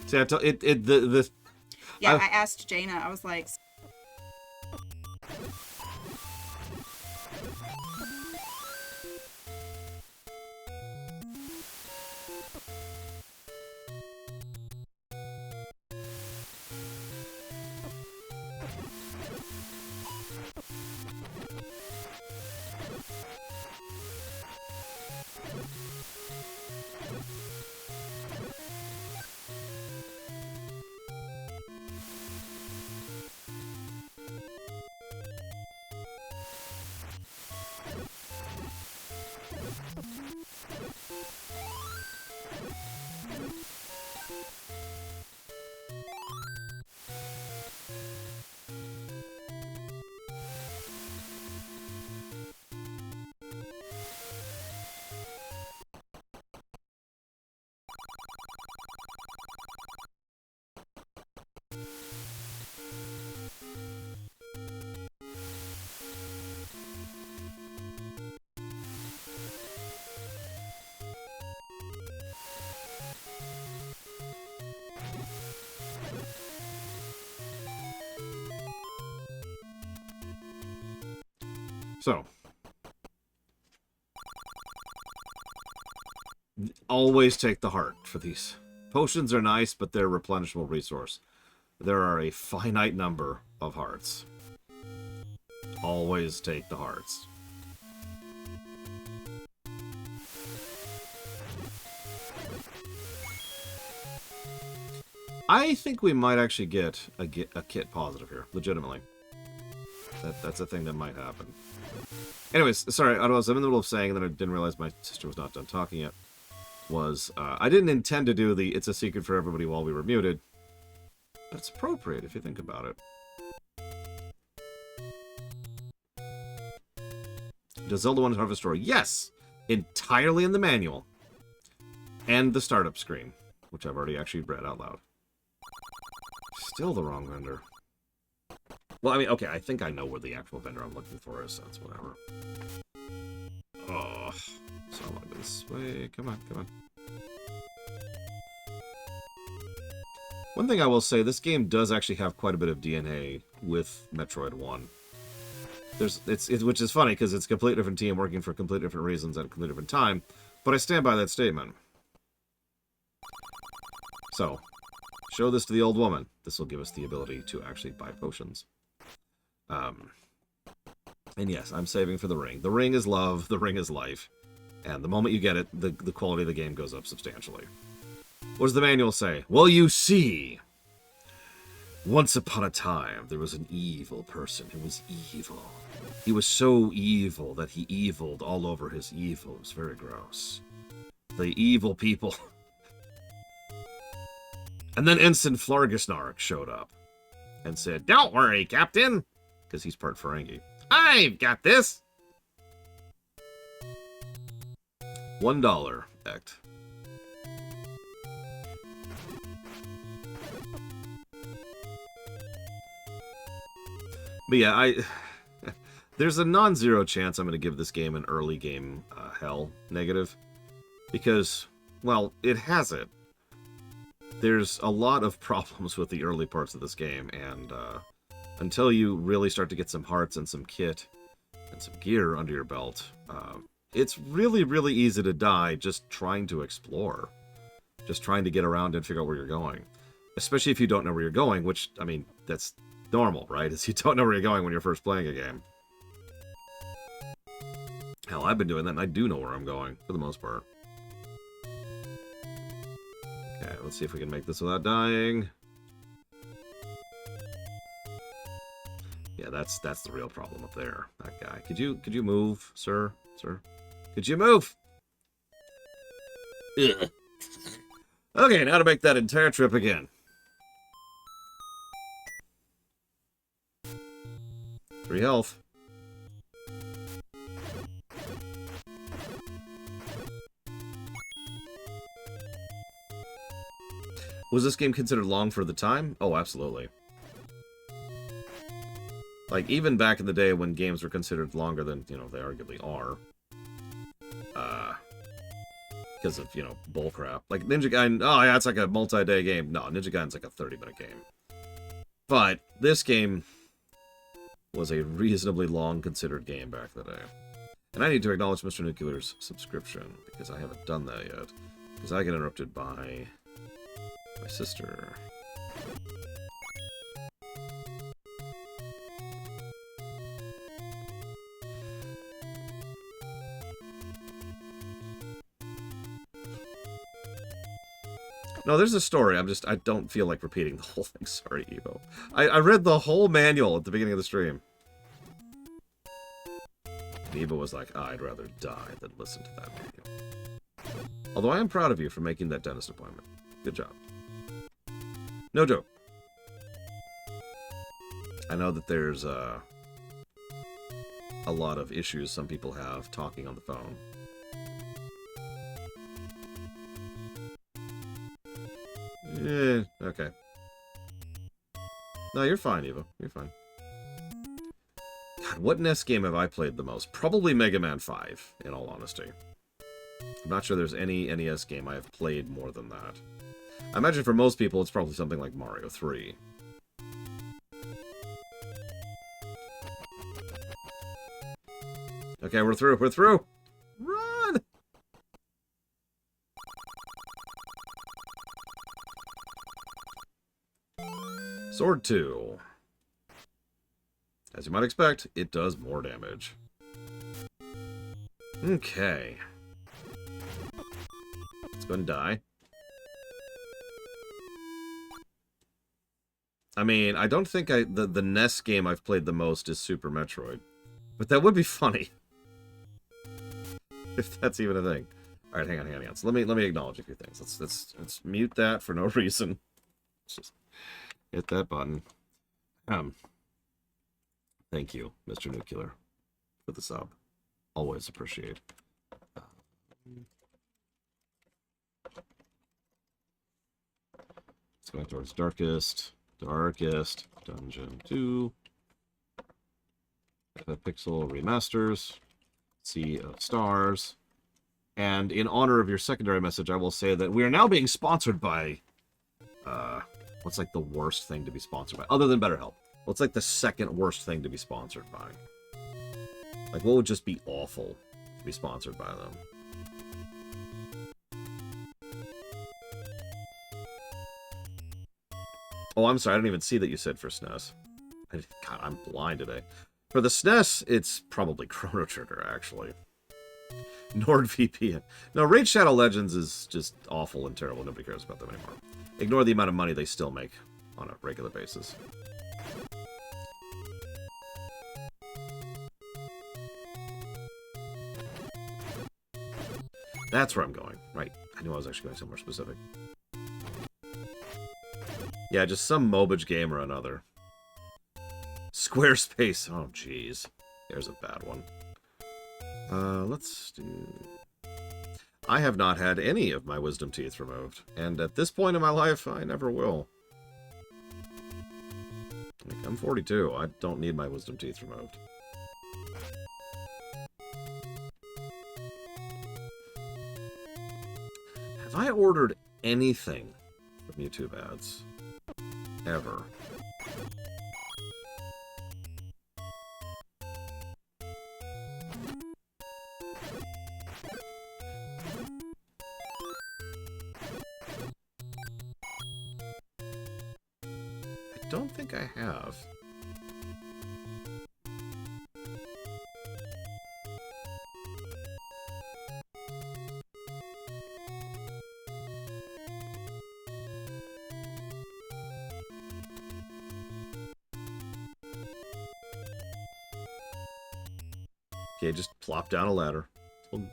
See, the Yeah, I- I asked Jaina. I was like, so always take the heart for these. Potions are nice, but they're a replenishable resource. There are a finite number of hearts. Always take the hearts. I think we might actually get a kit positive here, legitimately. That's a thing that might happen. Anyways, sorry, I was in the middle of saying, and then I didn't realize my sister was not done talking yet. I didn't intend to do the "it's a secret for everybody" while we were muted, but it's appropriate if you think about it. Does Zelda 1 Harvest Story? Yes! Entirely in the manual. And the startup screen, which I've already actually read out loud. Still the wrong vendor. Well, I mean, okay, I think I know where the actual vendor I'm looking for is, so that's whatever. Oh, so I want to go this way. Come on, come on. One thing I will say, this game does actually have quite a bit of DNA with Metroid 1. Which is funny, because it's a completely different team working for completely different reasons at a completely different time, but I stand by that statement. So, show this to the old woman. This will give us the ability to actually buy potions. And yes, I'm saving for the ring. The ring is love, the ring is life. And the moment you get it, the quality of the game goes up substantially. What does the manual say? Well, you see, once upon a time, there was an evil person who was evil. He was so evil that he eviled all over his evil. It was very gross. The evil people. And then Ensign Flargisnark showed up and said, "Don't worry, Captain," because he's part Ferengi. "I've got this." $1 act. But yeah, there's a non-zero chance I'm going to give this game an early game hell negative. Because, well, it has it. There's a lot of problems with the early parts of this game, and until you really start to get some hearts and some kit and some gear under your belt, it's really, really easy to die just trying to explore. Just trying to get around and figure out where you're going. Especially if you don't know where you're going, which, I mean, that's normal, right? Is you don't know where you're going when you're first playing a game. Hell, I've been doing that, and I do know where I'm going, for the most part. Okay, let's see if we can make this without dying. Yeah, that's the real problem up there. That guy. Could you move, sir? Sir? Could you move? Ugh. Okay, now to make that entire trip again. 3 health. Was this game considered long for the time? Oh, absolutely. Like, even back in the day when games were considered longer than, you know, they arguably are. because of, you know, bullcrap. Like, Ninja Gaiden, oh yeah, it's like a multi-day game. No, Ninja Gaiden's like a 30-minute game. But this game was a reasonably long considered game back in the day. And I need to acknowledge Mr. Nuclear's subscription, because I haven't done that yet. Because I get interrupted by my sister. No, there's a story. I don't feel like repeating the whole thing. Sorry, Evo. I read the whole manual at the beginning of the stream. And Evo was like, oh, I'd rather die than listen to that manual. Although I am proud of you for making that dentist appointment. Good job. No joke. I know that there's a lot of issues some people have talking on the phone. Okay. No, you're fine, Eva. You're fine. God, what NES game have I played the most? Probably Mega Man 5, in all honesty. I'm not sure there's any NES game I have played more than that. I imagine for most people it's probably something like Mario 3. Okay, we're through. We're through! Run! Sword 2. As you might expect, it does more damage. Okay. Let's go and die. I mean, I don't think the NES game I've played the most is Super Metroid. But that would be funny. If that's even a thing. Alright, hang on. So let me acknowledge a few things. Let's mute that for no reason. Let's just hit that button. Thank you, Mr. Nuclear, for the sub. Always appreciate. It's going towards Darkest Dungeon 2. Pixel Remasters. Sea of Stars. And in honor of your secondary message, I will say that we are now being sponsored by... what's like the worst thing to be sponsored by? Other than BetterHelp. What's like the second worst thing to be sponsored by? Like, what would just be awful to be sponsored by them? Oh, I'm sorry. I didn't even see that you said for SNES. God, I'm blind today. For the SNES, it's probably Chrono Trigger, actually. NordVPN. No, Raid Shadow Legends is just awful and terrible. Nobody cares about them anymore. Ignore the amount of money they still make on a regular basis. That's where I'm going. Right. I knew I was actually going somewhere specific. Yeah, just some mobage game or another. Squarespace. Oh, jeez. There's a bad one. Let's do... I have not had any of my wisdom teeth removed. And at this point in my life, I never will. Like, I'm 42. I don't need my wisdom teeth removed. Have I ordered anything from YouTube ads? Ever? I don't think I have. Okay, just plop down a ladder. Plunk.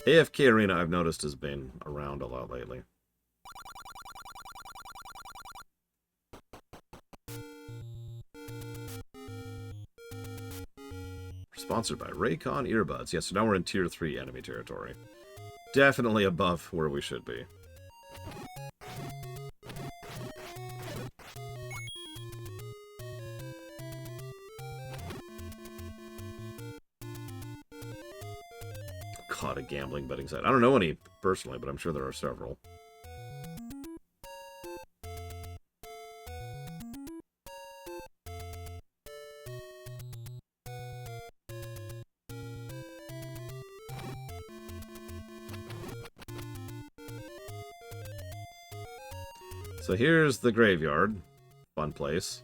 AFK Arena, I've noticed, has been around a lot lately. Sponsored by Raycon Earbuds. Yes, so now we're in Tier 3 enemy territory. Definitely above where we should be. God, a gambling betting site. I don't know any personally, but I'm sure there are several. So here's the graveyard. Fun place.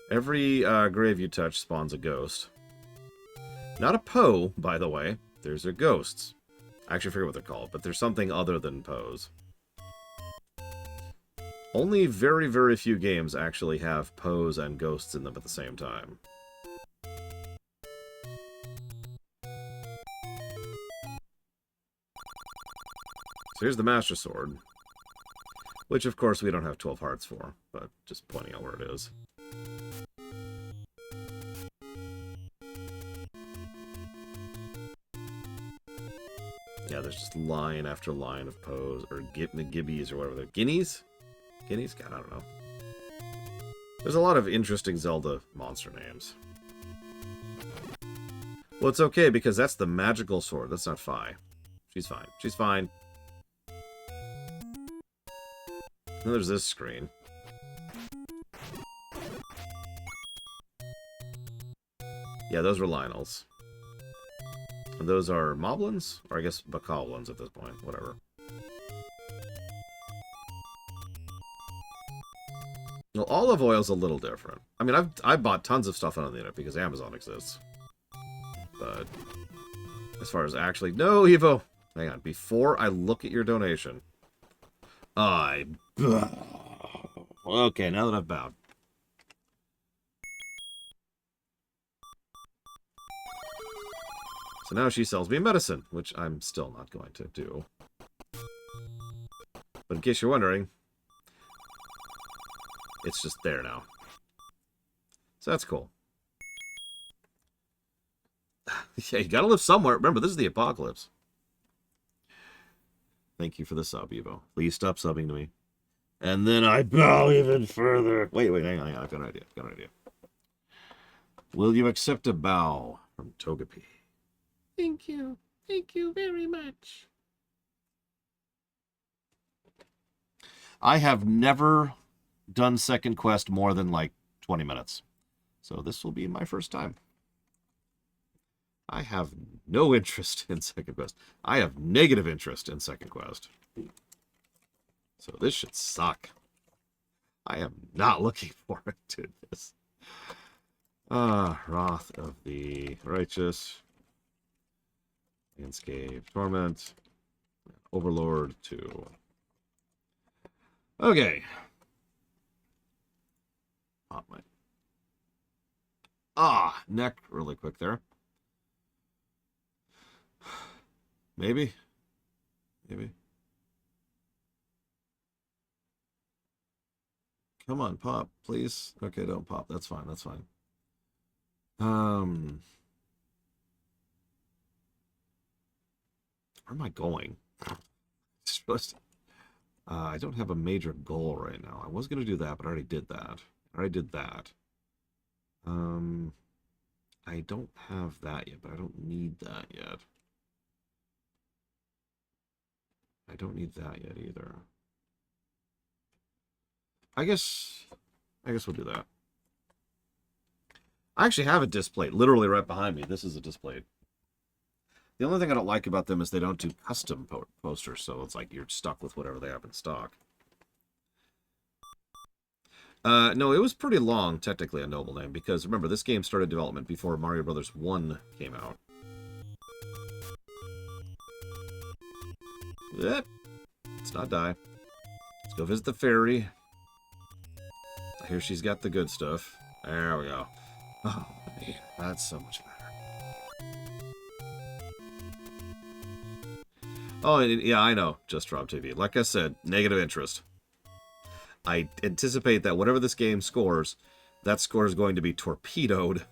Every grave you touch spawns a ghost. Not a Poe, by the way. There's their ghosts. I actually forget what they're called, but there's something other than Poes. Only very, very few games actually have Poes and ghosts in them at the same time. So here's the Master Sword. Which, of course, we don't have 12 hearts for, but just pointing out where it is. Yeah, there's just line after line of Poes, or Gibbies, or whatever they're... Guineas? Guineas? God, I don't know. There's a lot of interesting Zelda monster names. Well, it's okay, because that's the magical sword. That's not Fi. She's fine. She's fine. And there's this screen. Yeah, those were Lionels. And those are Moblins? Or I guess Bokoblins at this point. Whatever. Well, olive oil's a little different. I mean, I've bought tons of stuff on the internet because Amazon exists. But as far as actually... No, Evo! Hang on. Before I look at your donation... Okay, now that I've bowed. So now she sells me medicine, which I'm still not going to do. But in case you're wondering, it's just there now. So that's cool. Yeah, you gotta live somewhere. Remember, this is the apocalypse. Thank you for the sub, Evo. Please stop subbing to me. And then I bow even further. Wait, hang on. I've got an idea. Will you accept a bow from Togepi? Thank you. Thank you very much. I have never done second quest more than like 20 minutes. So this will be my first time. I have no interest in second quest. I have negative interest in second quest. So this should suck. I am not looking forward to this. Wrath of the Righteous. Landscape Torment. Overlord 2. Okay. Pop my... neck really quick there. Maybe. Come on, pop, please. Okay, don't pop. That's fine. Where am I going? I don't have a major goal right now. I was going to do that, but I already did that. I don't have that yet, but I don't need that yet. I don't need that yet either. I guess we'll do that. I actually have a display literally right behind me. This is a display. The only thing I don't like about them is they don't do custom posters, so it's like you're stuck with whatever they have in stock. No, it was pretty long, technically, a Noble Name, because remember, this game started development before Mario Bros. 1 came out. Yep. Let's not die. Let's go visit the fairy. I hear she's got the good stuff. There we go. Oh, man, that's so much better. Oh, yeah, I know. Just Rob TV. Like I said, negative interest. I anticipate that whatever this game scores, that score is going to be torpedoed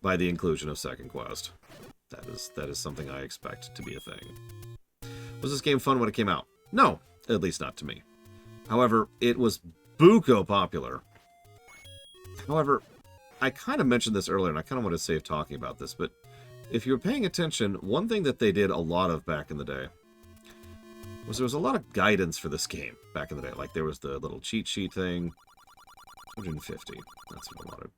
by the inclusion of Second Quest. That is something I expect to be a thing. Was this game fun when it came out? No, at least not to me. However, it was buco popular. However, I kind of mentioned this earlier, and I kind of want to save talking about this, but if you were paying attention, one thing that they did a lot of back in the day was there was a lot of guidance for this game back in the day. Like, there was the little cheat sheet thing. 150. That's what I wanted.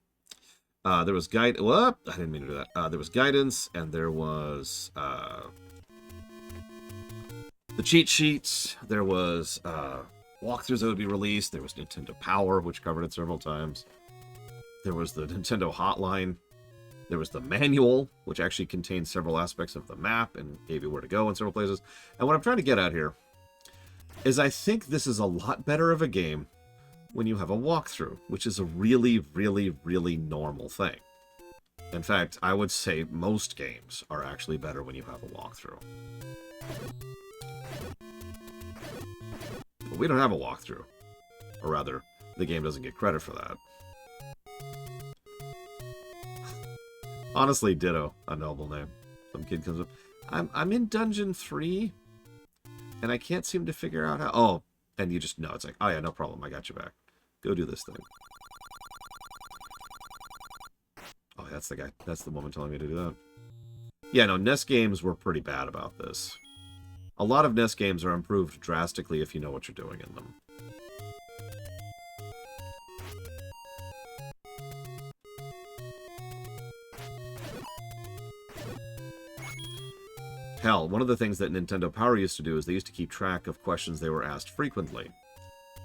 There was guide. What? I didn't mean to do that. There was guidance, and there was the cheat sheets. There was walkthroughs that would be released. There was Nintendo Power, which covered it several times. There was the Nintendo Hotline. There was the manual, which actually contained several aspects of the map and gave you where to go in several places. And what I'm trying to get at here is I think this is a lot better of a game when you have a walkthrough, which is a really, really, really normal thing. In fact, I would say most games are actually better when you have a walkthrough. But we don't have a walkthrough. Or rather, the game doesn't get credit for that. Honestly, ditto. A noble name. Some kid comes up. I'm in Dungeon 3, and I can't seem to figure out how... Oh, and you just know. It's like, oh yeah, no problem. I got you back. Go do this thing. Oh, that's the guy. That's the woman telling me to do that. Yeah, no, NES games were pretty bad about this. A lot of NES games are improved drastically if you know what you're doing in them. Hell, one of the things that Nintendo Power used to do is they used to keep track of questions they were asked frequently.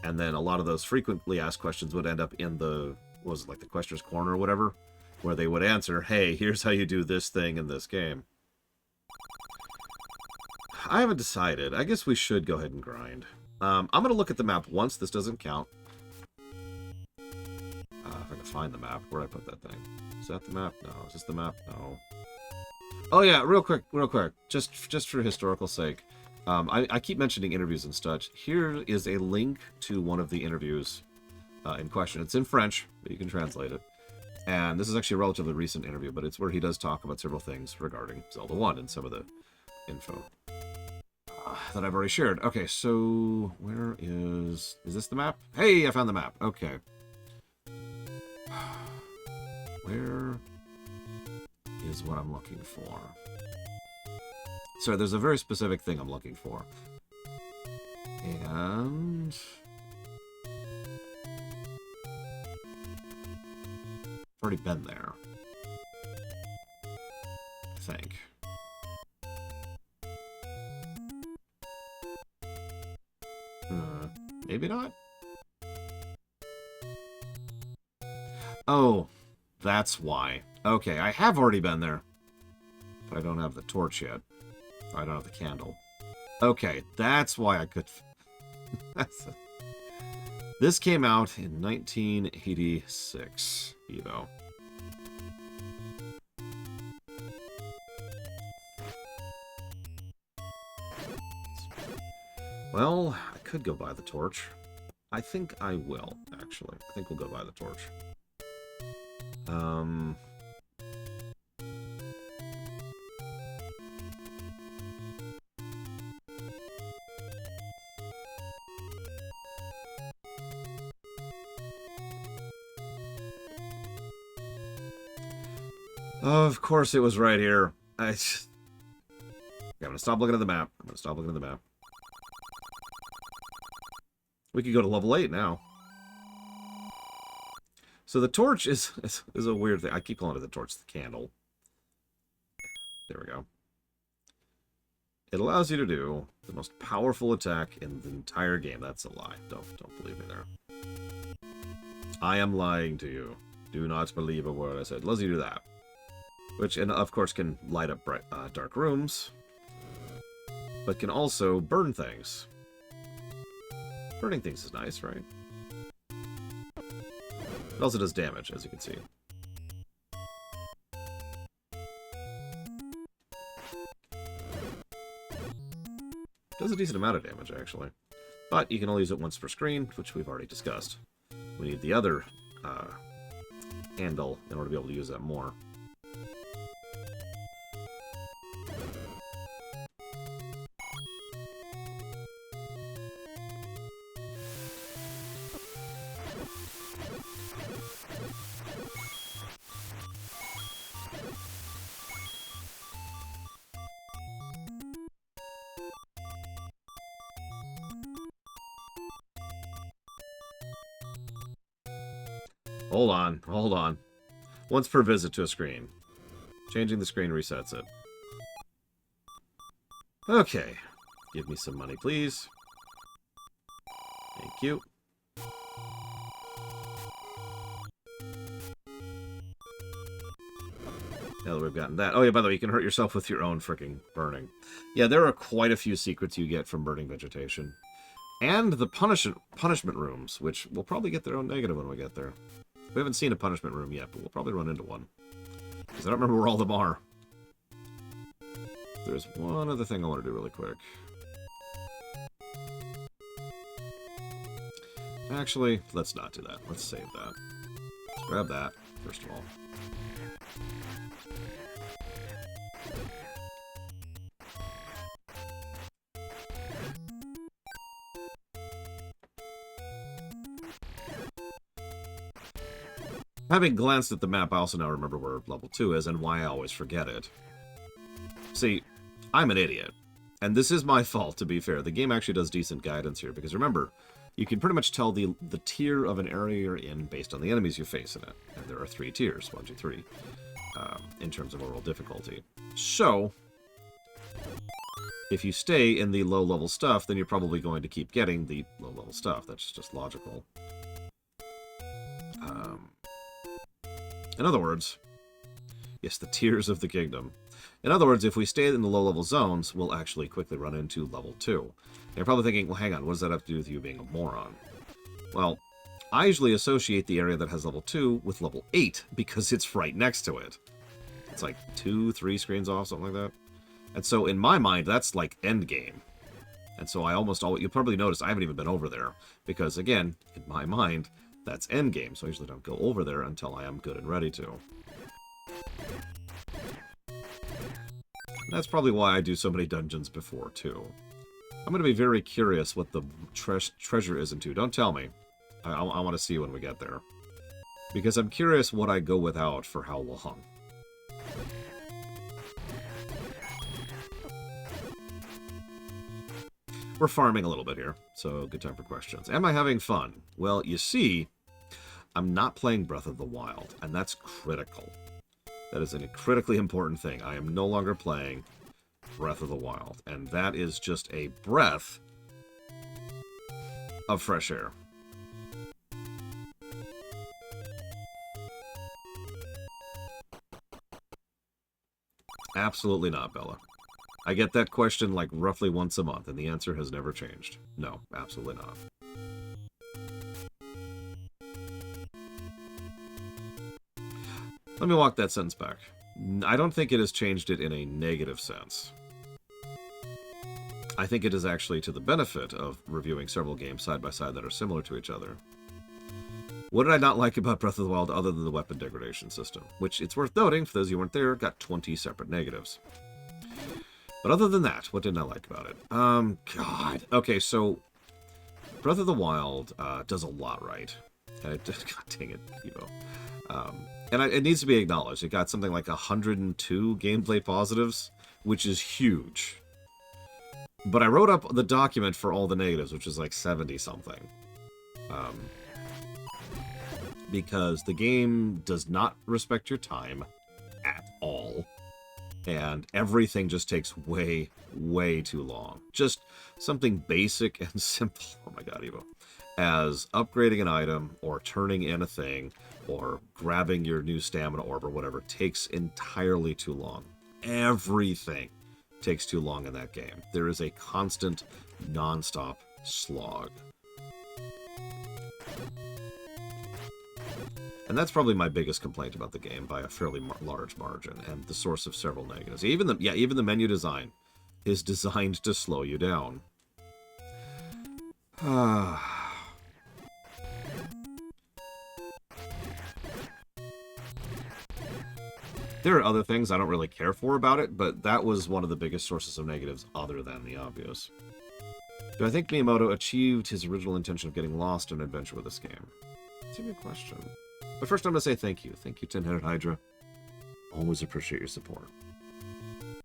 And then a lot of those frequently asked questions would end up in the, what was it, like the questioner's corner or whatever, where they would answer, hey, here's how you do this thing in this game. I haven't decided. I guess we should go ahead and grind. I'm going to look at the map once. This doesn't count. If I can find the map. Where'd I put that thing? Is that the map? No. Is this the map? No. Oh yeah, real quick. Just for historical sake. I keep mentioning interviews and such. Here is a link to one of the interviews in question. It's in French, but you can translate it. And this is actually a relatively recent interview, but it's where he does talk about several things regarding Zelda 1 and some of the info that I've already shared. Okay, so where is this the map? Hey, I found the map. Okay. Where is what I'm looking for? So there's a very specific thing I'm looking for. And already been there, I think. Maybe not? Oh, that's why. Okay, I have already been there. But I don't have the torch yet. I don't have the candle. Okay, that's why I could... This came out in 1986, Evo. Well, I could go buy the torch. I think I will, actually. I think we'll go buy the torch. Of course it was right here. I'm gonna stop looking at the map. We could go to level 8 now. So the torch is a weird thing. I keep calling it the torch, the candle. There we go. It allows you to do the most powerful attack in the entire game. That's a lie. Don't believe me there. I am lying to you. Do not believe a word I said. It allows you to do that. Which, and of course, can light up bright, dark rooms. But can also burn things. Burning things is nice, right? It also does damage, as you can see. Does a decent amount of damage, actually. But you can only use it once per screen, which we've already discussed. We need the other handle in order to be able to use that more. Hold on, hold on. Once per visit to a screen. Changing the screen resets it. Okay. Give me some money, please. Thank you. Now that we've gotten that. Oh, yeah, by the way, you can hurt yourself with your own freaking burning. Yeah, there are quite a few secrets you get from burning vegetation. And the punishment rooms, which we'll probably get their own negative when we get there. We haven't seen a punishment room yet, but we'll probably run into one. Because I don't remember where all of them are. There's one other thing I want to do really quick. Actually, let's not do that. Let's save that. Let's grab that, first of all. Having glanced at the map, I also now remember where level 2 is and why I always forget it. See, I'm an idiot. And this is my fault, to be fair. The game actually does decent guidance here, because remember, you can pretty much tell the tier of an area you're in based on the enemies you face in it. And there are 3 tiers, 1, 2, 3, in terms of overall difficulty. So, if you stay in the low-level stuff, then you're probably going to keep getting the low-level stuff. That's just logical. In other words, yes, the tiers of the kingdom. In other words, if we stay in the low-level zones, we'll actually quickly run into level 2. And you're probably thinking, well, hang on, what does that have to do with you being a moron? Well, I usually associate the area that has level 2 with level 8, because it's right next to it. It's like 2, 3 screens off, something like that. And so in my mind, that's like endgame. And so I almost always, you'll probably notice I haven't even been over there, because again, in my mind, that's endgame, so I usually don't go over there until I am good and ready to. That's probably why I do so many dungeons before, too. I'm going to be very curious what the treasure is into. Don't tell me. I want to see when we get there. Because I'm curious what I go without for how long. We're farming a little bit here, so good time for questions. Am I having fun? Well, you see, I'm not playing Breath of the Wild, and that's critical. That is a critically important thing. I am no longer playing Breath of the Wild, and that is just a breath of fresh air. Absolutely not, Bella. I get that question like roughly once a month, and the answer has never changed. No, absolutely not. Let me walk that sentence back. I don't think it has changed it in a negative sense. I think it is actually to the benefit of reviewing several games side by side that are similar to each other. What did I not like about Breath of the Wild other than the weapon degradation system? Which, it's worth noting, for those of you who weren't there, got 20 separate negatives. But other than that, what didn't I like about it? God. Okay, so Breath of the Wild does a lot right. And it God dang it, Evo. And it needs to be acknowledged. It got something like 102 gameplay positives, which is huge. But I wrote up the document for all the negatives, which is like 70-something. Because the game does not respect your time at all. And everything just takes way, way too long. Just something basic and simple, oh my god, Evo, as upgrading an item, or turning in a thing, or grabbing your new stamina orb, or whatever, takes entirely too long. Everything takes too long in that game. There is a constant, non-stop slog. And that's probably my biggest complaint about the game by a fairly large margin, and the source of several negatives. Even the menu design is designed to slow you down. There are other things I don't really care for about it, but that was one of the biggest sources of negatives other than the obvious. Do I think Miyamoto achieved his original intention of getting lost in an adventure with this game? That's a good question. But first I'm going to say thank you. Thank you, Tin-Headed Hydra. Always appreciate your support.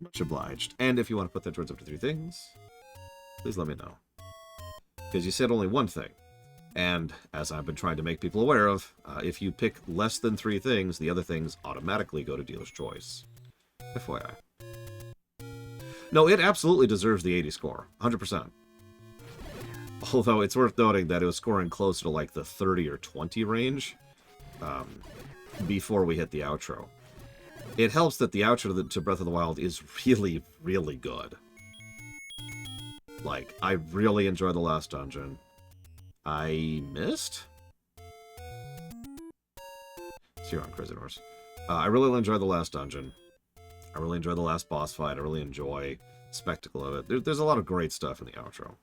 Much obliged. And if you want to put that towards up to 3 things, please let me know. Because you said only one thing. And as I've been trying to make people aware of, if you pick less than 3 things, the other things automatically go to dealer's choice. FYI. No, it absolutely deserves the 80 score. 100%. Although it's worth noting that it was scoring closer to like the 30 or 20 range before we hit the outro. It helps that the outro to Breath of the Wild is really, really good. Like, I really enjoyed the last dungeon. I missed? It's here on Crazy Horse. I really enjoyed the last dungeon. I really enjoyed the last boss fight. I really enjoy the spectacle of it. There's a lot of great stuff in the outro.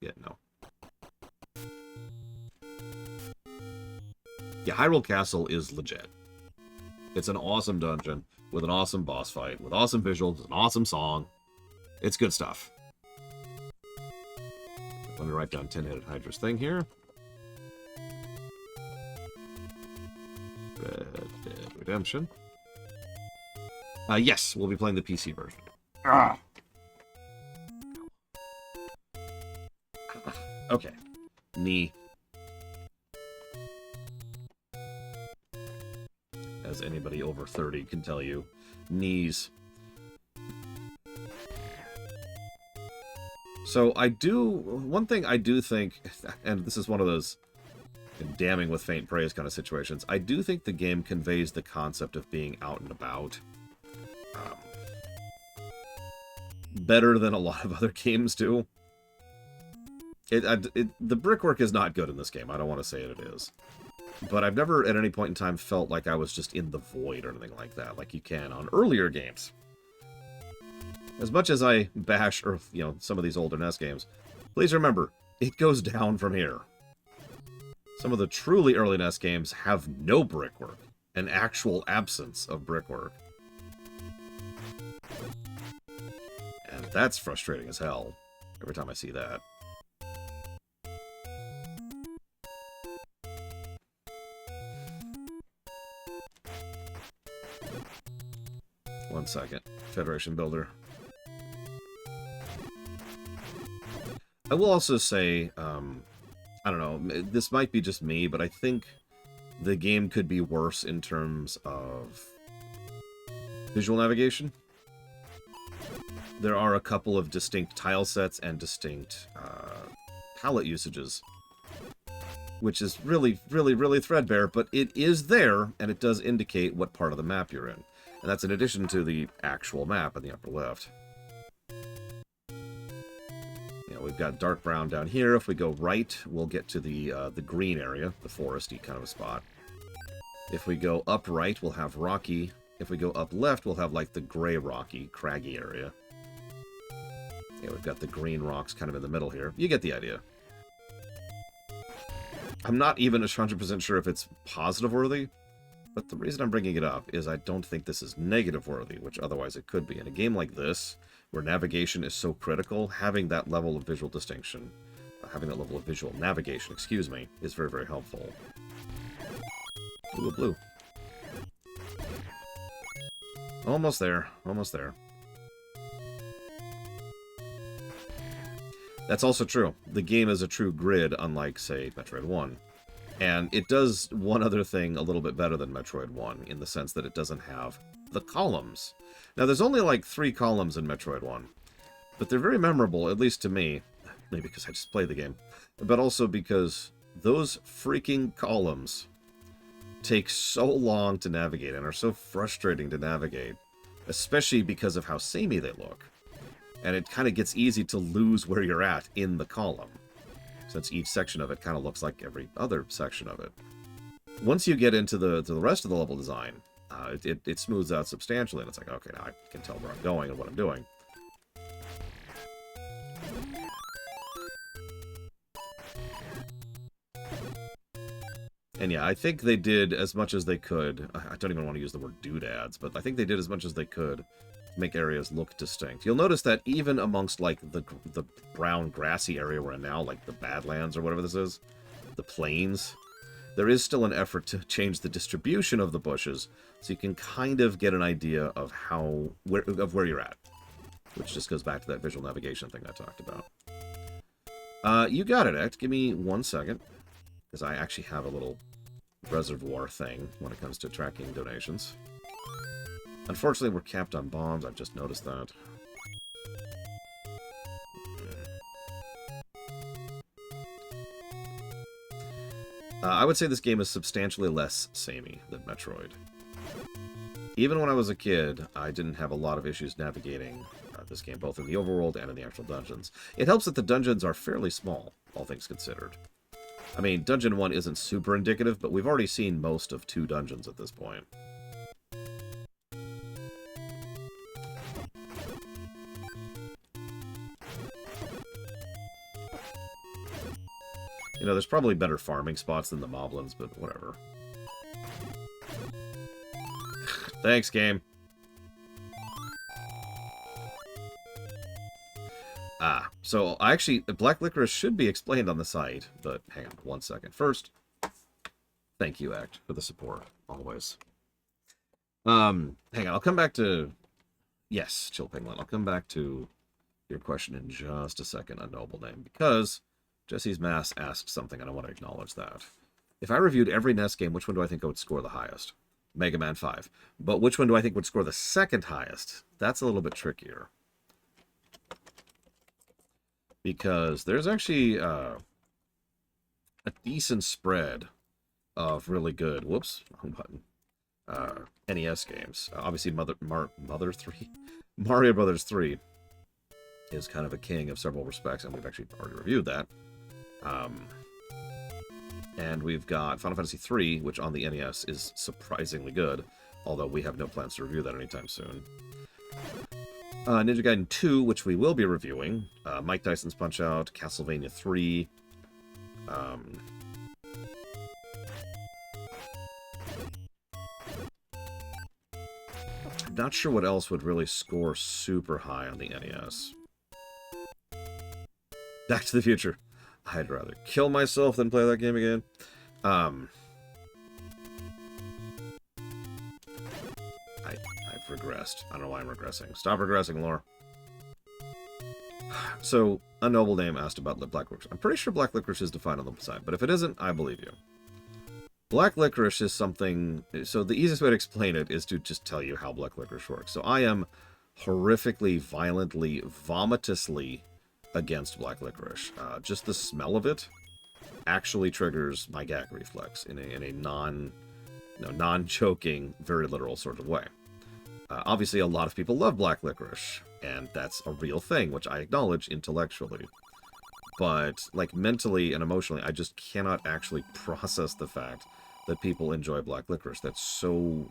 Yeah, no. Yeah, Hyrule Castle is legit. It's an awesome dungeon with an awesome boss fight, with awesome visuals, an awesome song. It's good stuff. Let me write down 10-headed Hydra's thing here. Red Dead Redemption. Yes, we'll be playing the PC version. Ah. Okay. Knee. As anybody over 30 can tell you. Knees. So one thing I do think, and this is one of those damning with faint praise kind of situations, I do think the game conveys the concept of being out and about better than a lot of other games do. The brickwork is not good in this game. I don't want to say it is. But I've never at any point in time felt like I was just in the void or anything like that, like you can on earlier games. As much as I bash some of these older NES games, please remember, it goes down from here. Some of the truly early NES games have no brickwork, an actual absence of brickwork. And that's frustrating as hell every time I see that. One second. Federation Builder. I will also say, I don't know, this might be just me, but I think the game could be worse in terms of visual navigation. There are a couple of distinct tile sets and distinct palette usages, which is really, really, really threadbare, but it is there, and it does indicate what part of the map you're in. And that's in addition to the actual map in the upper left. We've got dark brown down here. If we go right, we'll get to the green area, the foresty kind of a spot. If we go up right, we'll have rocky. If we go up left, we'll have like the gray rocky, craggy area. Yeah, we've got the green rocks kind of in the middle here. You get the idea. I'm not even 100% sure if it's positive worthy, but the reason I'm bringing it up is I don't think this is negative worthy, which otherwise it could be. In a game like this, where navigation is so critical, having that level of visual distinction, having that level of visual navigation, excuse me, is very, very helpful. Blue, blue. Almost there, almost there. That's also true. The game is a true grid, unlike, say, Metroid 1. And it does one other thing a little bit better than Metroid 1, in the sense that it doesn't have the columns. Now, there's only like 3 columns in Metroid 1, but they're very memorable, at least to me. Maybe because I just played the game. But also because those freaking columns take so long to navigate and are so frustrating to navigate, especially because of how samey they look. And it kind of gets easy to lose where you're at in the column, since each section of it kind of looks like every other section of it. Once you get into the rest of the level design, it smooths out substantially, and it's like, okay, now I can tell where I'm going and what I'm doing. And yeah, I think they did as much as they could. I don't even want to use the word doodads, but I think they did as much as they could to make areas look distinct. You'll notice that even amongst, like, the brown grassy area we're in now, like the Badlands or whatever this is, the plains, there is still an effort to change the distribution of the bushes so you can kind of get an idea of where you're at, which just goes back to that visual navigation thing I talked about. You got it, Act. Give me 1 second, because I actually have a little reservoir thing when it comes to tracking donations. Unfortunately, we're capped on bombs. I've just noticed that. I would say this game is substantially less samey than Metroid. Even when I was a kid, I didn't have a lot of issues navigating this game, both in the overworld and in the actual dungeons. It helps that the dungeons are fairly small, all things considered. I mean, Dungeon 1 isn't super indicative, but we've already seen most of 2 dungeons at this point. You know, there's probably better farming spots than the Moblins, but whatever. Thanks, game. So actually, Black Licorice should be explained on the site, but hang on 1 second. First, thank you, Act, for the support, always. Hang on, I'll come back to... Yes, Chill Penguin, I'll come back to your question in just a second on Noble Name, because Jesse's Mass asked something, and I want to acknowledge that. If I reviewed every NES game, which one do I think would score the highest? Mega Man 5. But which one do I think would score the second highest? That's a little bit trickier. Because there's actually a decent spread of really good, whoops, wrong button, NES games. Obviously, Mario Brothers 3 is kind of a king of several respects, and we've actually already reviewed that. And we've got Final Fantasy 3, which on the NES is surprisingly good, although we have no plans to review that anytime soon. Ninja Gaiden 2, which we will be reviewing. Mike Tyson's Punch-Out, Castlevania 3. I'm not sure what else would really score super high on the NES. Back to the Future. I'd rather kill myself than play that game again. I've regressed. I don't know why I'm regressing. Stop regressing, Lore. So, a Noble Name asked about Black Licorice. I'm pretty sure Black Licorice is defined on the side, but if it isn't, I believe you. Black Licorice is something... So the easiest way to explain it is to just tell you how Black Licorice works. So I am horrifically, violently, vomitously against Black Licorice. Just the smell of it actually triggers my gag reflex in a non-choking, very literal sort of way. Obviously, a lot of people love Black Licorice, and that's a real thing, which I acknowledge intellectually. But, like, mentally and emotionally, I just cannot actually process the fact that people enjoy Black Licorice. That's so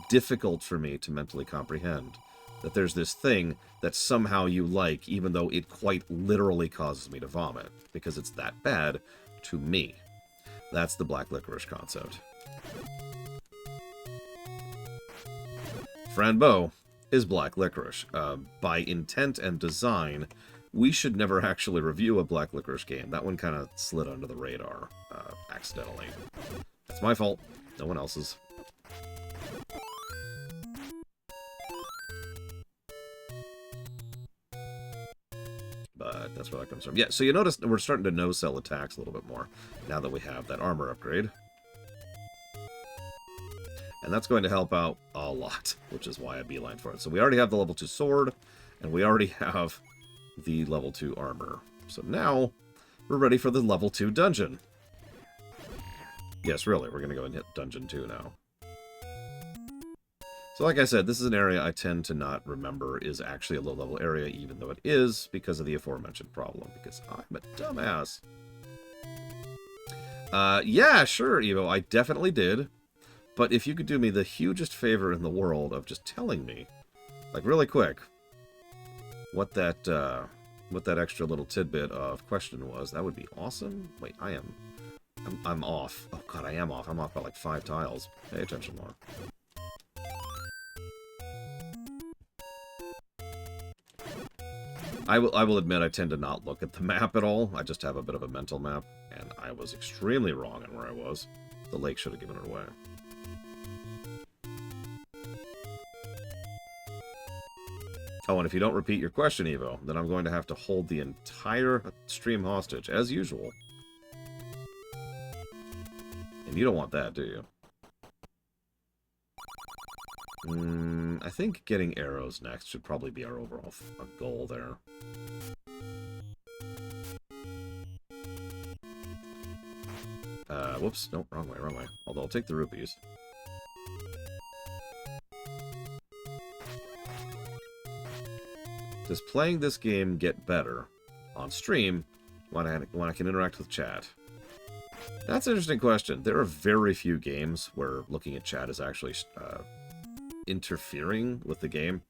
difficult for me to mentally comprehend. That there's this thing that somehow you like, even though it quite literally causes me to vomit. Because it's that bad to me. That's the Black Licorice concept. Franbo is Black Licorice. By intent and design, we should never actually review a Black Licorice game. That one kind of slid under the radar, accidentally. That's my fault. No one else's. But that's where that comes from. Yeah, so you notice we're starting to no-sell attacks a little bit more, now that we have that armor upgrade. And that's going to help out a lot, which is why I beeline for it. So we already have the level 2 sword, and we already have the level 2 armor. So now, we're ready for the level 2 dungeon. Yes, really, we're going to go and hit dungeon 2 now. So like I said, this is an area I tend to not remember is actually a low-level area, even though it is, because of the aforementioned problem, because I'm a dumbass. Yeah, sure, Evo, I definitely did. But if you could do me the hugest favor in the world of just telling me, like really quick, what that extra little tidbit of question was, that would be awesome. Wait, I'm off. Oh god, I am off. I'm off by like 5 tiles. Pay attention more. I will admit I tend to not look at the map at all. I just have a bit of a mental map, and I was extremely wrong in where I was. The lake should have given it away. Oh, and if you don't repeat your question, Evo, then I'm going to have to hold the entire stream hostage, as usual. And you don't want that, do you? I think getting arrows next should probably be our overall goal there. Whoops. Nope, wrong way, wrong way. Although I'll take the rupees. Does playing this game get better on stream when I can interact with chat? That's an interesting question. There are very few games where looking at chat is actually interfering with the game.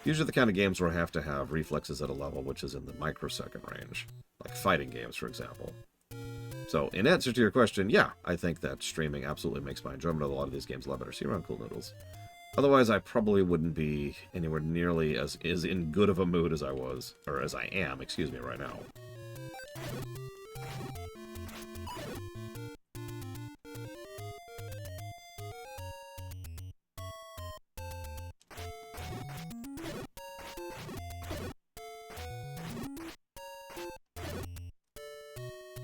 These are the kind of games where I have to have reflexes at a level which is in the microsecond range. Like fighting games, for example. So, in answer to your question, yeah, I think that streaming absolutely makes my enjoyment of a lot of these games a lot better. See you around, Cool Noodles. Otherwise, I probably wouldn't be anywhere nearly as in good of a mood as I was, or as I am, excuse me, right now.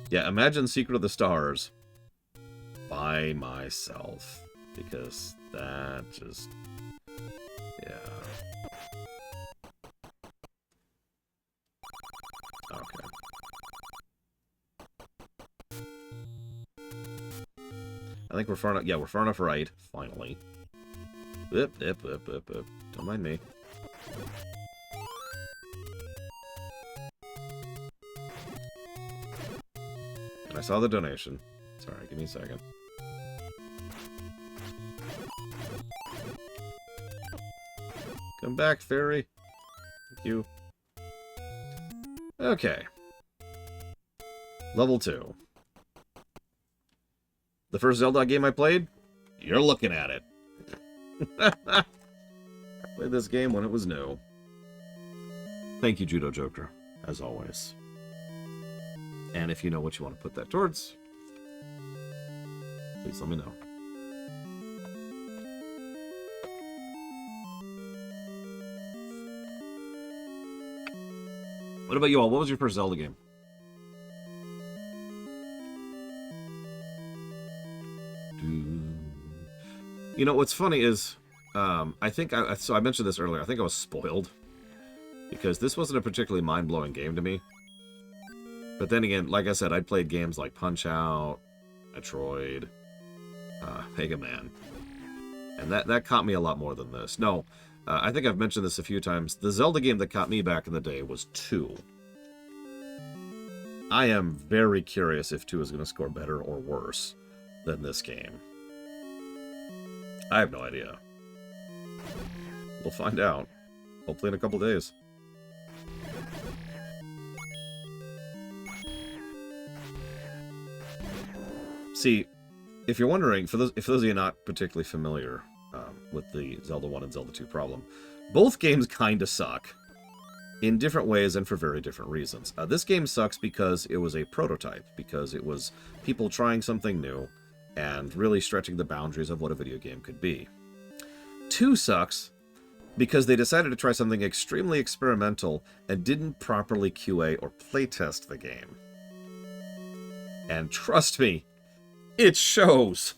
Yeah, imagine Secret of the Stars by myself, because that just... yeah. Okay. I think we're far enough... yeah, we're far enough right, finally. Don't mind me. And I saw the donation. Sorry, give me a second. Come back, fairy. Thank you. Okay. Level 2. The first Zelda game I played? You're looking at it. I played this game when it was new. Thank you, Judo Joker, as always. And if you know what you want to put that towards, please let me know. What about you all? What was your first Zelda game? You know, what's funny is, I think, so I mentioned this earlier, I think I was spoiled. Because this wasn't a particularly mind-blowing game to me. But then again, like I said, I'd played games like Punch-Out, Metroid, Mega Man. And that caught me a lot more than this. No, I think I've mentioned this a few times. The Zelda game that caught me back in the day was 2. I am very curious if 2 is going to score better or worse than this game. I have no idea. We'll find out. Hopefully in a couple days. See, if you're wondering, if those of you not particularly familiar with the Zelda 1 and Zelda 2 problem, both games kind of suck in different ways and for very different reasons. This game sucks because it was a prototype, because it was people trying something new and really stretching the boundaries of what a video game could be. 2 sucks because they decided to try something extremely experimental and didn't properly QA or playtest the game. And trust me, it shows.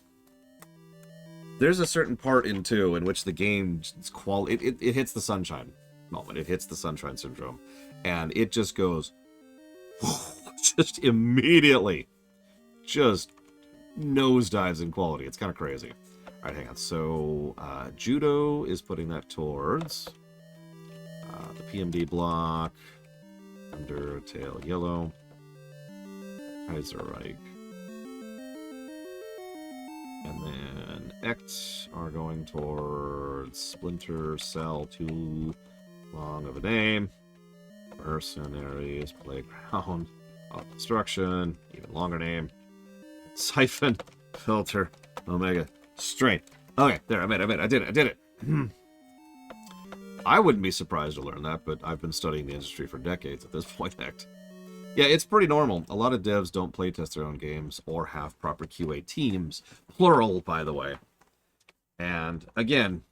There's a certain part in 2 in which the game's quality... It hits the sunshine moment. It hits the sunshine syndrome. And it just goes... just immediately. Just nosedives in quality. It's kind of crazy. Alright, hang on. So, Judo is putting that towards... the PMD block. Undertale yellow. Kaiserreich. And then X are going towards Splinter Cell, too long of a name. Mercenaries, Playground, Construction, even longer name. Siphon, Filter, Omega, Strain. Okay, there, I did it. I wouldn't be surprised to learn that, but I've been studying the industry for decades at this point, heck. Yeah, it's pretty normal. A lot of devs don't playtest their own games or have proper QA teams. Plural, by the way. And, again,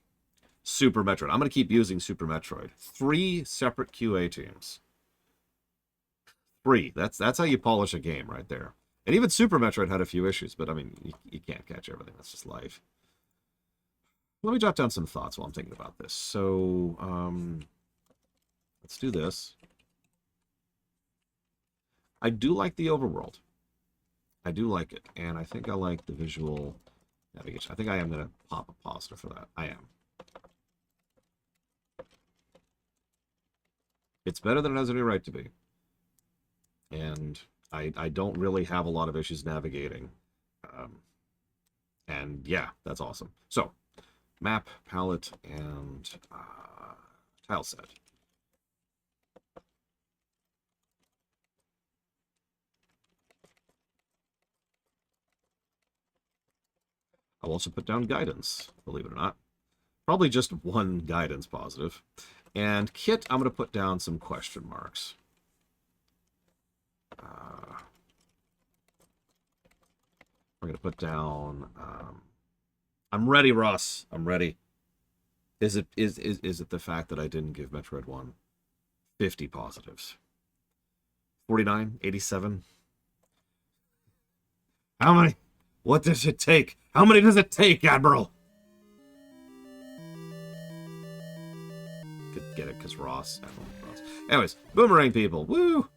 Super Metroid. I'm going to keep using Super Metroid. 3 separate QA teams. 3. That's how you polish a game right there. And even Super Metroid had a few issues, but I mean, you can't catch everything. That's just life. Let me jot down some thoughts while I'm thinking about this. So, let's do this. I do like the overworld. I do like it. And I think I like the visual navigation. I think I am going to pop a positive for that. I am. It's better than it has any right to be. And I don't really have a lot of issues navigating. And yeah, that's awesome. So, map, palette, and tile set. I'll also put down guidance, believe it or not. Probably just one guidance positive. And kit, I'm going to put down some question marks. We're going to put down... I'm ready, Ross. I'm ready. Is it the fact that I didn't give Metroid 1 50 positives? 49? 87? How many? What does it take? How many does it take, Admiral? Could get it because Ross. Anyways, boomerang people. Woo!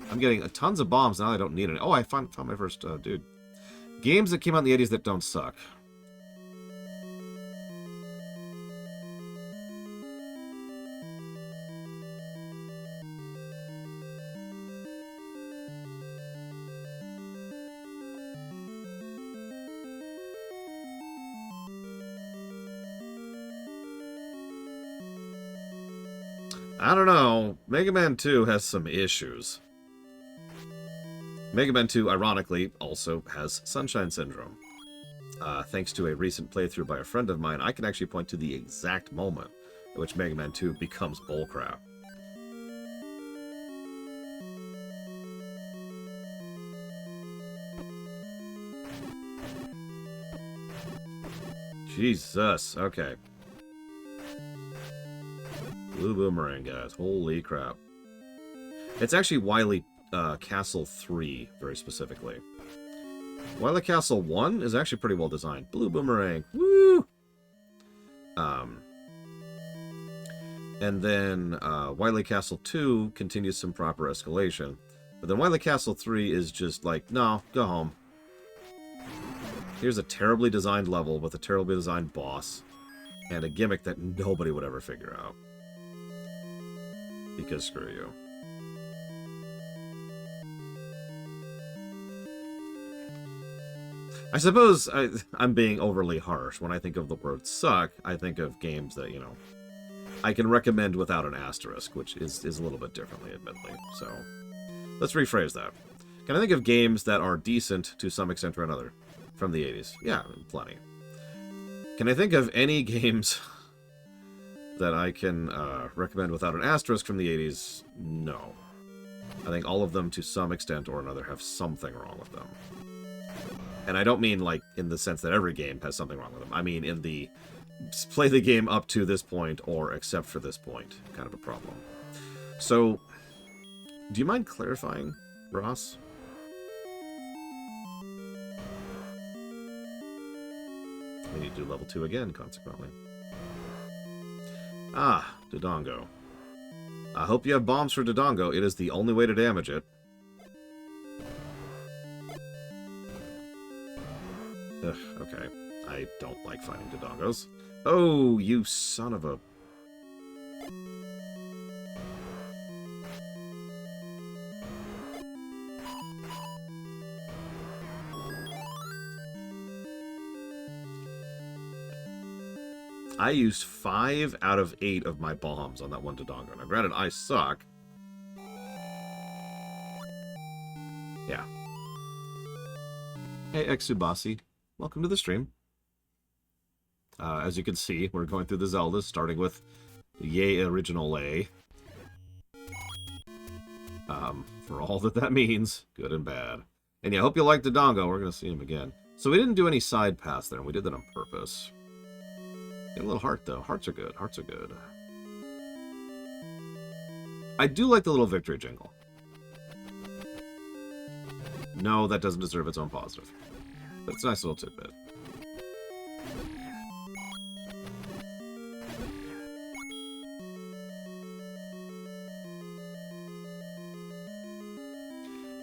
I'm getting tons of bombs now. I don't need any. Oh, I found my first dude. Games that came out in the 80s that don't suck. I don't know. Mega Man 2 has some issues. Mega Man 2, ironically, also has Sunshine Syndrome. Thanks to a recent playthrough by a friend of mine, I can actually point to the exact moment at which Mega Man 2 becomes bullcrap. Jesus, okay. Blue Boomerang, guys. Holy crap. It's actually Wily Castle 3, very specifically. Wily Castle 1 is actually pretty well designed. Blue Boomerang. Woo! And then Wily Castle 2 continues some proper escalation. But then Wily Castle 3 is just like, no, go home. Here's a terribly designed level with a terribly designed boss. And a gimmick that nobody would ever figure out. Because screw you. I suppose I'm being overly harsh. When I think of the word suck, I think of games that, you know, I can recommend without an asterisk, which is a little bit differently, admittedly. So, let's rephrase that. Can I think of games that are decent to some extent or another from the 80s? Yeah, plenty. Can I think of any games that I can recommend without an asterisk from the 80s? No. I think all of them, to some extent or another, have something wrong with them. And I don't mean, like, in the sense that every game has something wrong with them. I mean in the play the game up to this point or except for this point kind of a problem. So, do you mind clarifying, Ross? We need to do level 2 again, consequently. Ah, Dodongo. I hope you have bombs for Dodongo. It is the only way to damage it. Ugh, okay. I don't like fighting Dodongos. Oh, you son of a... I used 5 out of 8 of my bombs on that one Dodongo. Now, granted, I suck. Yeah. Hey, Exubasi. Welcome to the stream. As you can see, we're going through the Zeldas, starting with Yay Original A. For all that means, good and bad. And yeah, I hope you like Dodongo. We're going to see him again. So we didn't do any side paths there, and we did that on purpose. Get a little heart, though. Hearts are good. Hearts are good. I do like the little victory jingle. No, that doesn't deserve its own positive. But it's a nice little tidbit.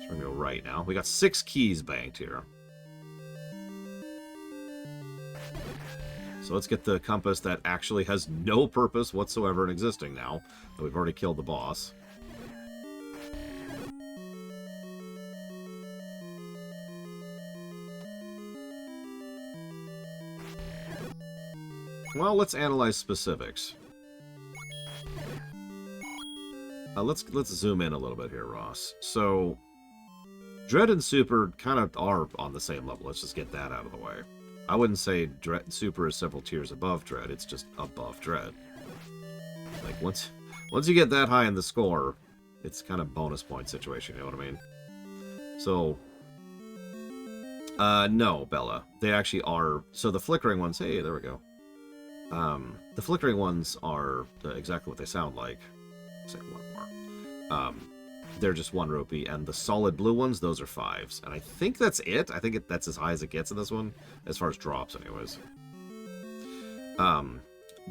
So we're going to go right now. We got 6 keys banked here. So let's get the compass that actually has no purpose whatsoever in existing now that we've already killed the boss. Well, let's analyze specifics. Let's zoom in a little bit here, Ross. So, Dread and Super kind of are on the same level. Let's just get that out of the way. I wouldn't say Super is several tiers above Dread. It's just above Dread. Like, once you get that high in the score, it's kind of bonus point situation, you know what I mean? So, no, Bella. They actually are... So the flickering ones... Hey, there we go. The flickering ones are exactly what they sound like. Say one more. They're just 1 rupee, and the solid blue ones, those are 5s. And I think that's it. I think that's as high as it gets in this one, as far as drops, anyways.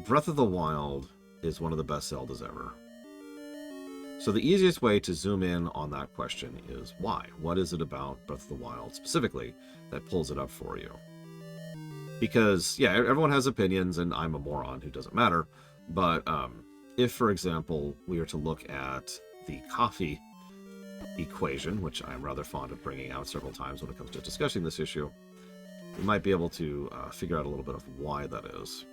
Breath of the Wild is one of the best Zeldas ever. So the easiest way to zoom in on that question is why? What is it about Breath of the Wild specifically that pulls it up for you? Because, yeah, everyone has opinions, and I'm a moron who doesn't matter. But if, for example, we were to look at the coffee equation, which I'm rather fond of bringing out several times when it comes to discussing this issue, we might be able to figure out a little bit of why that is.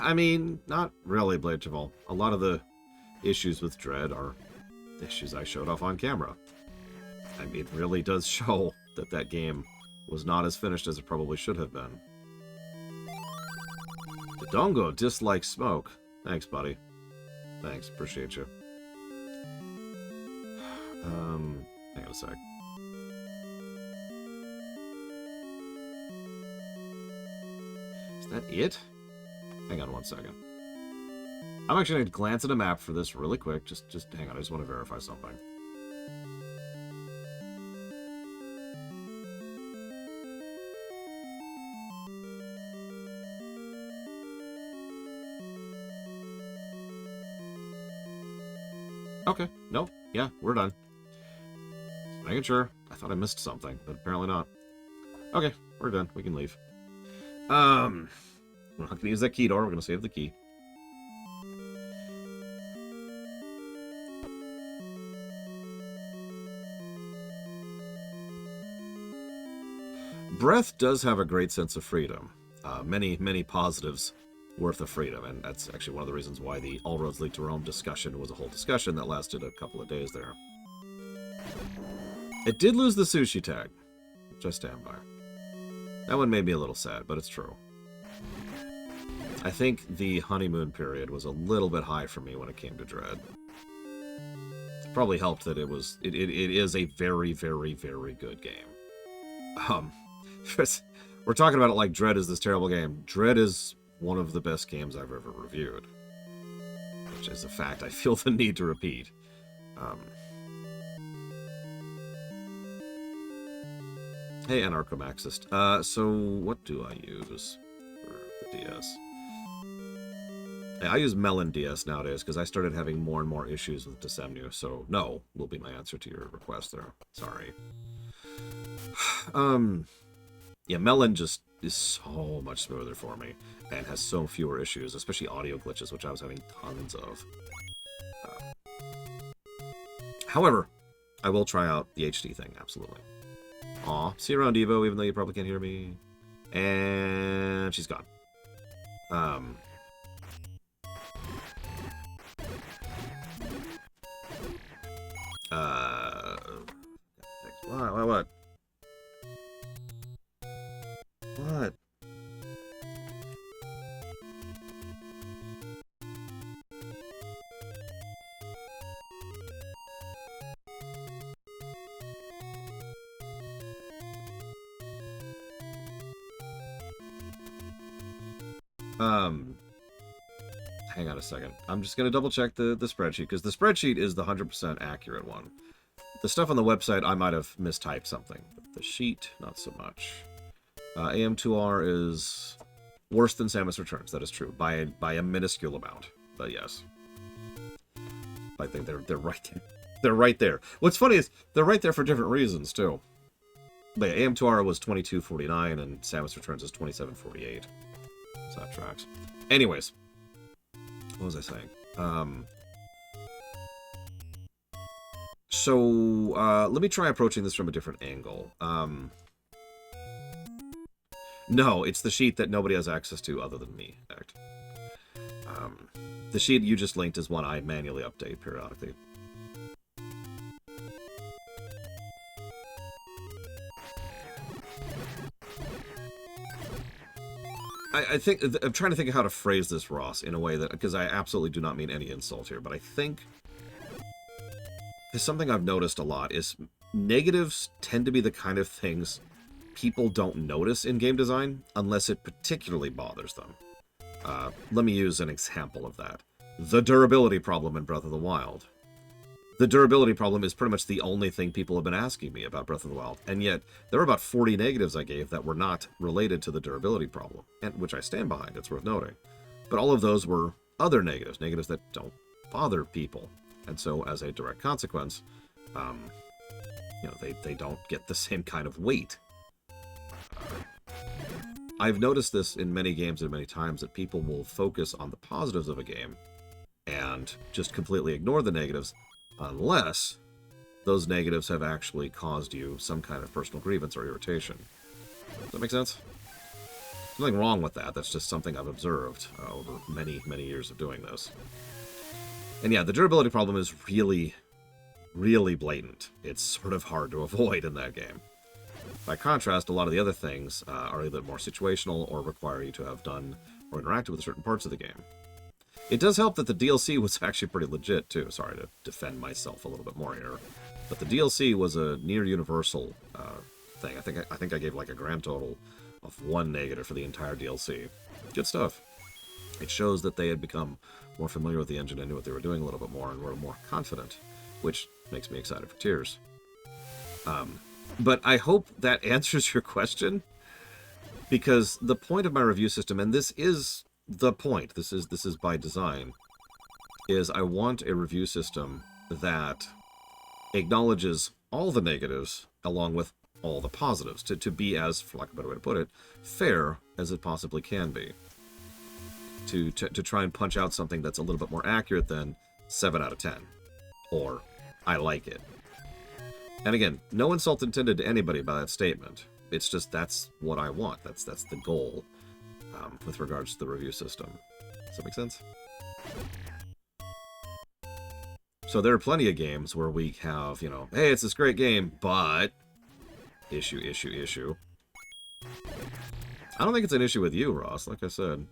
I mean, not really, Bladecheval. A lot of the issues with Dread are issues I showed off on camera. I mean, it really does show that that game was not as finished as it probably should have been. Dodongo dislikes smoke. Thanks, buddy. Thanks, appreciate you. Hang on a sec. Is that it? Hang on one second. I'm actually going to glance at a map for this really quick. Just hang on, I just want to verify something. Okay, nope, yeah, we're done. Just making sure. I thought I missed something, but apparently not. Okay, we're done. We can leave. We're not going to use that key door. We're going to save the key. Breath does have a great sense of freedom. Many positives worth of freedom, and that's actually one of the reasons why the All Roads Lead to Rome discussion was a whole discussion that lasted a couple of days there. It did lose the sushi tag, which I stand by. That one made me a little sad, but it's true. I think the honeymoon period was a little bit high for me when it came to Dread. It probably helped that it is a very, very, very good game. We're talking about it like Dread is this terrible game. Dread is one of the best games I've ever reviewed, which is a fact I feel the need to repeat. Hey, Anarchomaxist. So what do I use for the DS? I use Melon DS nowadays because I started having more and more issues with Desemnu, so no will be my answer to your request there. Sorry. Yeah, Melon just is so much smoother for me and has so fewer issues, especially audio glitches, which I was having tons of. However, I will try out the HD thing, absolutely. Aw, see you around, Evo, even though you probably can't hear me. And she's gone. What? What? Um, hang on a second. I'm just going to double check the spreadsheet, because the spreadsheet is the 100% accurate one. The stuff on the website, I might have mistyped something. But the sheet, not so much. AM2R is worse than Samus Returns. That is true, by a minuscule amount. But yes. I think they're right there. They're right there. What's funny is they're right there for different reasons, too. But yeah, AM2R was 2249 and Samus Returns is 2748. So that tracks. Anyways. What was I saying? So, let me try approaching this from a different angle. No, it's the sheet that nobody has access to other than me. In fact. The sheet you just linked is one I manually update periodically. I think I'm trying to think of how to phrase this, Ross, in a way that, because I absolutely do not mean any insult here, but I think there's something I've noticed a lot is negatives tend to be the kind of things people don't notice in game design unless it particularly bothers them. Let me use an example of that. The durability problem in Breath of the Wild. The durability problem is pretty much the only thing people have been asking me about Breath of the Wild, and yet there were about 40 negatives I gave that were not related to the durability problem, and which I stand behind, it's worth noting. But all of those were other negatives, negatives that don't bother people, and so as a direct consequence, they don't get the same kind of weight. I've noticed this in many games and many times that people will focus on the positives of a game and just completely ignore the negatives, unless those negatives have actually caused you some kind of personal grievance or irritation. Does that make sense? There's nothing wrong with that. That's just something I've observed over many, many years of doing this. And yeah, the durability problem is really, really blatant. It's sort of hard to avoid in that game. By contrast, a lot of the other things are either more situational or require you to have done or interacted with certain parts of the game. It does help that the DLC was actually pretty legit, too. Sorry to defend myself a little bit more here. But the DLC was a near universal thing. I think I gave like a grand total of 1 negative for the entire DLC. Good stuff. It shows that they had become more familiar with the engine and knew what they were doing a little bit more and were more confident, which makes me excited for Tears. But I hope that answers your question, because the point of my review system, and this is the point, this is by design, is I want a review system that acknowledges all the negatives along with all the positives, to be as, for lack of a better way to put it, fair as it possibly can be. To try and punch out something that's a little bit more accurate than 7 out of 10, or I like it. And again, no insult intended to anybody by that statement. It's just that's what I want. That's the goal with regards to the review system. Does that make sense? So there are plenty of games where we have, hey, it's this great game, but issue. I don't think it's an issue with you, Ross, like I said.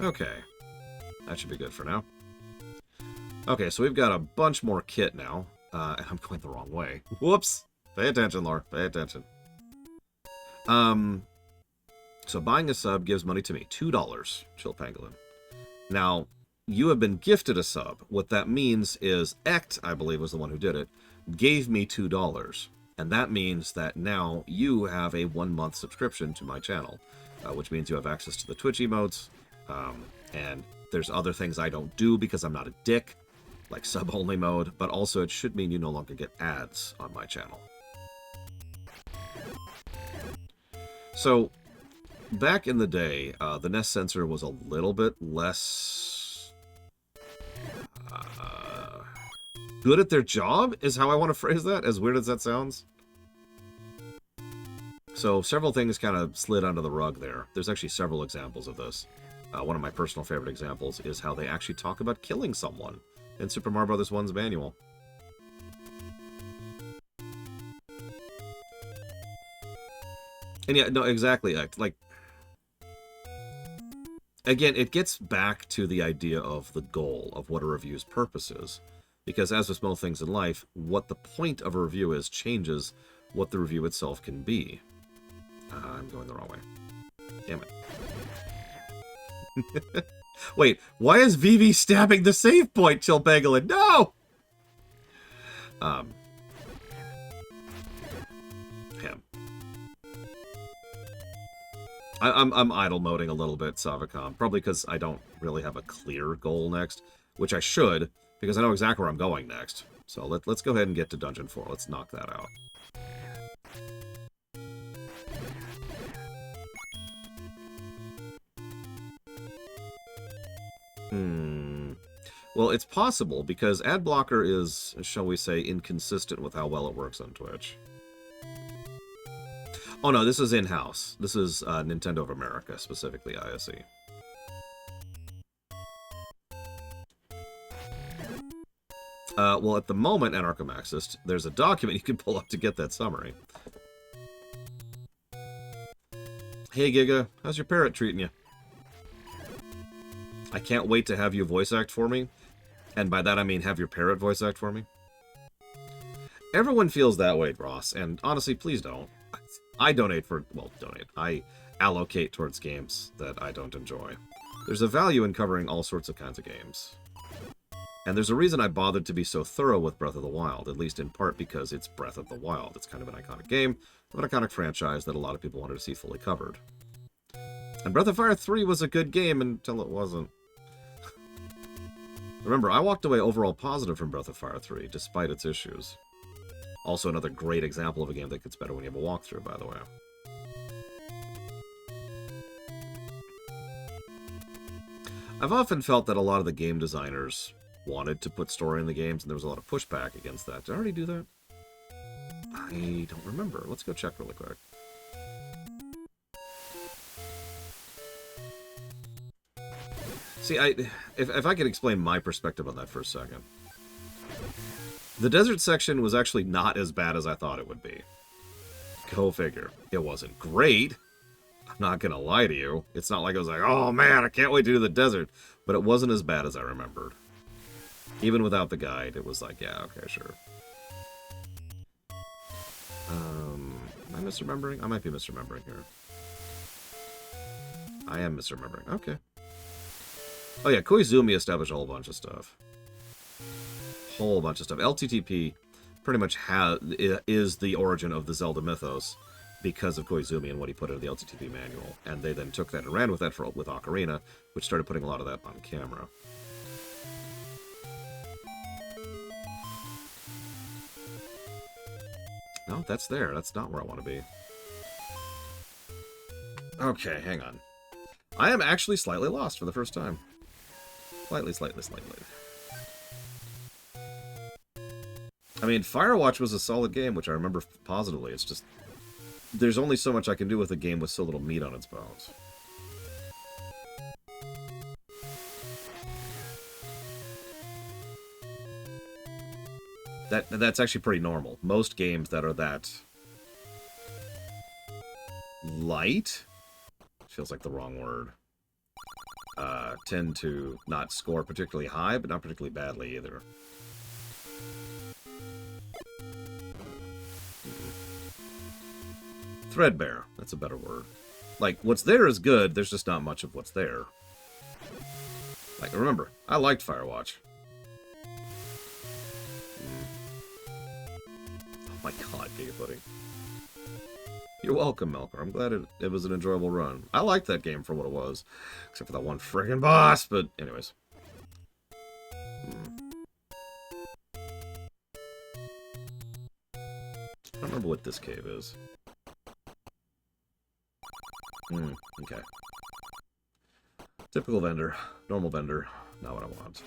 Okay. That should be good for now. Okay, so we've got a bunch more kit now. And I'm going the wrong way. Whoops! Pay attention, Laura. Pay attention. So buying a sub gives money to me. $2, Chill Pangolin. Now, you have been gifted a sub. What that means is Ect, I believe was the one who did it, gave me $2. And that means that now you have a 1-month subscription to my channel, which means you have access to the Twitch emotes, and there's other things I don't do because I'm not a dick, like sub-only mode, but also it should mean you no longer get ads on my channel. So, back in the day, the Nest sensor was a little bit less good at their job, is how I want to phrase that, as weird as that sounds. So, several things kind of slid under the rug there. There's actually several examples of this. One of my personal favorite examples is how they actually talk about killing someone in Super Mario Bros. 1's manual. And yeah, no, exactly. Like, again, it gets back to the idea of the goal of what a review's purpose is. Because as with most things in life, what the point of a review is changes what the review itself can be. I'm going the wrong way. Damn it. Wait, why is Vivi stabbing the save point, Chilbangalin? No! Him. I'm idle moding a little bit, Savicom. Probably because I don't really have a clear goal next, which I should, because I know exactly where I'm going next. So let's go ahead and get to Dungeon 4. Let's knock that out. Well, it's possible, because ad blocker is, shall we say, inconsistent with how well it works on Twitch. Oh no, this is in-house. This is Nintendo of America, specifically ISE. Well, at the moment, Anarchomaxist, there's a document you can pull up to get that summary. Hey, Giga, how's your parrot treating you? I can't wait to have you voice act for me. And by that I mean have your parrot voice act for me. Everyone feels that way, Ross, and honestly, please don't. I donate for... well, donate. I allocate towards games that I don't enjoy. There's a value in covering all sorts of kinds of games. And there's a reason I bothered to be so thorough with Breath of the Wild, at least in part because it's Breath of the Wild. It's kind of an iconic game, an iconic franchise that a lot of people wanted to see fully covered. And Breath of Fire 3 was a good game until it wasn't. Remember, I walked away overall positive from Breath of Fire 3, despite its issues. Also another great example of a game that gets better when you have a walkthrough, by the way. I've often felt that a lot of the game designers wanted to put story in the games, and there was a lot of pushback against that. Did I already do that? I don't remember. Let's go check really quick. See, if I could explain my perspective on that for a second. The desert section was actually not as bad as I thought it would be. Go figure. It wasn't great. I'm not gonna lie to you. It's not like I was like, oh man, I can't wait to do the desert. But it wasn't as bad as I remembered. Even without the guide, it was like, yeah, okay, sure. Am I misremembering? I might be misremembering here. I am misremembering. Okay. Oh yeah, Koizumi established a whole bunch of stuff. Whole bunch of stuff. LTTP pretty much is the origin of the Zelda mythos because of Koizumi and what he put into the LTTP manual. And they then took that and ran with that with Ocarina, which started putting a lot of that on camera. No, that's there. That's not where I want to be. Okay, hang on. I am actually slightly lost for the first time. Slightly. I mean, Firewatch was a solid game, which I remember positively. It's just... there's only so much I can do with a game with so little meat on its bones. That's actually pretty normal. Most games that are that... light? Feels like the wrong word. Tend to not score particularly high, but not particularly badly either. Threadbare. That's a better word. Like, what's there is good, there's just not much of what's there. Like, remember, I liked Firewatch. Oh my god, Giga Pudding. You're welcome, Melkor. I'm glad it was an enjoyable run. I liked that game for what it was. Except for that one friggin' boss, but anyways. I don't remember what this cave is. Okay. Typical vendor. Normal vendor. Not what I want.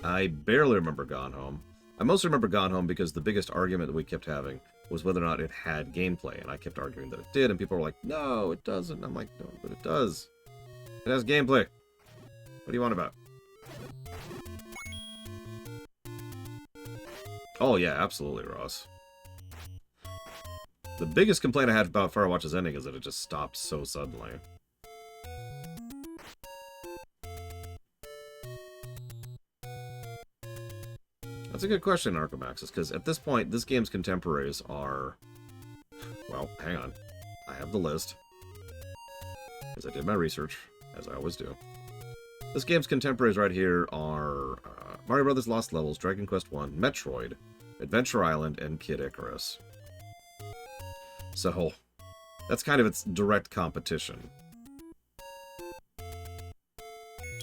I barely remember Gone Home. I mostly remember Gone Home because the biggest argument that we kept having was whether or not it had gameplay, and I kept arguing that it did, and people were like, no, it doesn't. I'm like, no, but it does. It has gameplay. What do you want about? Oh, yeah, absolutely, Ross. The biggest complaint I had about Firewatch's ending is that it just stopped so suddenly. That's a good question, Arcomaxis, because at this point, this game's contemporaries are... Well, hang on. I have the list. Because I did my research, as I always do. This game's contemporaries right here are Mario Brothers Lost Levels, Dragon Quest I, Metroid, Adventure Island, and Kid Icarus. So, that's kind of its direct competition.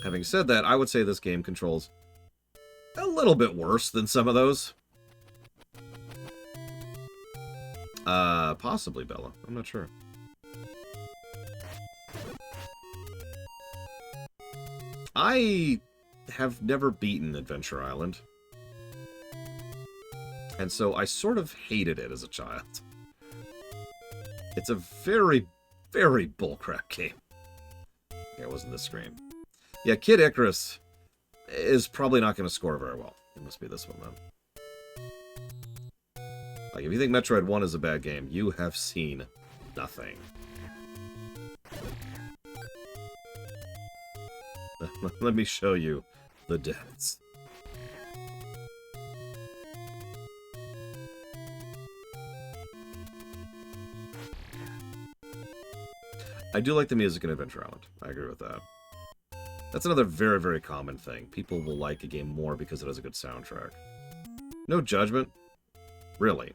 Having said that, I would say this game controls a little bit worse than some of those. Possibly Bella. I'm not sure. I have never beaten Adventure Island. And so I sort of hated it as a child. It's a very, very bullcrap game. Yeah, it wasn't this screen. Yeah, Kid Icarus is probably not going to score very well. It must be this one, then. Like, if you think Metroid 1 is a bad game, you have seen nothing. Let me show you the depths. I do like the music in Adventure Island. I agree with that. That's another very, very common thing. People will like a game more because it has a good soundtrack. No judgment. Really.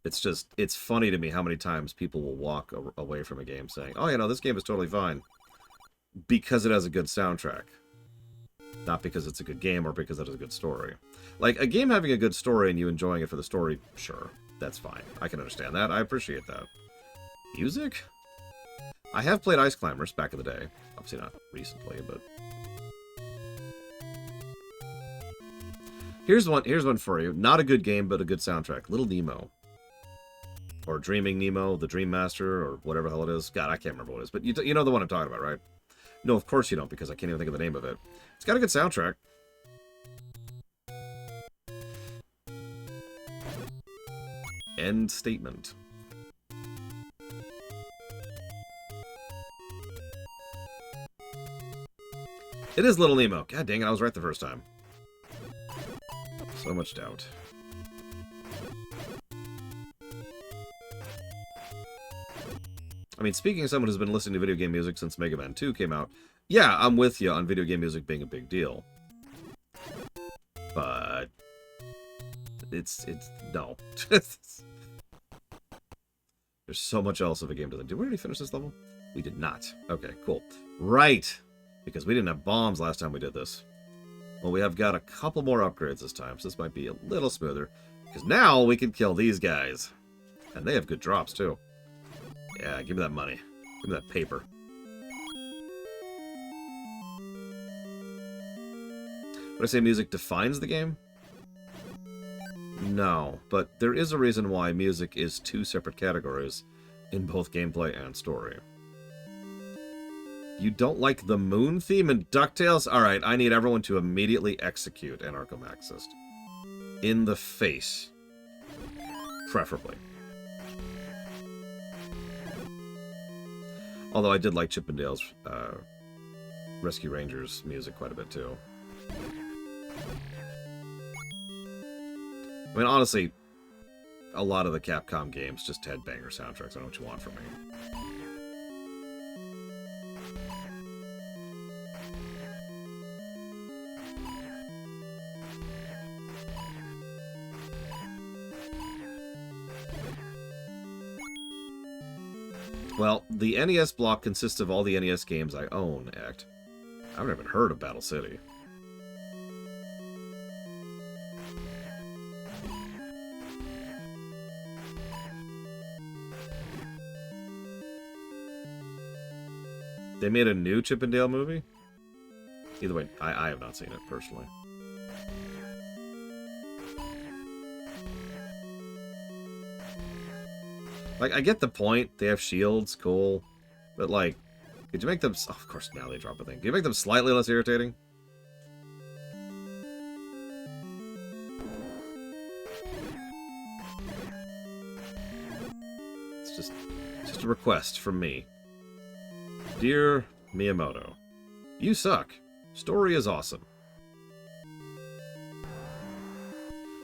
It's just, it's funny to me how many times people will walk away from a game saying, oh, you know, this game is totally fine. Because it has a good soundtrack. Not because it's a good game or because it has a good story. Like, a game having a good story and you enjoying it for the story, sure. That's fine. I can understand that. I appreciate that. Music? I have played Ice Climbers back in the day. Obviously not recently, but... Here's one for you. Not a good game, but a good soundtrack. Little Nemo. Or Dreaming Nemo, The Dream Master, or whatever the hell it is. God, I can't remember what it is. But you know the one I'm talking about, right? No, of course you don't, because I can't even think of the name of it. It's got a good soundtrack. End statement. It is Little Nemo. God dang it, I was right the first time. So much doubt. I mean, speaking of someone who's been listening to video game music since Mega Man 2 came out, yeah, I'm with you on video game music being a big deal. But... It's no. There's so much else of a game to them. Did we already finish this level? We did not. Okay, cool. Right! Because we didn't have bombs last time we did this. Well, we have got a couple more upgrades this time, so this might be a little smoother. Because now we can kill these guys. And they have good drops, too. Yeah, give me that money. Give me that paper. Would I say music defines the game? No, but there is a reason why music is two separate categories in both gameplay and story. You don't like the moon theme in DuckTales? Alright, I need everyone to immediately execute an Arcomaxist. In the face. Preferably. Although I did like Chippendale's Rescue Rangers music quite a bit, too. I mean, honestly, a lot of the Capcom games just had banger soundtracks. I know what you want from me. Well, the NES block consists of all the NES games I own, Act. I've never even heard of Battle City. They made a new Chip and Dale movie? Either way, I have not seen it, personally. Like, I get the point. They have shields, cool. But, like, could you make them... Oh, of course, now they drop a thing. Could you make them slightly less irritating? It's just a request from me. Dear Miyamoto, you suck. Story is awesome.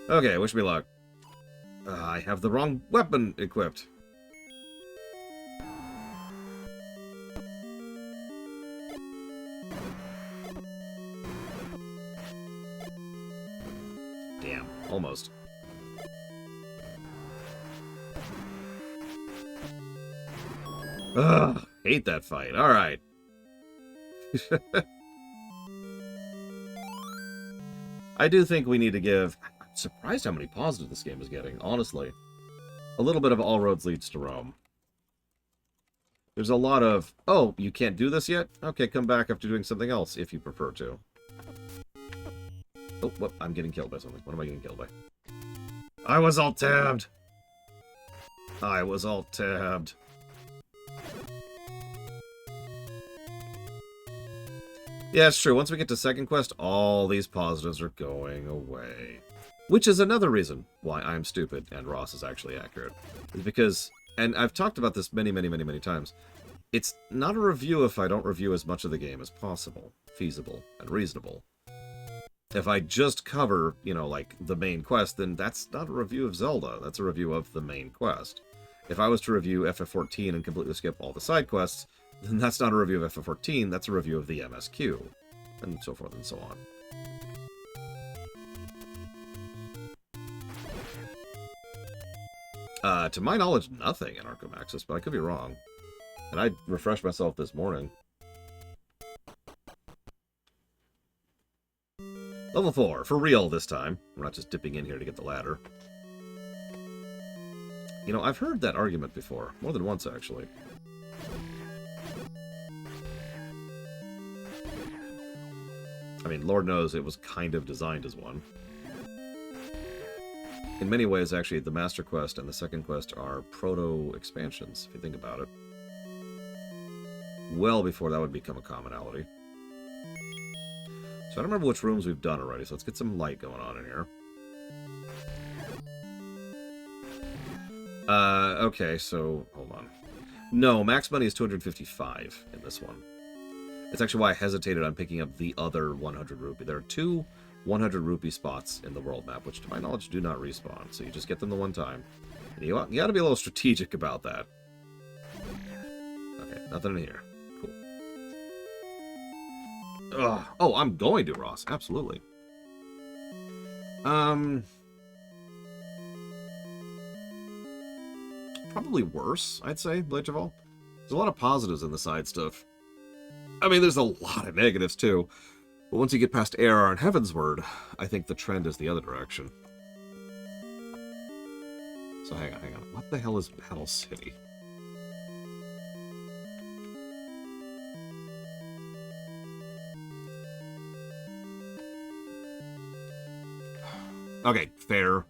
Okay, wish me luck. I have the wrong weapon equipped. Damn, almost. Ugh, hate that fight. All right. I do think we need to give... I'm surprised how many positives this game is getting, honestly. A little bit of all roads leads to Rome. There's a lot of, oh, you can't do this yet? Okay, come back after doing something else, if you prefer to. Oh, what? I'm getting killed by something. What am I getting killed by? I was all tabbed! I was all tabbed. Yeah, it's true. Once we get to second quest, all these positives are going away. Which is another reason why I'm stupid and Ross is actually accurate. Is because, and I've talked about this many times, it's not a review if I don't review as much of the game as possible, feasible, and reasonable. If I just cover, you know, like, the main quest, then that's not a review of Zelda. That's a review of the main quest. If I was to review FF14 and completely skip all the side quests, then that's not a review of FF14, that's a review of the MSQ, and so forth and so on. To my knowledge, nothing in Arkham Axis, but I could be wrong. And I refreshed myself this morning. Level 4, for real this time. We're not just dipping in here to get the ladder. You know, I've heard that argument before. More than once, actually. I mean, Lord knows it was kind of designed as one. In many ways, actually, the Master Quest and the second quest are proto-expansions, if you think about it. Well before that would become a commonality. So I don't remember which rooms we've done already, so let's get some light going on in here. Okay, so, hold on. No, max money is 255 in this one. It's actually why I hesitated on picking up the other 100 rupee. There are two 100 rupee spots in the world map, which to my knowledge do not respawn, so you just get them the one time. And you gotta be a little strategic about that. Okay, nothing in here. Cool. Ugh. Oh, I'm going to, Ross. Absolutely. Probably worse, I'd say, Blade of all. There's a lot of positives in the side stuff. I mean, there's a lot of negatives, too. But once you get past ARR and Heavensward, I think the trend is the other direction. So hang on. What the hell is Battle City? Okay, fair.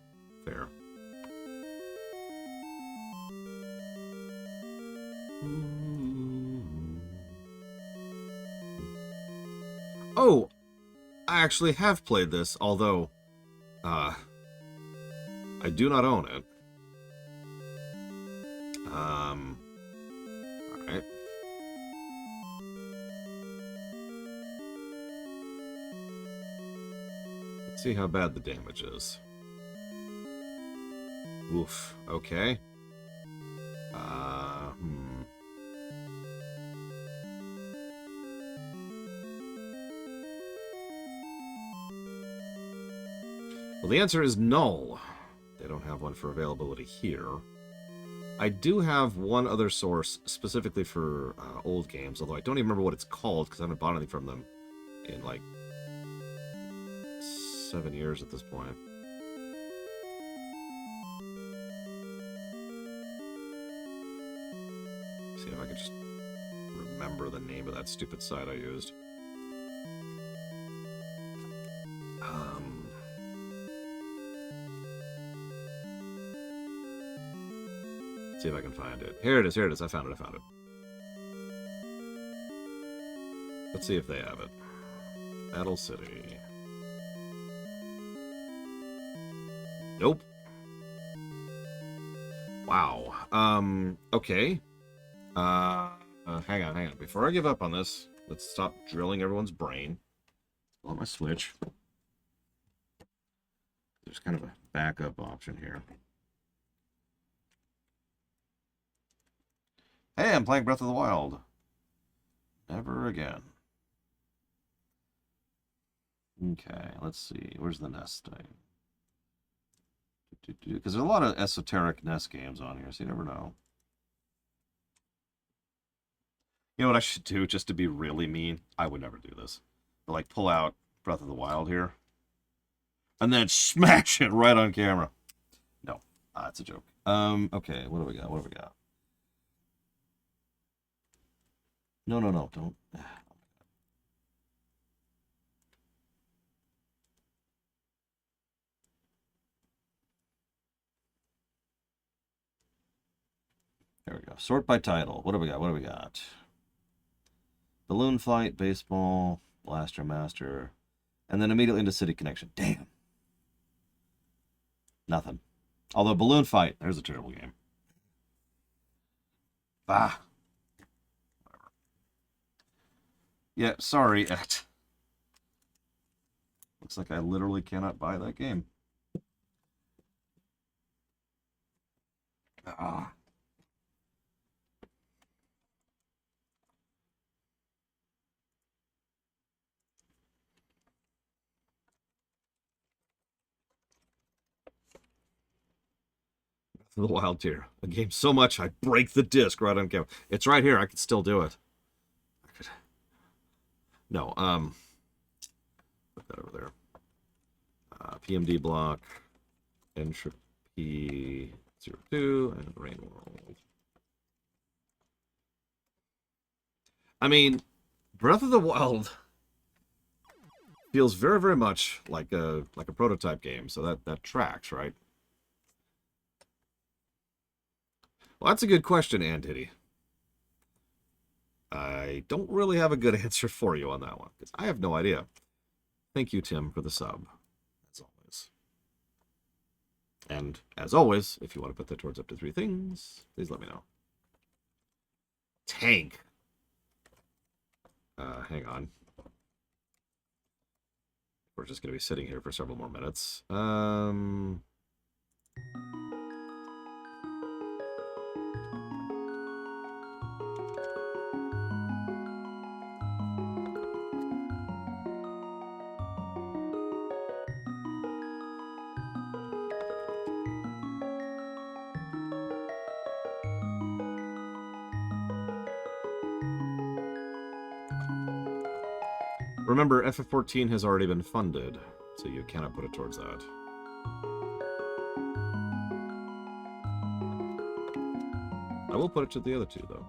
Oh, I actually have played this, although, I do not own it. Alright. Let's see how bad the damage is. Oof, okay. Well, the answer is no. They don't have one for availability here. I do have one other source specifically for old games, although I don't even remember what it's called because I haven't bought anything from them in like 7 years at this point. See if I can just remember the name of that stupid site I used. See if I can find it. Here it is. I found it. Let's see if they have it. Battle City. Nope. Wow. Okay. Hang on. Before I give up on this, let's stop drilling everyone's brain. Pull out my Switch. There's kind of a backup option here. Hey, I'm playing Breath of the Wild. Never again. Okay, let's see. Where's the nest thing? Because there's a lot of esoteric nest games on here, so you never know. You know what I should do, just to be really mean? I would never do this. But, like, pull out Breath of the Wild here. And then smash it right on camera. No, it's a joke. Okay, what do we got? What do we got? No, don't. There we go. Sort by title. What do we got? What do we got? Balloon Fight, Baseball, Blaster Master, and then immediately into City Connection. Damn. Nothing. Although Balloon Fight, there's a terrible game. Whatever. Yeah, sorry. Looks like I literally cannot buy that game. Ah. The Wild Tier. A game so much I break the disc right on camera. It's right here. I could still do it. No, put that over there. PMD block, entropy 02, and Rain World. I mean, Breath of the Wild feels very, very much like a prototype game, so that tracks, right? Well, that's a good question, Antity. I don't really have a good answer for you on that one, because I have no idea. Thank you, Tim, for the sub, as always. And, as always, if you want to put that towards up to 3 things, please let me know. Tank. Hang on. We're just going to be sitting here for several more minutes. Remember, FF14 has already been funded, so you cannot put it towards that. I will put it to the other 2, though.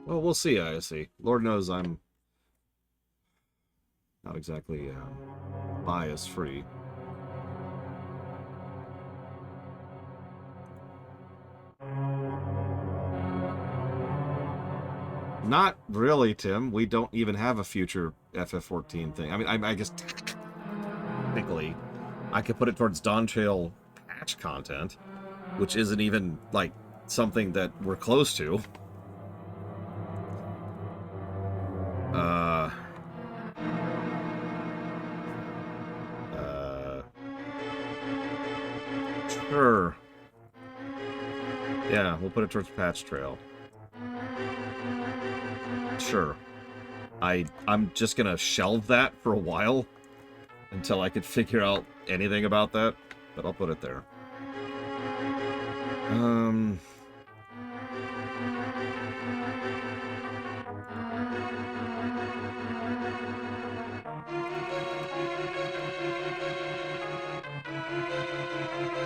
Well, we'll see, I see. Lord knows I'm not exactly bias-free. Not really, Tim. We don't even have a future FF14 thing. I mean, I guess technically I could put it towards Dawn Trail patch content, which isn't even, like, something that we're close to. Sure. Yeah, we'll put it towards patch trail. Sure. I'm just gonna shelve that for a while until I could figure out anything about that, but I'll put it there.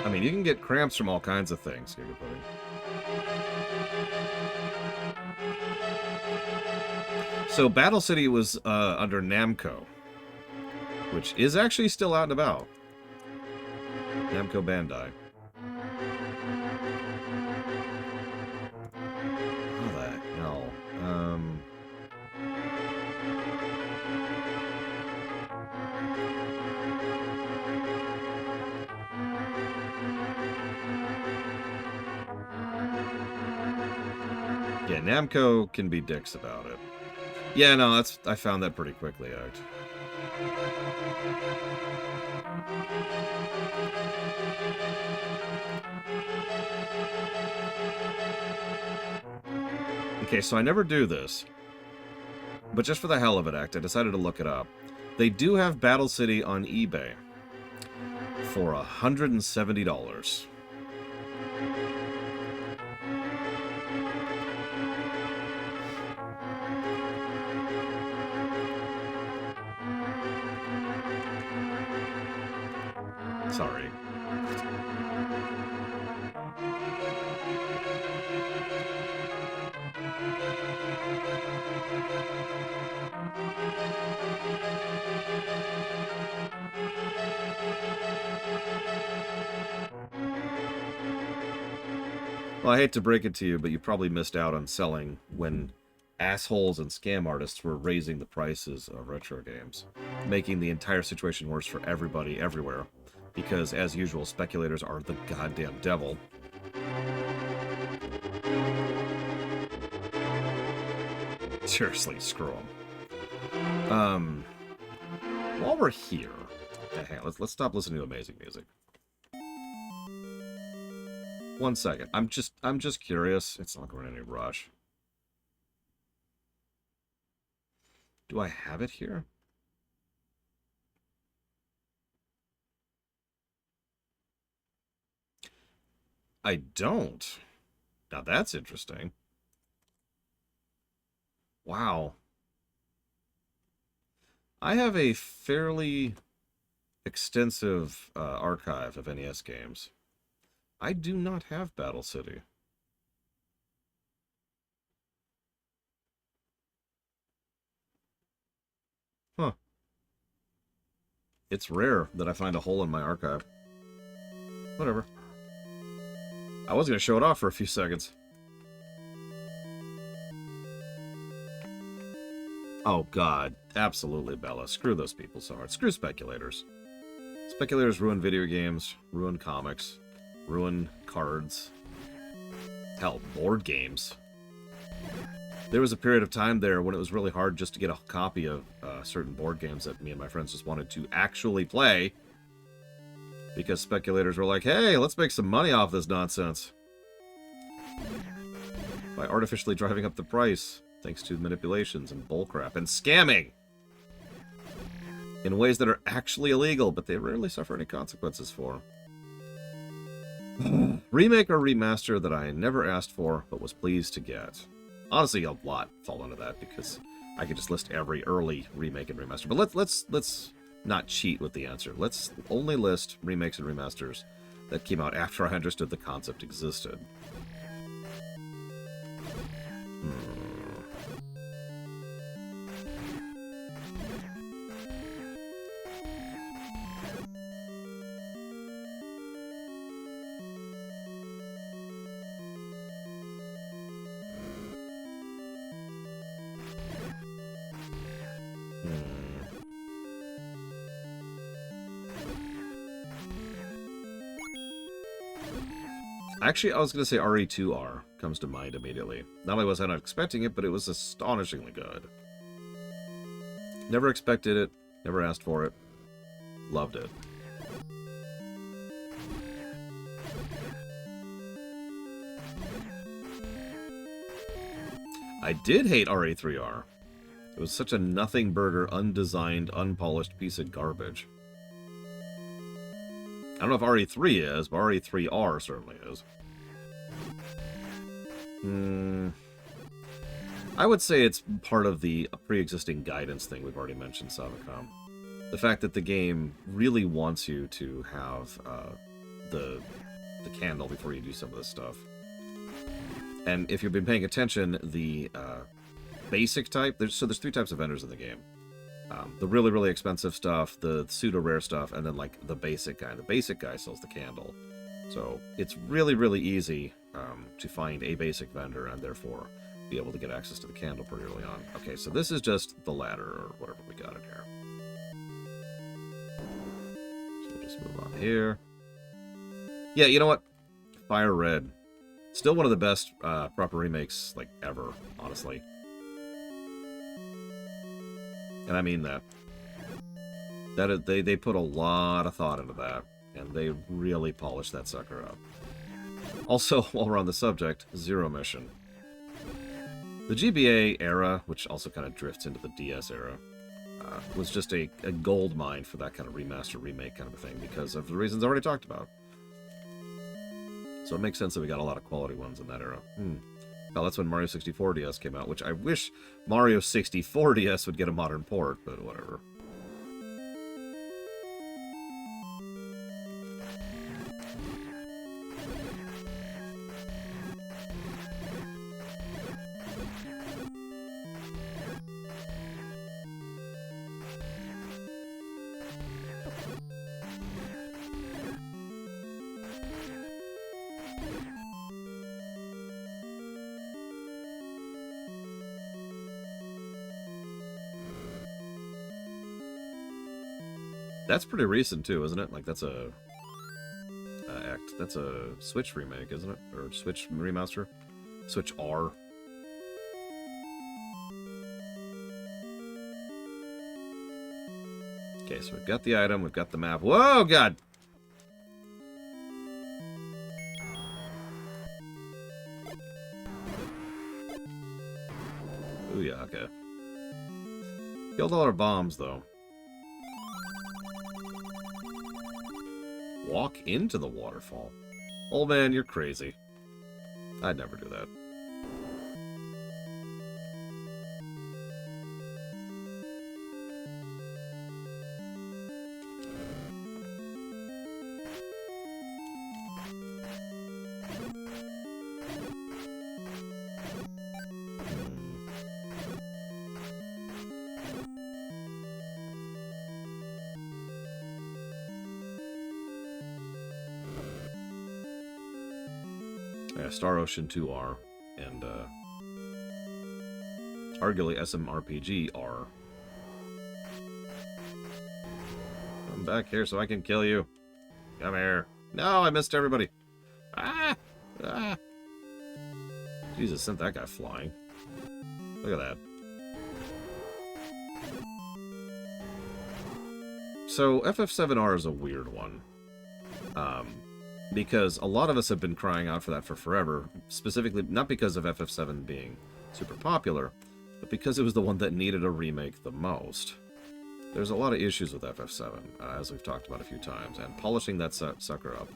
I mean, you can get cramps from all kinds of things, Giga Pudding. So Battle City was under Namco, which is actually still out and about. Namco Bandai. How the hell? Yeah, Namco can be dicks about it. Yeah, no, I found that pretty quickly out. Okay, so I never do this. But just for the hell of it, I decided to look it up. They do have Battle City on eBay for $170. Sorry. Well, I hate to break it to you, but you probably missed out on selling when assholes and scam artists were raising the prices of retro games, making the entire situation worse for everybody everywhere. Because, as usual, speculators are the goddamn devil. Seriously, screw them. While we're here, hang on, let's stop listening to amazing music. 1 second. I'm just curious. It's not like we're in any rush. Do I have it here? I don't. Now that's interesting. Wow. I have a fairly extensive archive of NES games. I do not have Battle City. Huh. It's rare that I find a hole in my archive. Whatever. I was going to show it off for a few seconds. Oh, God. Absolutely, Bella. Screw those people so hard. Screw speculators. Speculators ruin video games, ruin comics, ruin cards. Hell, board games. There was a period of time there when it was really hard just to get a copy of certain board games that me and my friends just wanted to actually play. Because speculators were like, hey, let's make some money off this nonsense. By artificially driving up the price, thanks to manipulations and bullcrap and scamming. In ways that are actually illegal, but they rarely suffer any consequences for. Remake or remaster that I never asked for, but was pleased to get. Honestly, a lot fall into that, because I could just list every early remake and remaster. But let's not cheat with the answer. Let's only list remakes and remasters that came out after I understood the concept existed. Actually, I was going to say RE2R comes to mind immediately. Not only was I not expecting it, but it was astonishingly good. Never expected it, never asked for it. Loved it. I did hate RE3R. It was such a nothing burger, undesigned, unpolished piece of garbage. I don't know if RE3 is, but RE3R certainly is. I would say it's part of the pre-existing guidance thing we've already mentioned, Savicom. The fact that the game really wants you to have the candle before you do some of this stuff. And if you've been paying attention, the basic type, there's 3 types of vendors in the game. The really, really expensive stuff, the pseudo-rare stuff, and then, like, the basic guy. The basic guy sells the candle. So it's really, really easy to find a basic vendor and, therefore, be able to get access to the candle pretty early on. Okay, so this is just the ladder, or whatever we got in here. So we'll just move on here. Yeah, you know what? Fire Red. Still one of the best proper remakes, like, ever, honestly. And I mean that. They put a lot of thought into that, and they really polished that sucker up. Also, while we're on the subject, Zero Mission. The GBA era, which also kind of drifts into the DS era, was just a gold mine for that kind of remaster, remake kind of a thing, because of the reasons I already talked about. So it makes sense that we got a lot of quality ones in that era. Well, that's when Mario 64 DS came out, which I wish Mario 64 DS would get a modern port, but whatever. That's pretty recent too, isn't it? Like that's a Switch remake, isn't it? Or Switch remaster? Switch R. Okay, so we've got the item, we've got the map. Whoa, God! Ooh, yeah, okay. Killed all our bombs, though. Walk into the waterfall. Old man, you're crazy. I'd never do that. Yeah, Star Ocean 2R and arguably SMRPG R. Come back here so I can kill you. Come here. No, I missed everybody. Ah! Ah! Jesus, sent that guy flying. Look at that. So, FF7R is a weird one. Because a lot of us have been crying out for that for forever. Specifically, not because of FF7 being super popular, but because it was the one that needed a remake the most. There's a lot of issues with FF7, as we've talked about a few times, and polishing that sucker up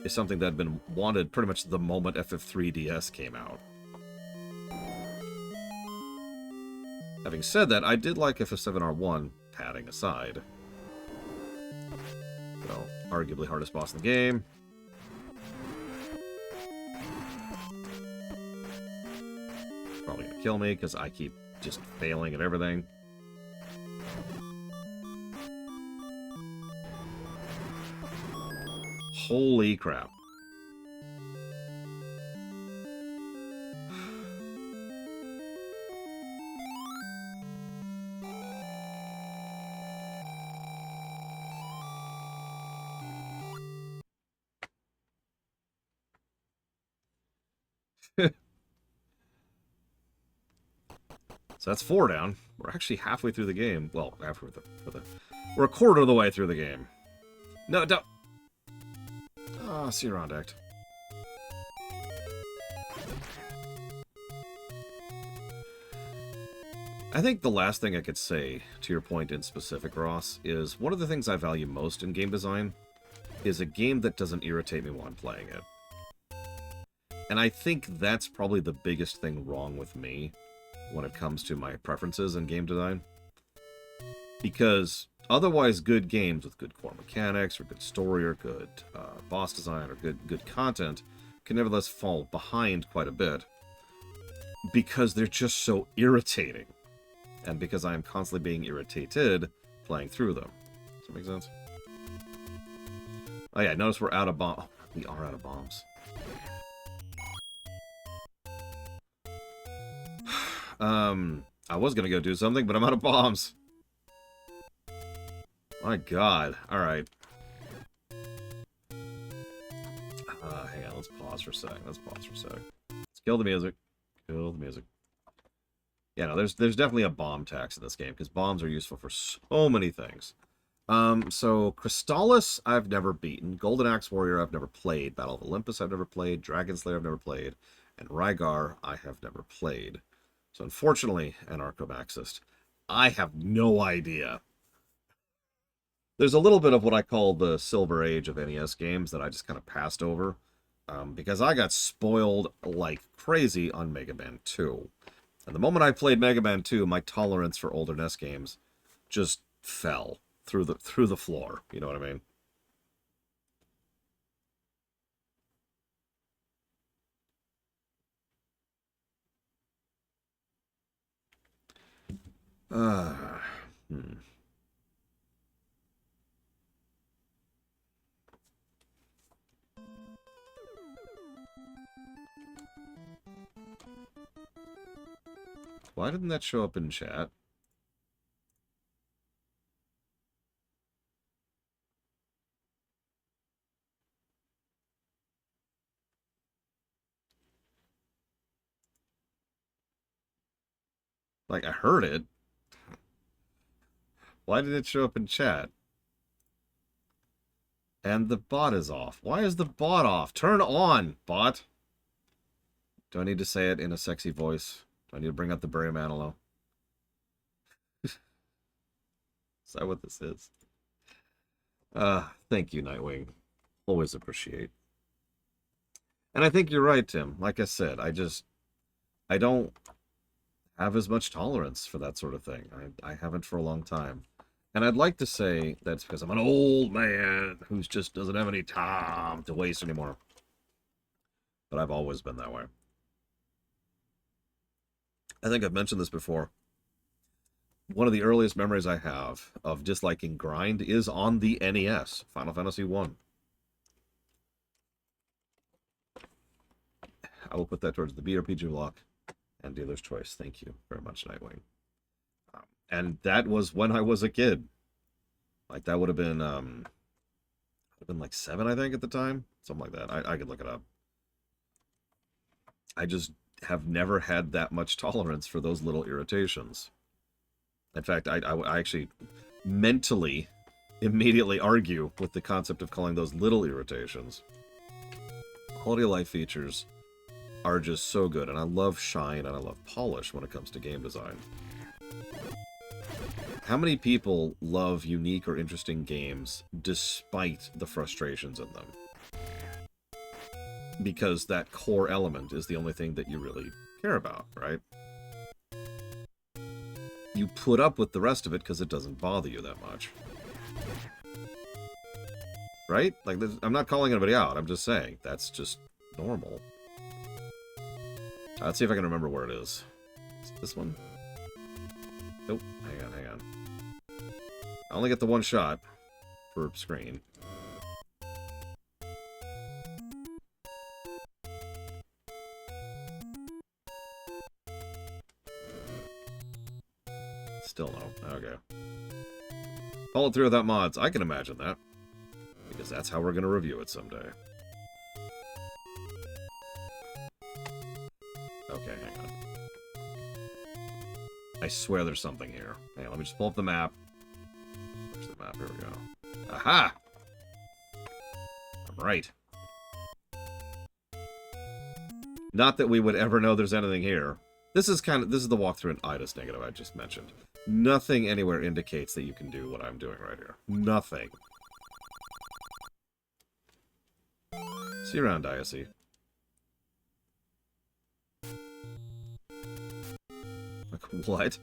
is something that had been wanted pretty much the moment FF3DS came out. Having said that, I did like FF7R1, padding aside. So, arguably hardest boss in the game. Probably gonna kill me because I keep just failing at everything. Holy crap. So that's 4 down. We're actually halfway through the game. Well, we're a quarter of the way through the game. No, don't. Ah, see you around, Act. I think the last thing I could say, to your point in specific, Ross, is one of the things I value most in game design is a game that doesn't irritate me while I'm playing it. And I think that's probably the biggest thing wrong with me when it comes to my preferences in game design. Because otherwise good games with good core mechanics, or good story, or good boss design, or good content can nevertheless fall behind quite a bit because they're just so irritating. And because I am constantly being irritated playing through them. Does that make sense? Oh yeah, notice we're out of bombs. Oh, we are out of bombs. I was gonna go do something, but I'm out of bombs. My God. Alright. hang on. Let's pause for a sec. Let's pause for a sec. Let's kill the music. Kill the music. Yeah, no, there's definitely a bomb tax in this game, because bombs are useful for so many things. So Crystallis, I've never beaten. Golden Axe Warrior, I've never played. Battle of Olympus, I've never played. Dragon Slayer, I've never played. And Rygar, I have never played. So unfortunately, Anarcho-Marxist, I have no idea. There's a little bit of what I call the Silver Age of NES games that I just kind of passed over. Because I got spoiled like crazy on Mega Man 2. And the moment I played Mega Man 2, my tolerance for older NES games just fell through the floor. You know what I mean? Hmm. Why didn't that show up in chat? Like, I heard it. Why did it show up in chat? And the bot is off. Why is the bot off? Turn on, bot. Do I need to say it in a sexy voice? Do I need to bring up the Barry Manilow? Is that what this is? Thank you, Nightwing. Always appreciate. And I think you're right, Tim. Like I said, I don't have as much tolerance for that sort of thing. I haven't for a long time. And I'd like to say that's because I'm an old man who just doesn't have any time to waste anymore. But I've always been that way. I think I've mentioned this before. One of the earliest memories I have of disliking grind is on the NES, Final Fantasy 1. I will put that towards the BRPG block and dealer's choice. Thank you very much, Nightwing. And that was when I was a kid. Like, that would have been like 7, I think, at the time. Something like that. I could look it up. I just have never had that much tolerance for those little irritations. In fact, I actually mentally immediately argue with the concept of calling those little irritations. Quality of life features are just so good, and I love shine and I love polish when it comes to game design. How many people love unique or interesting games despite the frustrations in them? Because that core element is the only thing that you really care about, right? You put up with the rest of it because it doesn't bother you that much. Right? Like, I'm not calling anybody out. I'm just saying that's just normal. Let's see if I can remember where it is. Is it this one? Nope. Hang on, hang on. I only get the one shot per screen. Still no. Okay. Follow through without mods. I can imagine that. Because that's how we're going to review it someday. Okay, hang on. I swear there's something here. Hang on, let me just pull up the map. Where's the map? Here we go. Aha! I'm right. Not that we would ever know there's anything here. This is the walkthrough in IDAS negative I just mentioned. Nothing anywhere indicates that you can do what I'm doing right here. Nothing. See you around, Diacy. Like, what?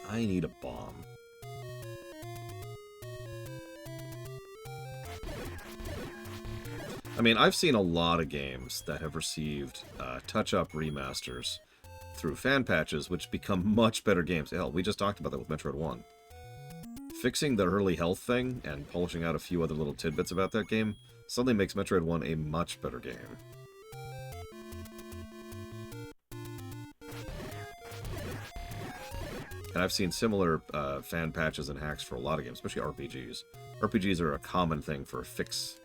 I need a bomb. I mean, I've seen a lot of games that have received touch-up remasters through fan patches, which become much better games. Hell, we just talked about that with Metroid 1. Fixing the early health thing and polishing out a few other little tidbits about that game suddenly makes Metroid 1 a much better game. And I've seen similar fan patches and hacks for a lot of games, especially RPGs. RPGs are a common thing for fix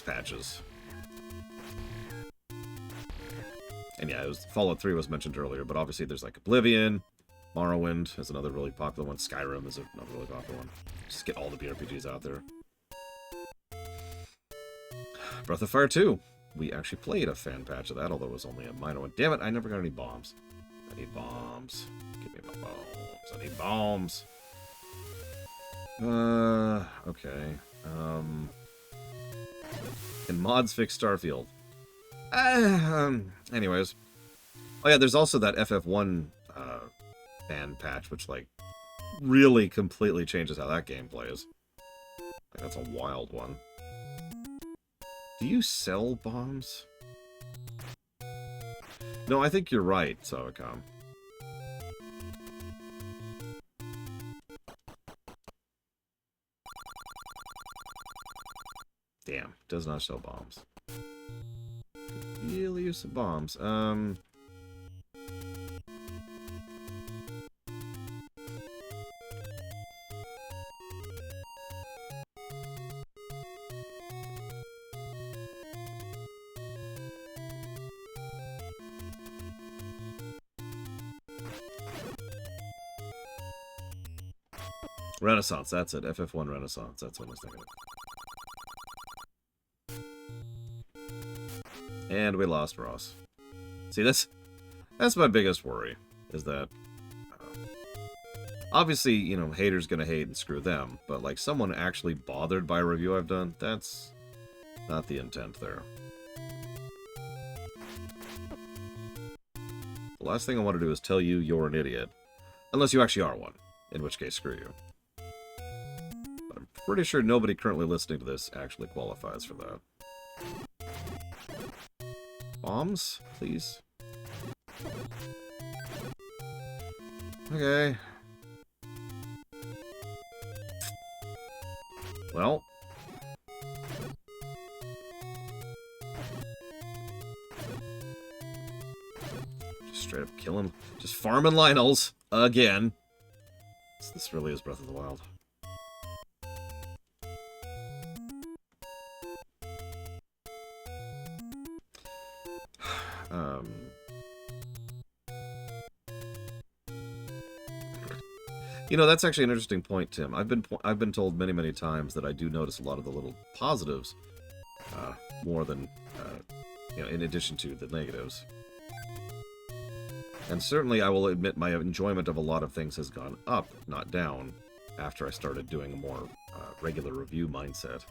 patches. And yeah, Fallout 3 was mentioned earlier, but obviously there's like Oblivion, Morrowind is another really popular one, Skyrim is another really popular one. Just get all the BRPGs out there. Breath of Fire 2. We actually played a fan patch of that, although it was only a minor one. Damn it, I never got any bombs. I need bombs. Give me my bombs. I need bombs. Okay. Can mods fix Starfield? Anyways. Oh yeah, there's also that FF1 fan patch, which, like, really completely changes how that game plays. Like, that's a wild one. Do you sell bombs? No, I think you're right, Savacom. Damn, does not sell bombs. Could really use some bombs. Renaissance, that's it. FF1 Renaissance, that's what I was thinking of. And we lost Ross. See, that's my biggest worry, is that obviously, you know, haters gonna hate and screw them, but like someone actually bothered by a review I've done, that's not the intent there. The last thing I want to do is tell you you're an idiot. Unless you actually are one, in which case, screw you. But I'm pretty sure nobody currently listening to this actually qualifies for that. Bombs, please. Okay. Well. Just straight up kill him. Just farming Lionels again. This really is Breath of the Wild. You know, that's actually an interesting point, Tim. I've been told many times that I do notice a lot of the little positives more than you know, in addition to the negatives. And certainly, I will admit my enjoyment of a lot of things has gone up, not down, after I started doing a more regular review mindset.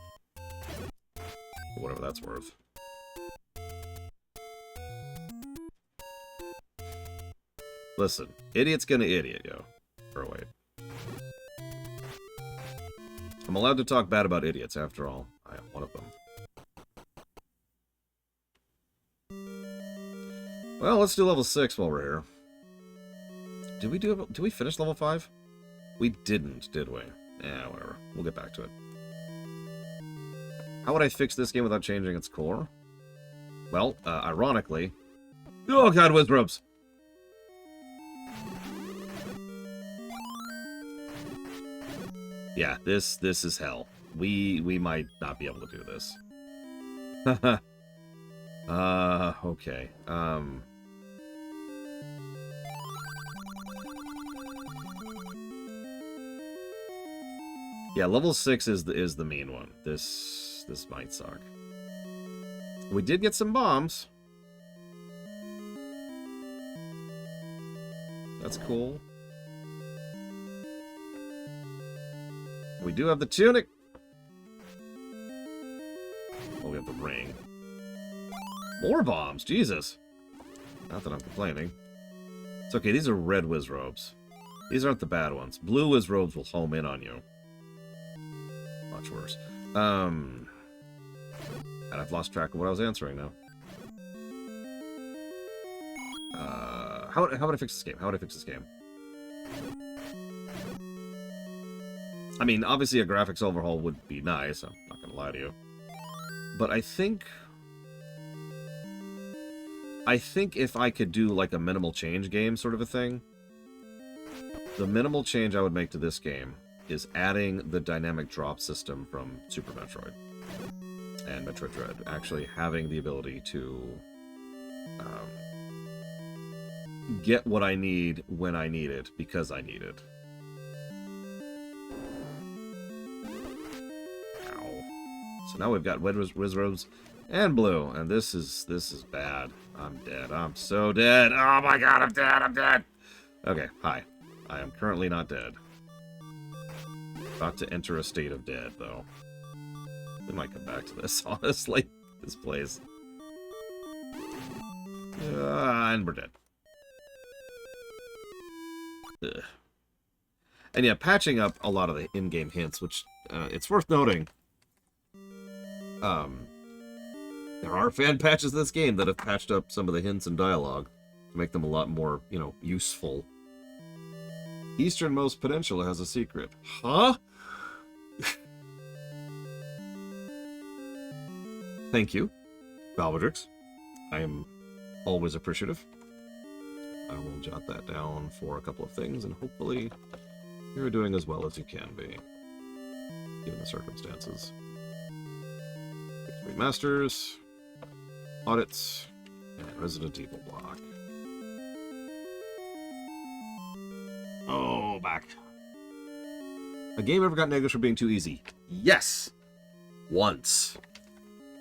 Whatever that's worth. Listen, idiot's gonna idiot, yo. Or wait. I'm allowed to talk bad about idiots, after all. I am one of them. Well, let's do level 6 while we're here. Did we finish level 5? We didn't, did we? Yeah, whatever. We'll get back to it. How would I fix this game without changing its core? Well, ironically... Oh god, Wizrobes! Yeah, this is hell. We might not be able to do this. Okay. Yeah, level 6 is the mean one. This might suck. We did get some bombs. That's cool. We do have the tunic. Well, we have the ring. More bombs, Jesus. Not that I'm complaining. It's okay, these are red Wizrobes. These aren't the bad ones. Blue Wizrobes will home in on you. Much worse. And I've lost track of what I was answering now. How would I fix this game? How would I fix this game? I mean, obviously a graphics overhaul would be nice, I'm not gonna lie to you. But I think if I could do like a minimal change game sort of a thing, The minimal change I would make to this game is adding the dynamic drop system from Super Metroid and Metroid Dread. Actually having the ability to get what I need when I need it, because I need it. Ow. So now we've got Red Rose and Blue, and this is bad. I'm dead. I'm so dead. Oh my god, I'm dead. I'm dead. Okay, hi. I am currently not dead. About to enter a state of dead, though. We might come back to this, honestly. This place. And we're dead. Ugh. And yeah, patching up a lot of the in-game hints, which it's worth noting. There are fan patches of this game that have patched up some of the hints and dialogue to make them a lot more, you know, useful. Easternmost Peninsula has a secret. Huh? Thank you, Valvedrix. I am always appreciative. I will jot that down for a couple of things, and hopefully you're doing as well as you can be, given the circumstances. Remasters, audits, and Resident Evil block. Oh, back. A game ever got negatives for being too easy? Yes! Once.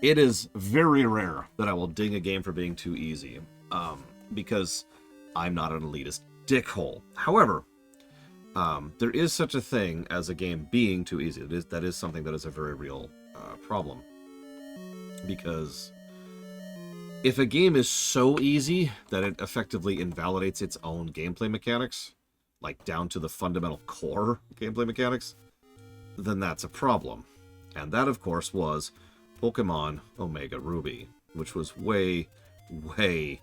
It is very rare that I will ding a game for being too easy, because I'm not an elitist dickhole. However, there is such a thing as a game being too easy. That is something that is a very real problem. Because if a game is so easy that it effectively invalidates its own gameplay mechanics, like down to the fundamental core gameplay mechanics, then that's a problem. And that, of course, was Pokemon Omega Ruby, which was way, way,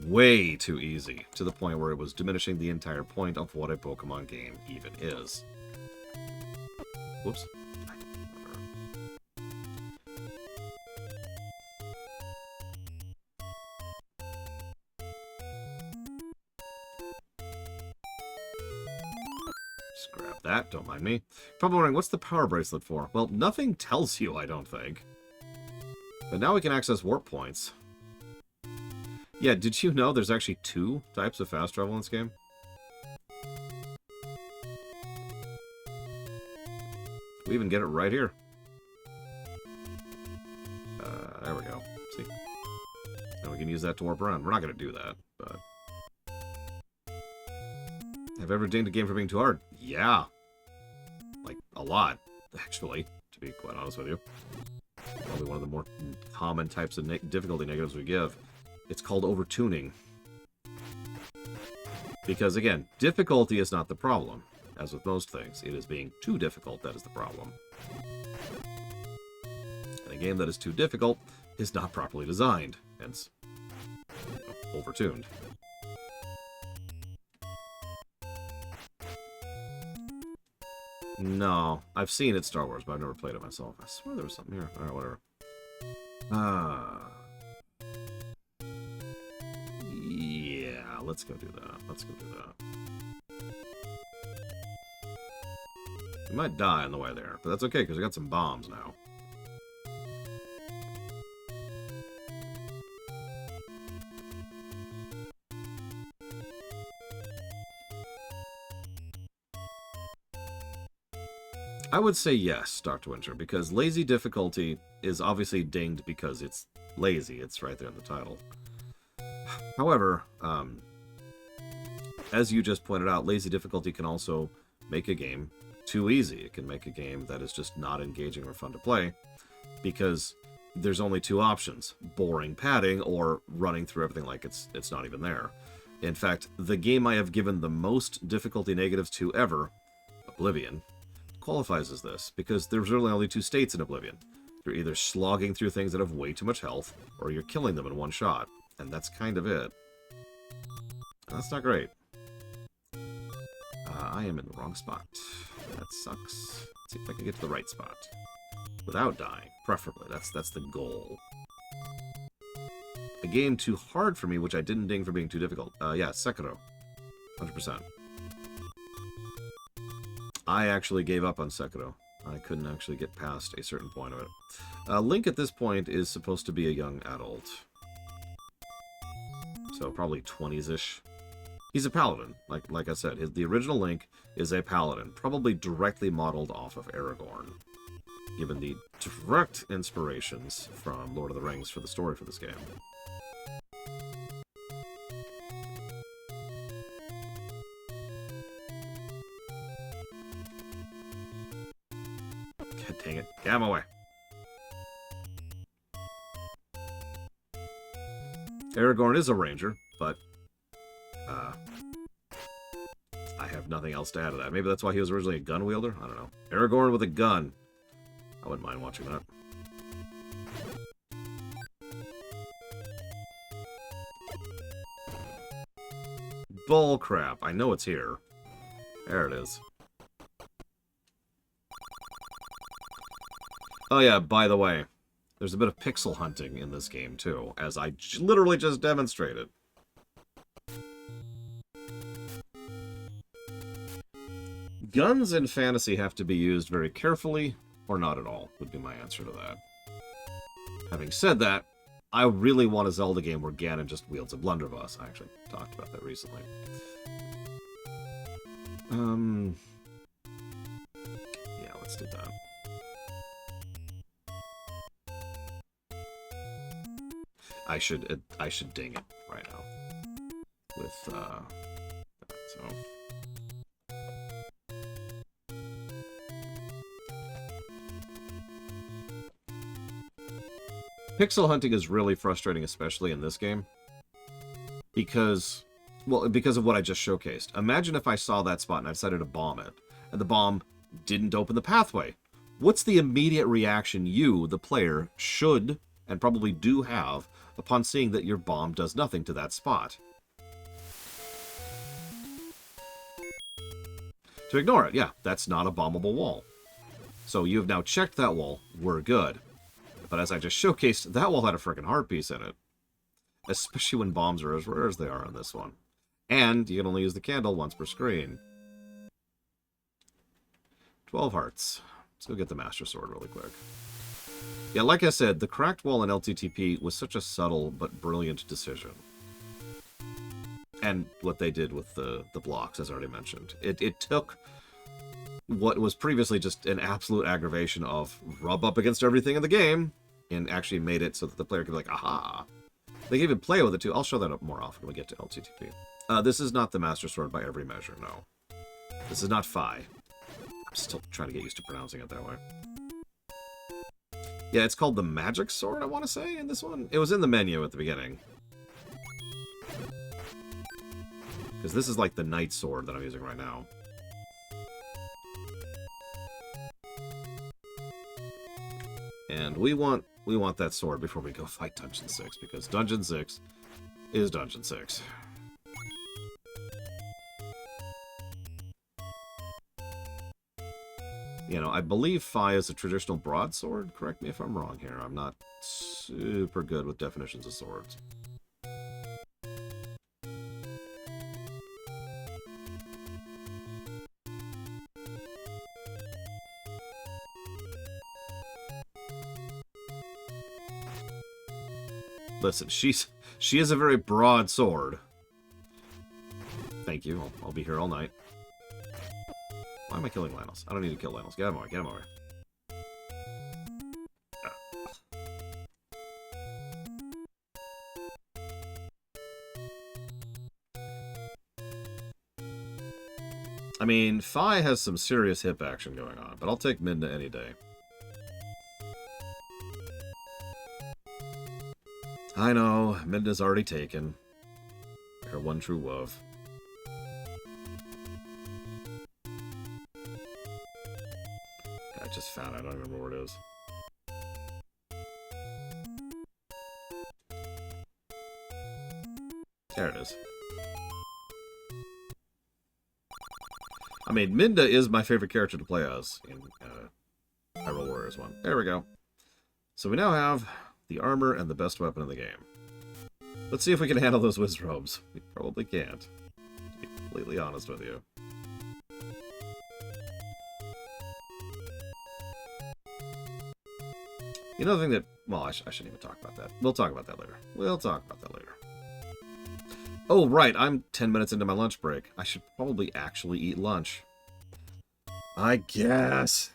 way too easy, to the point where it was diminishing the entire point of what a Pokemon game even is. Whoops. Just grab that, don't mind me. Probably wondering, what's the power bracelet for? Well, nothing tells you, I don't think. But now we can access warp points. Yeah, did you know there's actually 2 types of fast travel in this game? We even get it right here. There we go. See? Now we can use that to warp around. We're not going to do that, but... Have I ever dinged a game for being too hard? Yeah. Like, a lot, actually, to be quite honest with you. Probably one of the more common types of difficulty negatives we give. It's called overtuning. Because, again, difficulty is not the problem. As with most things, it is being too difficult that is the problem. And a game that is too difficult is not properly designed, hence, overtuned. No, I've seen it Star Wars, but I've never played it myself. I swear there was something here. Alright, whatever. Yeah, let's go do that. Let's go do that. We might die on the way there, but that's okay, because we got some bombs now. I would say yes, Dr. Winter, because lazy difficulty is obviously dinged because it's lazy. It's right there in the title. However, as you just pointed out, lazy difficulty can also make a game too easy. It can make a game that is just not engaging or fun to play, because there's only 2 options: boring padding or running through everything like it's not even there. In fact, the game I have given the most difficulty negatives to ever, Oblivion, qualifies as this, because there's really only 2 states in Oblivion. You're either slogging through things that have way too much health, or you're killing them in one shot. And that's kind of it. That's not great. I am in the wrong spot. That sucks. Let's see if I can get to the right spot. Without dying, preferably. That's the goal. A game too hard for me, which I didn't ding for being too difficult. Yeah, Sekiro. 100%. I actually gave up on Sekiro. I couldn't actually get past a certain point of it. Link at this point is supposed to be a young adult. So probably 20s-ish. He's a paladin, like I said. The original Link is a paladin, probably directly modeled off of Aragorn, given the direct inspirations from Lord of the Rings for the story for this game. God dang it. Get out of my way. Aragorn is a ranger, but I have nothing else to add to that. Maybe that's why he was originally a gun wielder? I don't know. Aragorn with a gun. I wouldn't mind watching that. Bull crap. I know it's here. There it is. Oh yeah, by the way, there's a bit of pixel hunting in this game too, as I literally just demonstrated. Guns in fantasy have to be used very carefully, or not at all, would be my answer to that. Having said that, I really want a Zelda game where Ganon just wields a blunderbuss. I actually talked about that recently. Yeah, let's do that. I should ding it right now. With, that, so... Pixel hunting is really frustrating, especially in this game. Because of what I just showcased. Imagine if I saw that spot and I decided to bomb it, and the bomb didn't open the pathway. What's the immediate reaction you, the player, should and probably do have upon seeing that your bomb does nothing to that spot? To ignore it, yeah, that's not a bombable wall. So you've now checked that wall, we're good. But as I just showcased, that wall had a freaking heart piece in it. Especially when bombs are as rare as they are on this one. And you can only use the candle once per screen. 12 hearts. Let's go get the Master Sword really quick. Yeah, like I said, the cracked wall in LTTP was such a subtle but brilliant decision. And what they did with the blocks, as I already mentioned. It took what was previously just an absolute aggravation of rub up against everything in the game, and actually made it so that the player could be like, aha! They can even play with it too. I'll show that up more often when we get to LTTP. This is not the Master Sword by every measure, no. This is not Fi. I'm still trying to get used to pronouncing it that way. Yeah, it's called the Magic Sword, I want to say, in this one. It was in the menu at the beginning. Because this is like the Knight Sword that I'm using right now. And we want that sword before we go fight Dungeon 6, because Dungeon 6 is Dungeon 6. You know, I believe Fi is a traditional broadsword. Correct me if I'm wrong here. I'm not super good with definitions of swords. Listen, she is a very broad sword. Thank you. I'll be here all night. Why am I killing Lynels? I don't need to kill Lynels. Get him over. Get him over. I mean, Fi has some serious hip action going on, but I'll take Midna any day. I know, Midna's already taken. Her one true love. I just found it. I don't even remember where it is. There it is. I mean, Midna is my favorite character to play as in Hyrule Warriors 1. There we go. So we now have the armor and the best weapon in the game. Let's see if we can handle those whiz robes. We probably can't, to be completely honest with you. Another thing that, well, I shouldn't even talk about that. We'll talk about that later. We'll talk about that later. Oh, right, I'm 10 minutes into my lunch break. I should probably actually eat lunch. I guess.